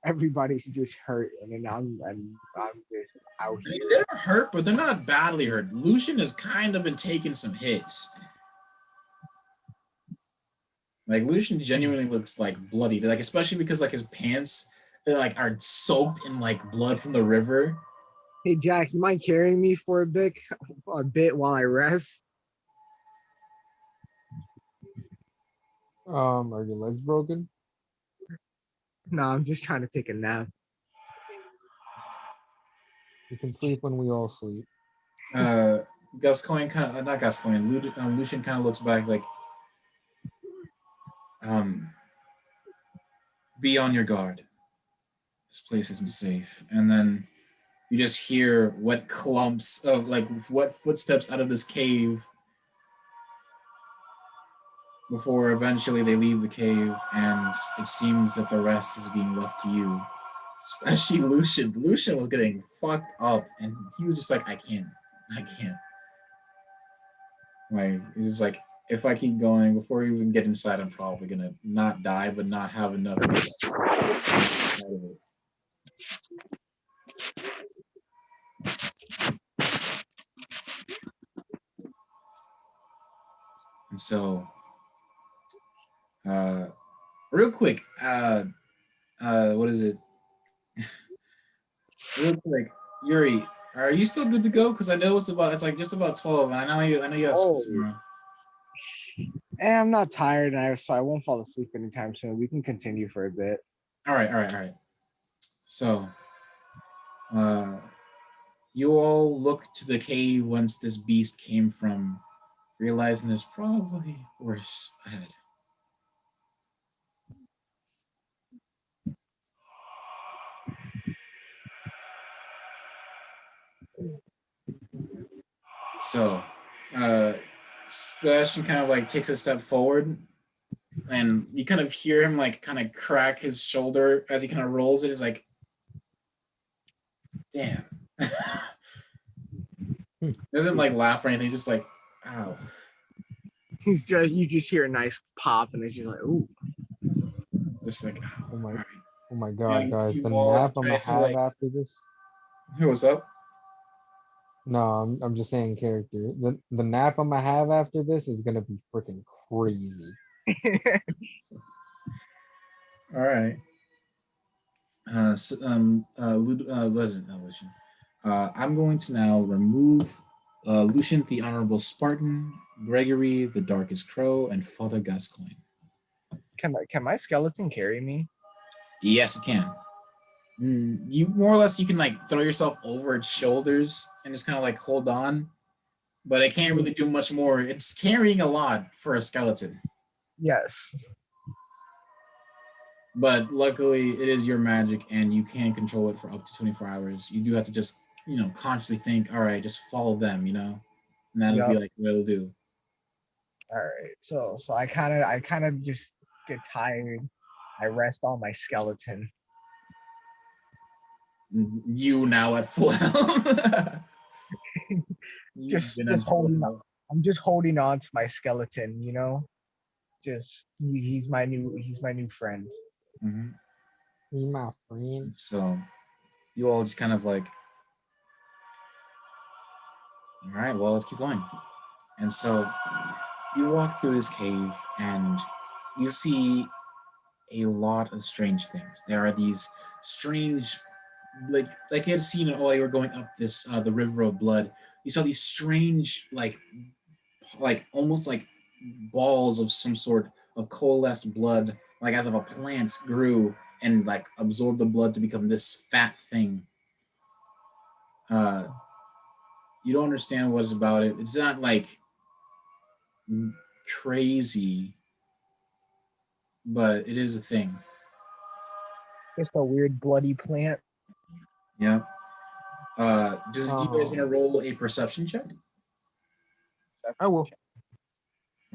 Everybody's just hurt, and I'm just out I mean, here. they're hurt, but they're not badly hurt. Lucian has kind of been taking some hits. Like Lucian genuinely looks like bloodied, like especially because like his pants like are soaked in like blood from the river. Hey Jack, you mind carrying me for a bit while I rest? Are your legs broken? No, I'm just trying to take a nap. You can sleep when we all sleep. Gascoigne kind of not Gascoigne. Lucian kind of looks back like, be on your guard. This place isn't safe. And then you just hear wet clumps of like wet footsteps out of this cave before eventually they leave the cave, and it seems that the rest is being left to you. Especially Lucian. Lucian was getting fucked up, and he was just like, I can't. Like, he's just like, if I keep going, before we even get inside, I'm probably gonna not die, but not have enough. And so, real quick, what is it? Real quick, Yuri, are you still good to go? Because I know it's like just about 12, and I know you have school tomorrow. I'm not tired, so I won't fall asleep anytime soon. We can continue for a bit. All right. So, you all look to the cave whence this beast came from, realizing there's probably worse ahead. So, Sebastian kind of like takes a step forward, and you kind of hear him like kind of crack his shoulder as he kind of rolls it. He's like, "Damn." Doesn't like laugh or anything. He's just like, "Ow." You just hear a nice pop, and it's just like, ooh. Just like, "Ow." Oh my, All right. oh my Yeah, God, you guys, see the walls, nap I'm gonna tries to have like, after this. "Hey, what's up?" No, I'm just saying character. The nap I'm gonna have after this is gonna be freaking crazy. All right. Lucian. I'm going to now remove Lucian, the Honorable Spartan, Gregory, the Darkest Crow, and Father Gascoigne. Can my skeleton carry me? Yes, it can. You more or less you can like throw yourself over its shoulders and just kind of like hold on, but it can't really do much more. It's carrying a lot for a skeleton, Yes. but luckily it is your magic and you can control it for up to 24 hours. You do have to just consciously think, all right, just follow them, and that'll be Yep. like what it'll do. All right. So I kind of just get tired. I rest on my skeleton. You now at full health. Just holding on. I'm just holding on to my skeleton, Just he's my new friend. Mm-hmm. He's my friend. So you all just kind of like, all right, well, let's keep going. And so you walk through this cave and you see a lot of strange things. There are these strange, like you had seen it while you were going up this the river of blood. You saw these strange, like almost like balls of some sort of coalesced blood, like as if a plant grew and like absorbed the blood to become this fat thing. Uh, you don't understand what is about it. It's not like crazy, but it is a thing. Just a weird bloody plant. Yeah. Do you guys want to roll a perception check? I will.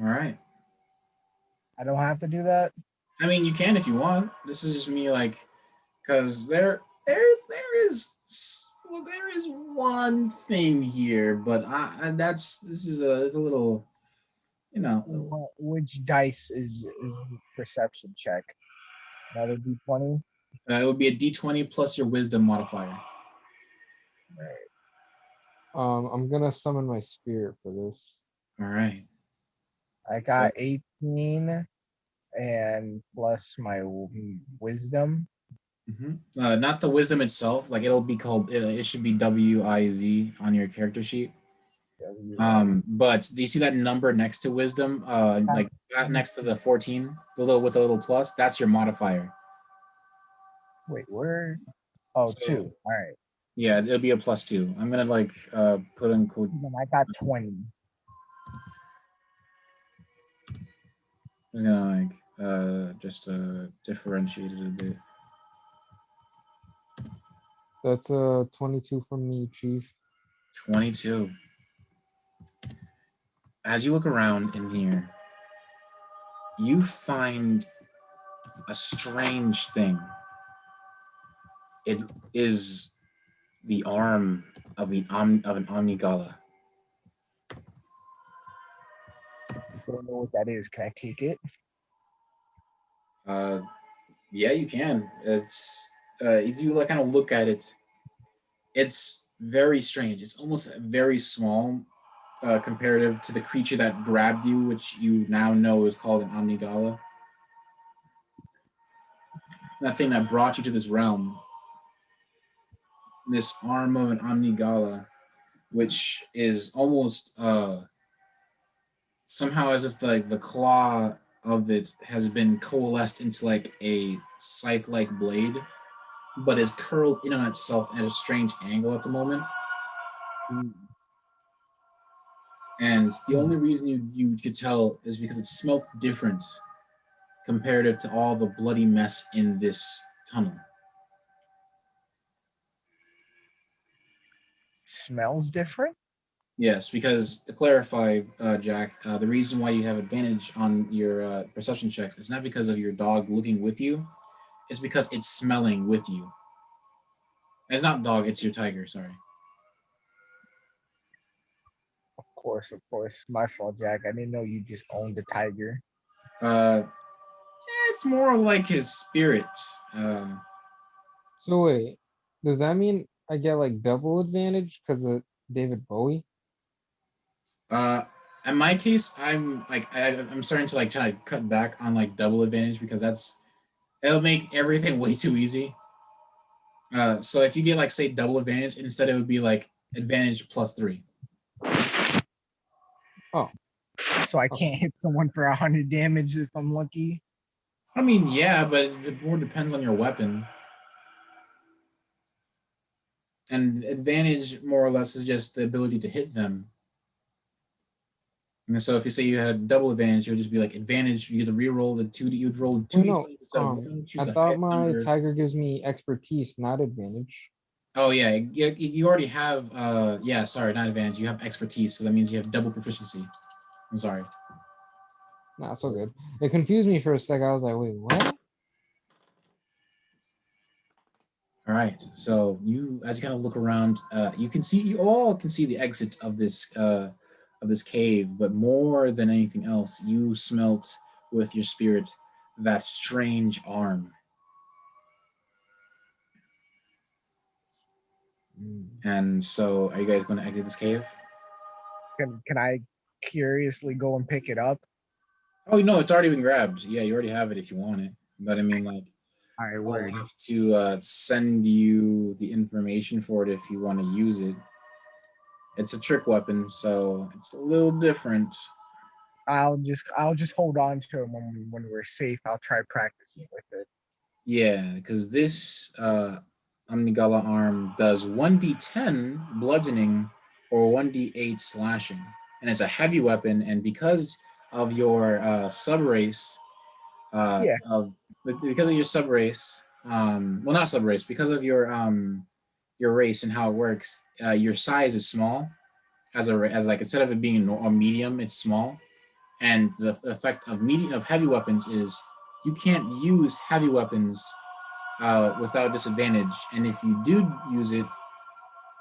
All right. I don't have to do that. I mean, you can if you want. This is just me, like, because there is one thing here, but this is a little, Which dice is the perception check? Another D20. it would be a D20 plus your wisdom modifier. Right. I'm gonna summon my spirit for this. All right. I got 18 and plus my wisdom. Mm-hmm. Not the wisdom itself. Like it'll be called. It should be WIZ on your character sheet. But do you see that number next to wisdom? Like next to the 14, the little with a little plus. That's your modifier. Wait, where? Oh, So, 2. All right. Yeah, it'll be a +2. I'm gonna like put in code. Then I got 20. I'm gonna like just differentiate it a bit. That's 22 from me, Chief. 22. As you look around in here, you find a strange thing. It is the arm of an Omnigala. Don't know what that is. Can I take it? Yeah, you can. It's as you like kind of look at it, it's very strange. It's almost very small, comparative to the creature that grabbed you, which you now know is called an Omnigala. That thing that brought you to this realm. This arm of an Omnigala, which is almost somehow as if like the claw of it has been coalesced into like a scythe-like blade, but is curled in on itself at a strange angle at the moment. And the only reason you could tell is because it smelled different comparative to all the bloody mess in this tunnel. Smells different. Yes, because to clarify, Jack, the reason why you have advantage on your perception checks is not because of your dog looking with you, it's because it's smelling with you. It's not dog, it's your tiger, sorry. Of course. My fault, Jack. I didn't know you just owned the tiger. It's more like his spirit. So wait, does that mean I get like double advantage because of David Bowie? In my case, I'm starting to like try to cut back on like double advantage because it'll make everything way too easy. So if you get like say double advantage, instead it would be like advantage +3. Oh, So I can't hit someone for 100 damage if I'm lucky. I mean, yeah, but it more depends on your weapon. And advantage more or less is just the ability to hit them. And so if you say you had double advantage, it would just be like advantage. You get to reroll the 2D. You'd roll 2D no. instead of 1. Choose I the thought highest my number. tiger gives me expertise, not advantage. Oh yeah, you already have. Yeah, sorry, not advantage. You have expertise, so that means you have double proficiency. I'm sorry. Nah, it's all good. It confused me for a sec. I was like, wait, what? All right. So you, as you kind of look around, you all can see the exit of this cave. But more than anything else, you smelt with your spirit that strange arm. And so, are you guys going to exit this cave? Can I curiously go and pick it up? Oh no, it's already been grabbed. Yeah, you already have it if you want it. But I mean, like, All right, I'll word. have to send you the information for it if you want to use it. It's a trick weapon, so it's a little different. I'll just hold on to it when we're safe. I'll try practicing with it. Yeah, because this Omnigala arm does 1d10 bludgeoning or 1d8 slashing. And it's a heavy weapon, and because of your subrace, Yeah. because of your subrace, well, not subrace, because of your race and how it works, your size is small. As like instead of it being a medium, it's small. And the effect of heavy weapons is you can't use heavy weapons without disadvantage. And if you do use it,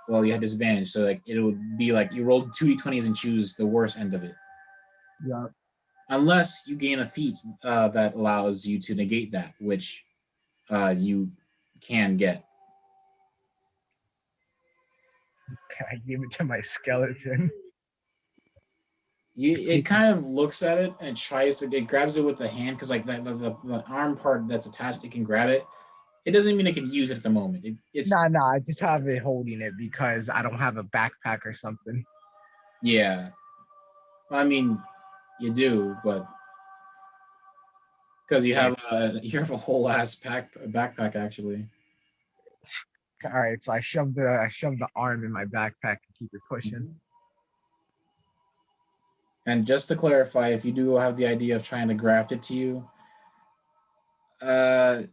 well, you have disadvantage. So like it would be like you rolled 2d20s and choose the worst end of it. Yeah. Unless you gain a feat that allows you to negate that, which you can get. Can I give it to my skeleton? It kind of looks at it and it grabs it with the hand because like the arm part that's attached, it can grab it. It doesn't mean it can use it at the moment. It's Nah. I just have it holding it because I don't have a backpack or something. yeah. I mean, you do, but because you have a whole ass backpack actually. All right, so I shoved the arm in my backpack and keep it pushing. And just to clarify, if you do have the idea of trying to graft it to you, no.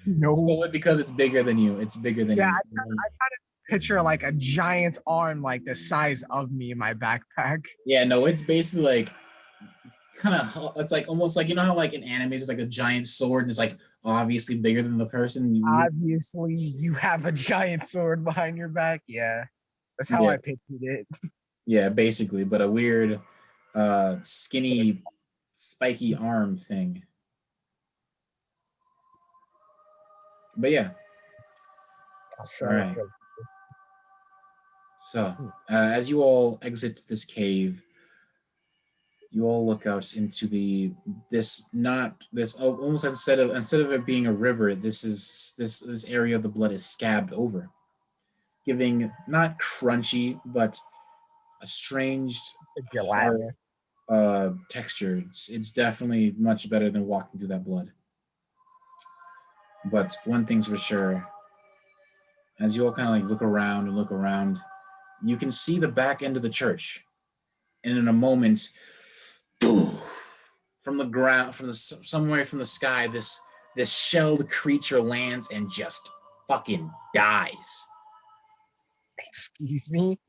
No. So because it's bigger than you. It's bigger than Yeah, you. I kind of picture like a giant arm like the size of me in my backpack. Yeah, no, it's basically like kind of, it's like almost like, you know how like in anime it's like a giant sword and it's like obviously bigger than the person. Obviously, you have a giant sword behind your back. Yeah, that's how I pictured it. Yeah, basically, but a weird, skinny, spiky arm thing. But yeah. All right. So, as you all exit this cave, you all look out into almost instead of it being a river, this area of the blood is scabbed over, giving not crunchy but a strange hard texture. It's definitely much better than walking through that blood. But one thing's for sure, as you all kind of like look around, you can see the back end of the church. And in a moment, from the ground, somewhere from the sky, this shelled creature lands and just fucking dies. Excuse me.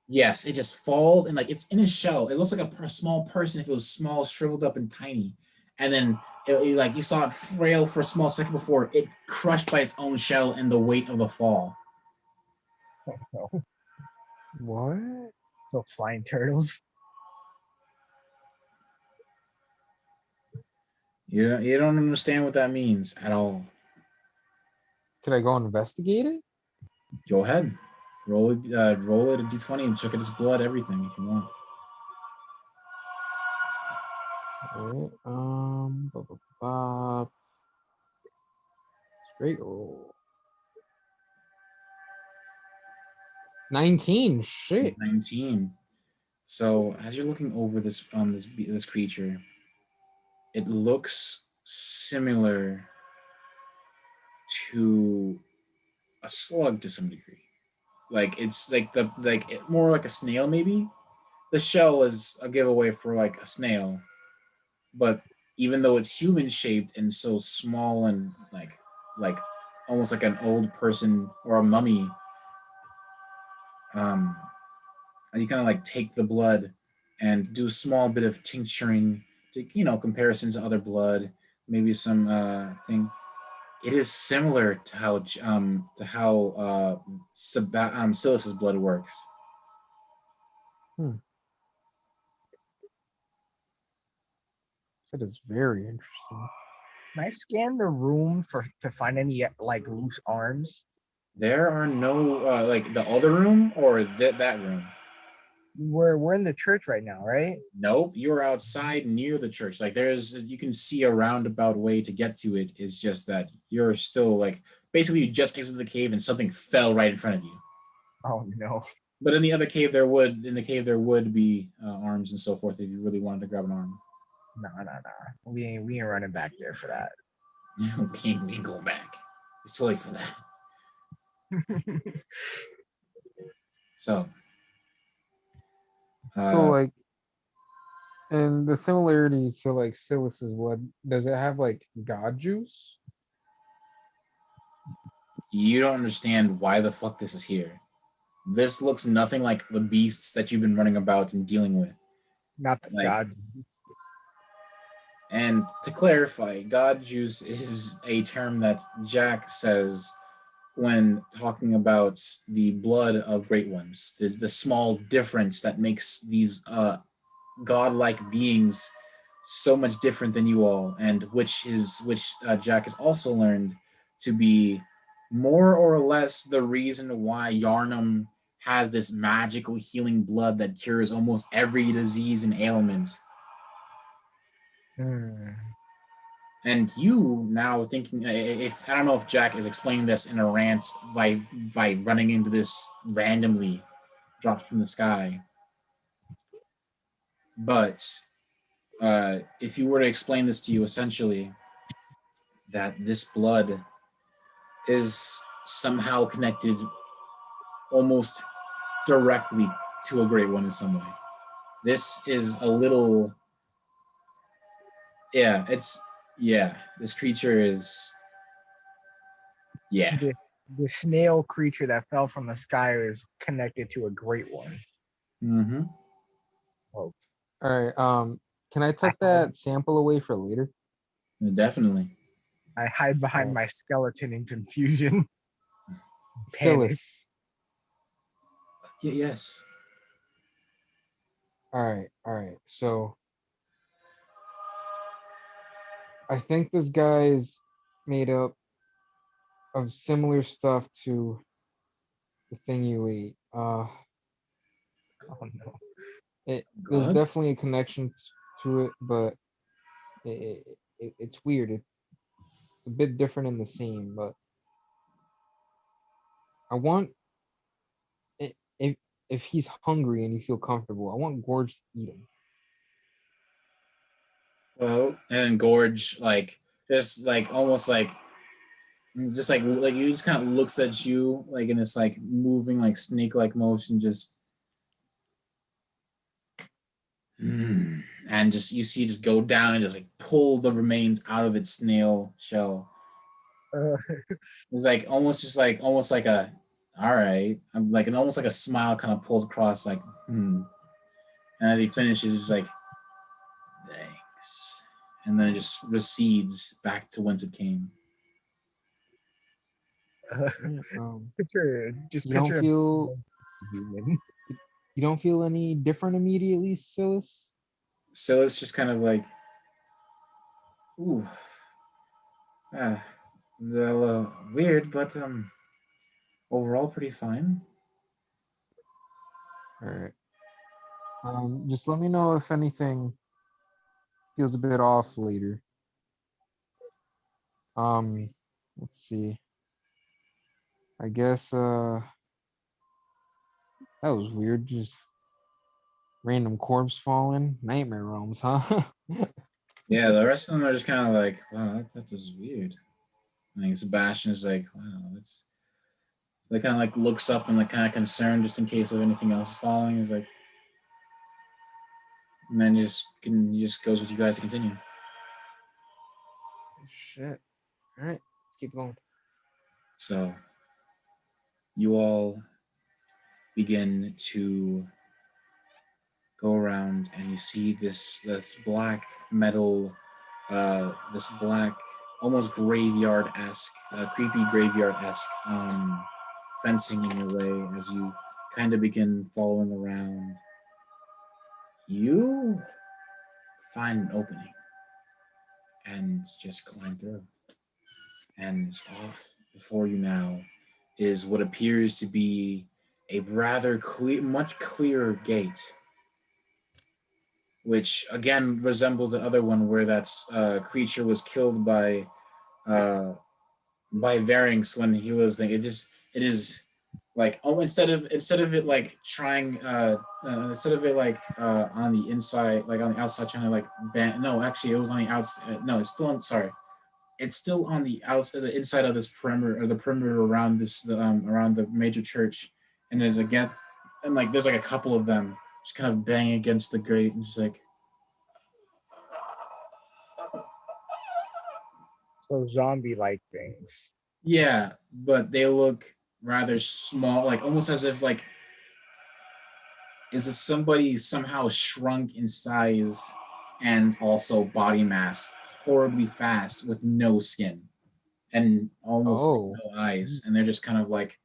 Yes, it just falls and like it's in a shell. It looks like a small person if it was small, shriveled up, and tiny. And then like you saw it frail for a small second before it crushed by its own shell and the weight of the fall. Oh, no. What? So flying turtles. You don't understand what that means at all. Could I go investigate it? Go ahead, roll it a d20 and check at its blood, everything if you want. Alright, straight roll. 19. Shit. 19. So as you're looking over this creature, it looks similar to a slug to some degree. Like it's more like a snail maybe. The shell is a giveaway for like a snail, but even though it's human shaped and so small and like almost like an old person or a mummy, um, you kind of like take the blood and do a small bit of tincturing to comparison to other blood, maybe some thing. It is similar to how Silas's blood works. That is very interesting. Can I scan the room to find any like loose arms? There are no like the other room or that room. We're in the church right now, right? Nope, you're outside near the church. Like you can see a roundabout way to get to it. It's just that you're still like basically you just exited the cave and something fell right in front of you. Oh no. But in the cave there would be arms and so forth if you really wanted to grab an arm. No. We ain't running back there for that. Okay, we ain't going back. It's too late for that. So So and the similarity to like Silas's blood, does it have like god juice? you don't understand why the fuck this is here. This looks nothing like the beasts that you've been running about and dealing with. Not the Like, god. and to clarify, God juice is a term that Jack says when talking about the blood of great ones, the small difference that makes these godlike beings so much different than you all, and which Jack has also learned to be more or less the reason why Yarnum has this magical healing blood that cures almost every disease and ailment. And you now thinking, if I don't know if Jack is explaining this in a rant by running into this randomly dropped from the sky, but if you were to explain this to you, essentially, that this blood is somehow connected almost directly to a great one in some way. This is a little, this creature is, The snail creature that fell from the sky is connected to a great one. Mm-hmm. Oh, All right. Can I tuck that sample away for later? Definitely. I hide behind my skeleton in confusion. Panic. Silas. Yes. All right. So I think this guy's made up of similar stuff to the thing you ate. Oh no. There's definitely a connection to it, but it's weird. It's a bit different in the scene, but I want if he's hungry and you feel comfortable, I want Gorge to eat him. Well, and Gorge, like, just like almost like And it's just like you just kind of looks at you like in this like moving like snake-like motion, just and just you see just go down and just like pull the remains out of its snail shell. Uh, It's like almost like a all right. I'm like and almost like a smile kind of pulls across like And as he finishes, it's like thanks. And then it just recedes back to whence it came. Yeah, just you don't picture feel a human. you don't feel any different immediately, Silas? So it's just kind of like, ooh, ah, weird, but overall pretty fine. All right. Just let me know if anything feels a bit off later. Let's see. I guess that was weird. Just random corpse falling. Nightmare realms, huh? Yeah, the rest of them are just kind of like, wow, that was weird. I think Sebastian is like, wow, that's. They kind of like looks up and like kind of concerned just in case of anything else falling. He's like, and then he just goes with you guys to continue. Shit. All right, let's keep going. So you all begin to go around and you see this black metal, this black almost graveyard-esque, creepy graveyard-esque fencing in your way as you kind of begin following around. You find an opening and just climb through. And off before you now is what appears to be a rather much clearer gate, which again resembles the other one where that creature was killed uh, by Varynx when he was. It is like instead of it like trying instead of it like on the inside like on the outside trying to like bend. No, actually it was on the outside. No, it's still on. Sorry, it's still on the outside, the inside of this perimeter or the perimeter around around the major church, and there's again, and like there's like a couple of them just kind of banging against the grate and just like. So zombie-like things. Yeah, but they look rather small, like almost as if like is it somebody somehow shrunk in size and also body mass horribly fast with no skin and almost like Oh, no eyes, and they're just kind of like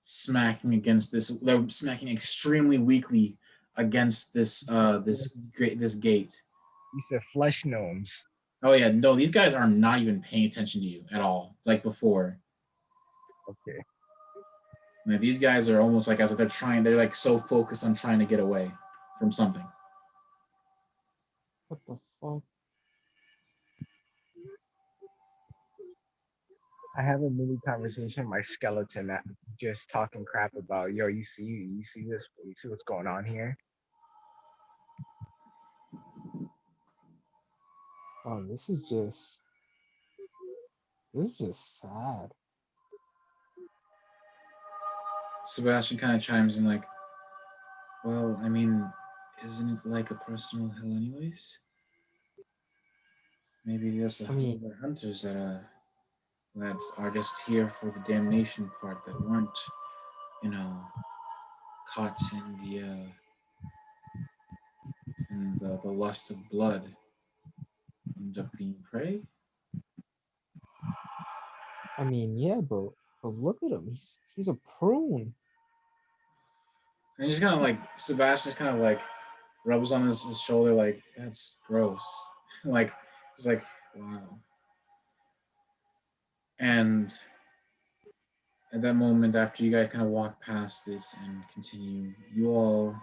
smacking against this. They're smacking extremely weakly against this gate. You said flesh gnomes. Oh yeah, no, these guys are not even paying attention to you at all, like before. Okay. Like, these guys are almost like as if they're like so focused on trying to get away from something. what the fuck? I have a mini conversation with my skeleton that just talking crap about, yo, you see this, you see what's going on here. Oh, this is just sad. Sebastian kind of chimes in like, well, I mean, isn't it like a personal hell anyways? Maybe there's a I whole mean, other hunters that are just here for the damnation part that weren't, you know, caught in the lust of blood, end up being prey. yeah, but look at him. He's a prune. And he's kind of like Sebastian just kind of like rubs on his shoulder like that's gross. Like he's like wow. And at that moment, after you guys kind of walk past it and continue, you all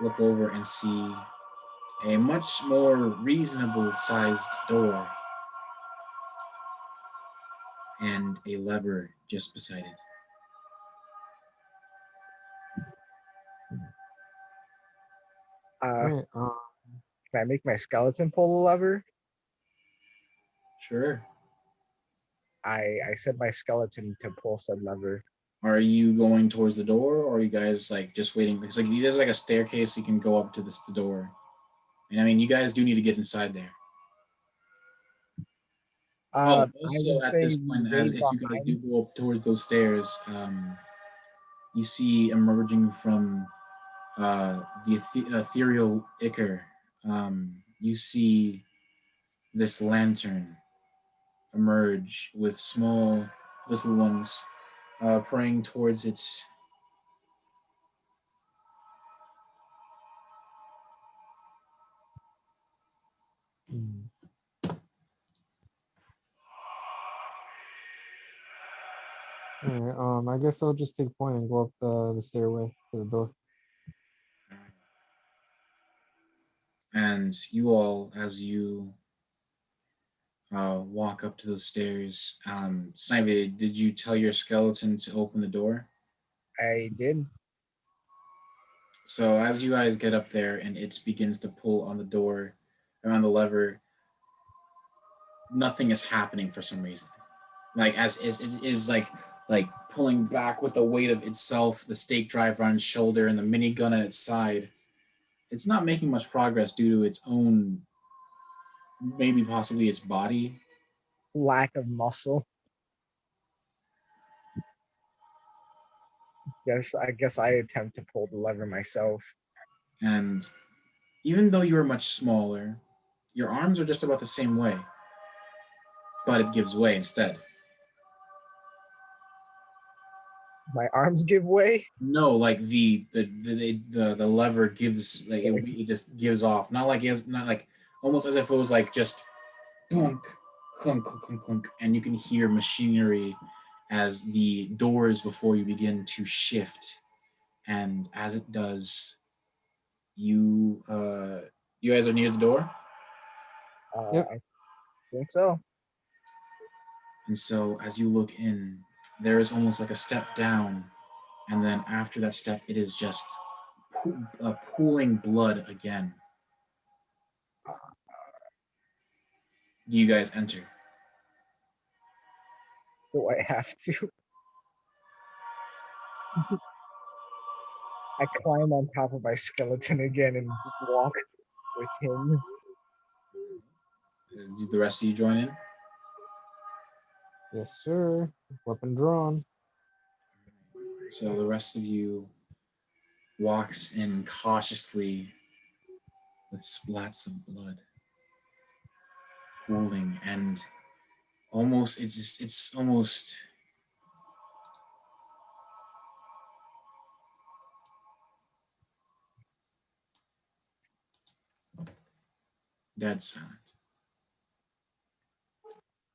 look over and see a much more reasonable sized door and a lever just beside it. All Uh, right. can I make my skeleton pull the lever? Sure. I set my skeleton to pull said lever. Are you going towards the door, or are you guys like just waiting? Because like there's like a staircase you can go up to the door. And I mean, you guys do need to get inside there. I Also would at say this we point, as wait if you guys do behind. go up towards those stairs, you see emerging from the ethereal ichor, you see this lantern emerge with small little ones praying towards it. Hmm. All right. I guess I'll just take point and go up the stairway to the door. And you all, as you walk up to those stairs, Snivy, did you tell your skeleton to open the door? I did. So as you guys get up there and it begins to pull on the door, around the lever, nothing is happening for some reason. Like as is like pulling back with the weight of itself, the stake driver on its shoulder and the minigun at its side. It's not making much progress due to its own, maybe possibly its body. Lack of muscle. Yes, I guess I attempt to pull the lever myself. And even though you are much smaller, your arms are just about the same way. But it gives way instead. My arms give way. No, like the lever gives like it just gives off. Not like it's not like almost as if it was like just clunk, clunk, clunk, clunk, clunk, and you can hear machinery as the doors before you begin to shift. And as it does, you you guys are near the door. Yep. I think so. And so as you look in, there is almost like a step down, and then after that step, it is just pooling blood again. Do you guys enter? Do I have to? I climb on top of my skeleton again and walk with him. Do the rest of you join in? Yes, sir. Weapon drawn. So the rest of you walks in cautiously with splats of blood pooling, and almost it's almost dead silent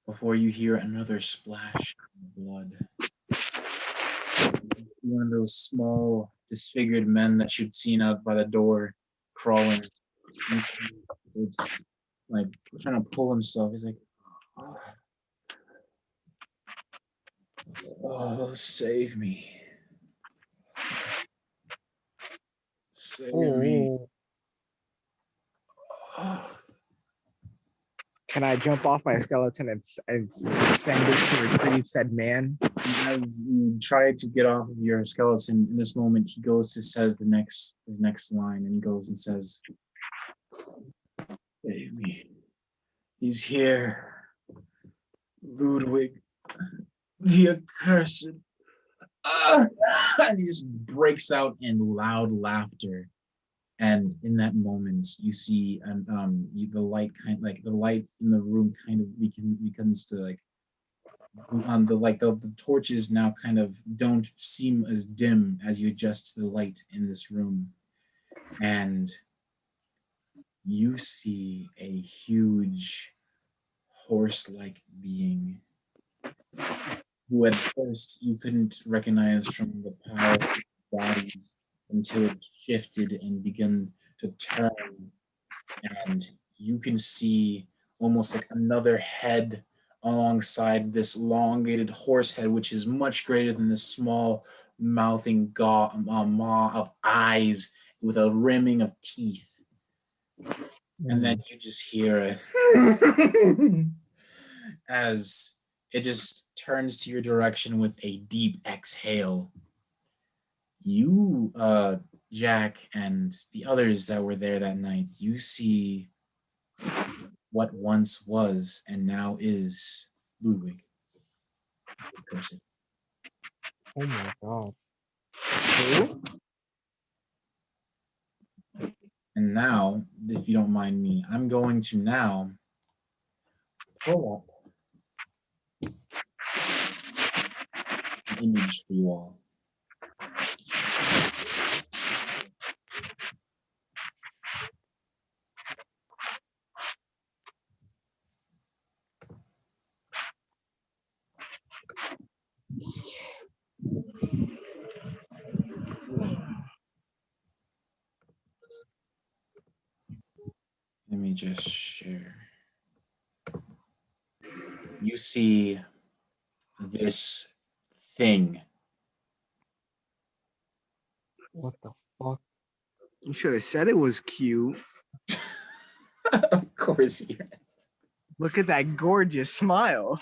before you hear another splash of blood. One of those small disfigured men that you'd seen out by the door crawling. It's like trying to pull himself. He's like, "Oh, save me. Save me." Oh, Can I jump off my skeleton and send it to retrieve said man? As you try to get off of your skeleton, in this moment, he goes to says his next line, and he goes and says, "Save me. He's here. Ludwig, the accursed." And he just breaks out in loud laughter. And in that moment, you see the light the light in the room kind of begins to like the torches now kind of don't seem as dim as you adjust the light in this room, and you see a huge horse-like being who at first you couldn't recognize from the pile of bodies until it shifted and began to turn, and you can see almost like another head alongside this elongated horse head, which is much greater than this small mouthing maw of eyes with a rimming of teeth. And then you just hear it as it just turns to your direction with a deep exhale. You, Jack, and the others that were there that night, you see what once was and now is Ludwig. Curse it. Oh my god. And now, if you don't mind me, I'm going to now pull up an image for you all. Let me just share. You see this thing. What the fuck? You should have said it was cute. Of course, yes. Look at that gorgeous smile.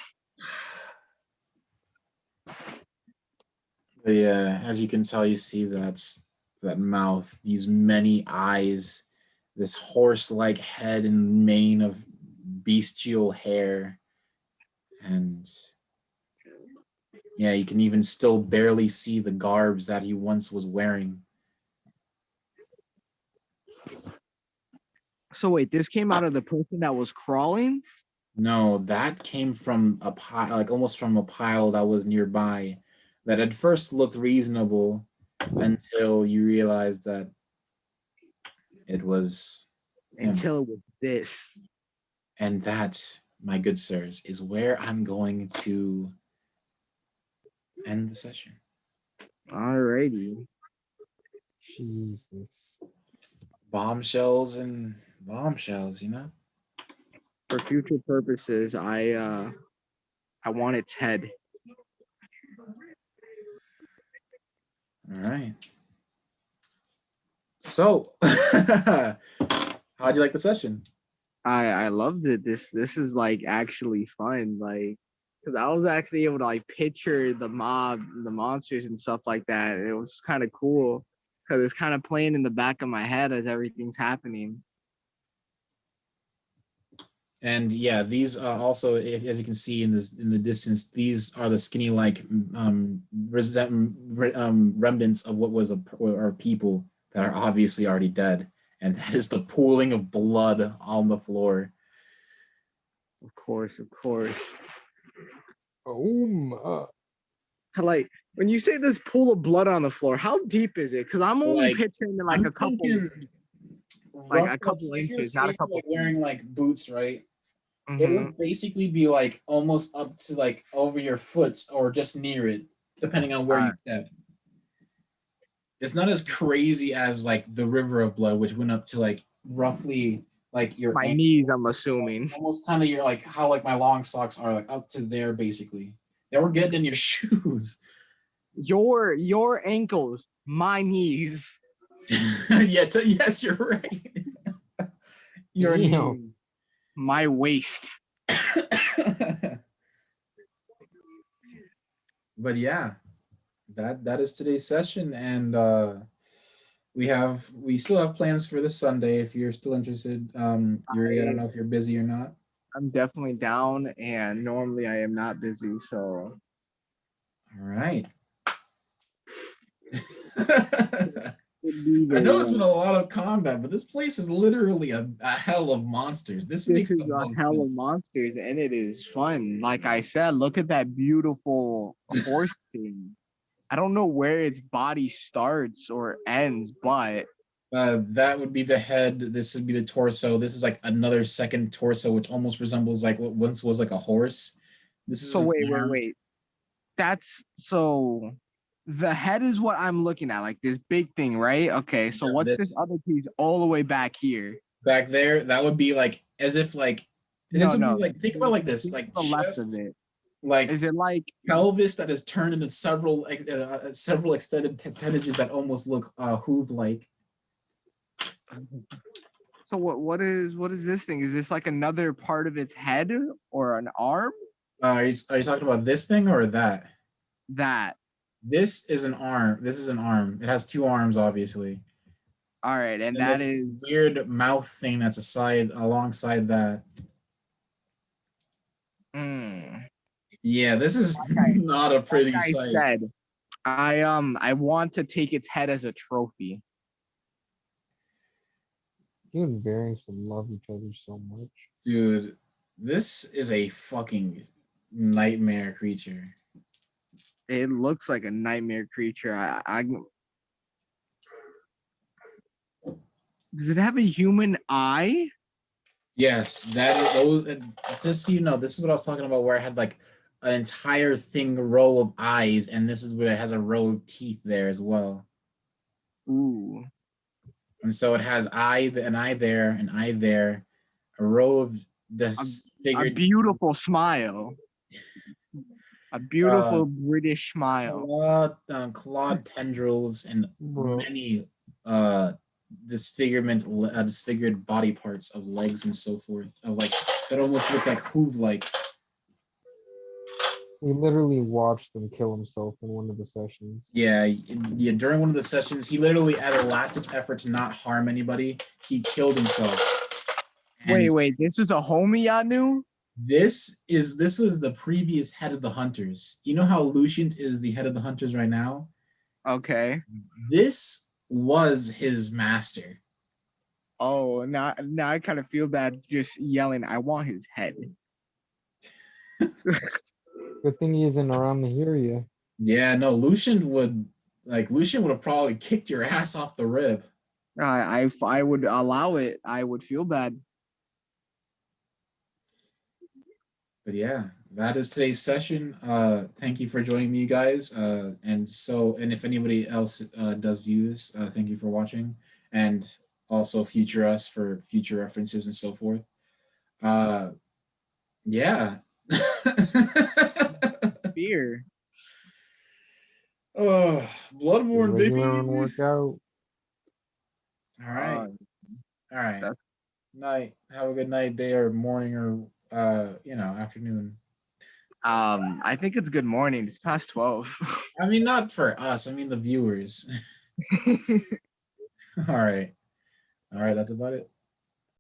But yeah, as you can tell, you see that mouth, these many eyes, this horse-like head and mane of bestial hair, and yeah, you can even still barely see the garbs that he once was wearing. So wait, this came out of the person that was crawling? No, that came from a pile, like almost from a pile that was nearby, that at first looked reasonable until you realized that it was him. Until it was this. And that, my good sirs, is where I'm going to end the session. Alrighty. Jesus. Bombshells and bombshells, you know? For future purposes, I want its head. All right. So, how'd you like the session? I loved it. This is like actually fun. Like, because I was actually able to like picture the mob, the monsters and stuff like that. It was kind of cool because it's kind of playing in the back of my head as everything's happening. And yeah, these also, as you can see in the distance, these are the skinny-like remnants of what was are people that are obviously already dead, and that is the pooling of blood on the floor. Of course, of course. Like when you say this pool of blood on the floor, how deep is it? Because I'm only Like, picturing like I'm a couple, thinking like rough, a couple if you're inches, not a couple. like wearing like boots, right? It Mhm. would basically be like almost up to like over your foot or just near it, depending on where you step. It's not as crazy as like the River of Blood, which went up to like roughly like your My ankle, knees, I'm assuming. almost kind of your like how like my long socks are like up to there basically. They were getting in your shoes. Your ankles, my knees. Yeah, yes, you're right. Your Damn. knees. My waist. But yeah, that is today's session, and we still have plans for this Sunday if you're still interested. Yuri, I don't know if you're busy or not. I'm definitely down, and normally I am not busy, so. All right. I know it's been a lot of combat, but this place is literally a hell of monsters. This makes is the a most hell fun. of monsters, and it is fun. Like I said, look at that beautiful horse thing. I don't know where its body starts or ends, but That would be the head. This would be the torso. This is like another second torso, which almost resembles like what once was like a horse. This is so an wait. arm. That's so the head is what I'm looking at, like this big thing, right? Okay, so Yeah, what's this other piece all the way back here? back there? That would be like as if like this would be No. like think about like this, like The left of chest, it. like Is it like pelvis that is turned into several several extended appendages that almost look hoof like. so what is this thing? Is this like another part of its head or an arm? Are you talking about this thing or that? That. This is an arm. This is an arm. It has two arms, obviously. All right, and And there's that this is weird mouth thing that's alongside that. mm, Yeah, this is I- not a pretty I sight. said I want to take its head as a trophy. You and Variants would love each other so much. Dude, this is a fucking nightmare creature. It looks like a nightmare creature. Does it have a human eye? Yes, that is those. Just so you know, this is what I was talking about, where I had like an entire thing row of eyes, and this is where it has a row of teeth there as well. Ooh. And so it has an eye there, an eye there, a row of A disfigured beautiful smile. A beautiful British smile. clawed tendrils and Bro. many disfigured body parts of legs and so forth, of like that almost look like hoof-like. We literally watched him kill himself in one of the sessions. Yeah, during one of the sessions, he literally, at a last-ditch effort to not harm anybody, he killed himself. And Wait, this is a homie I knew? this was the previous head of the Hunters. You know how Lucian is the head of the Hunters right now? Okay. This was his master. Oh, now I kind of feel bad just yelling, I want his head. Good thing he isn't around to hear you. Yeah, no, Lucian would have probably kicked your ass off the rib. If I would allow it, I would feel bad. But yeah, that is today's session. Thank you for joining me, guys. And if anybody else does view this, thank you for watching, and also future us for future references and so forth. Yeah. Fear. Oh, Bloodborne, baby. Regular workout. All right. All right. that's- Night. Have a good night, day, or morning, or afternoon. I think it's good morning. It's past 12. I mean, not for us. I mean the viewers. All right. All right. That's about it.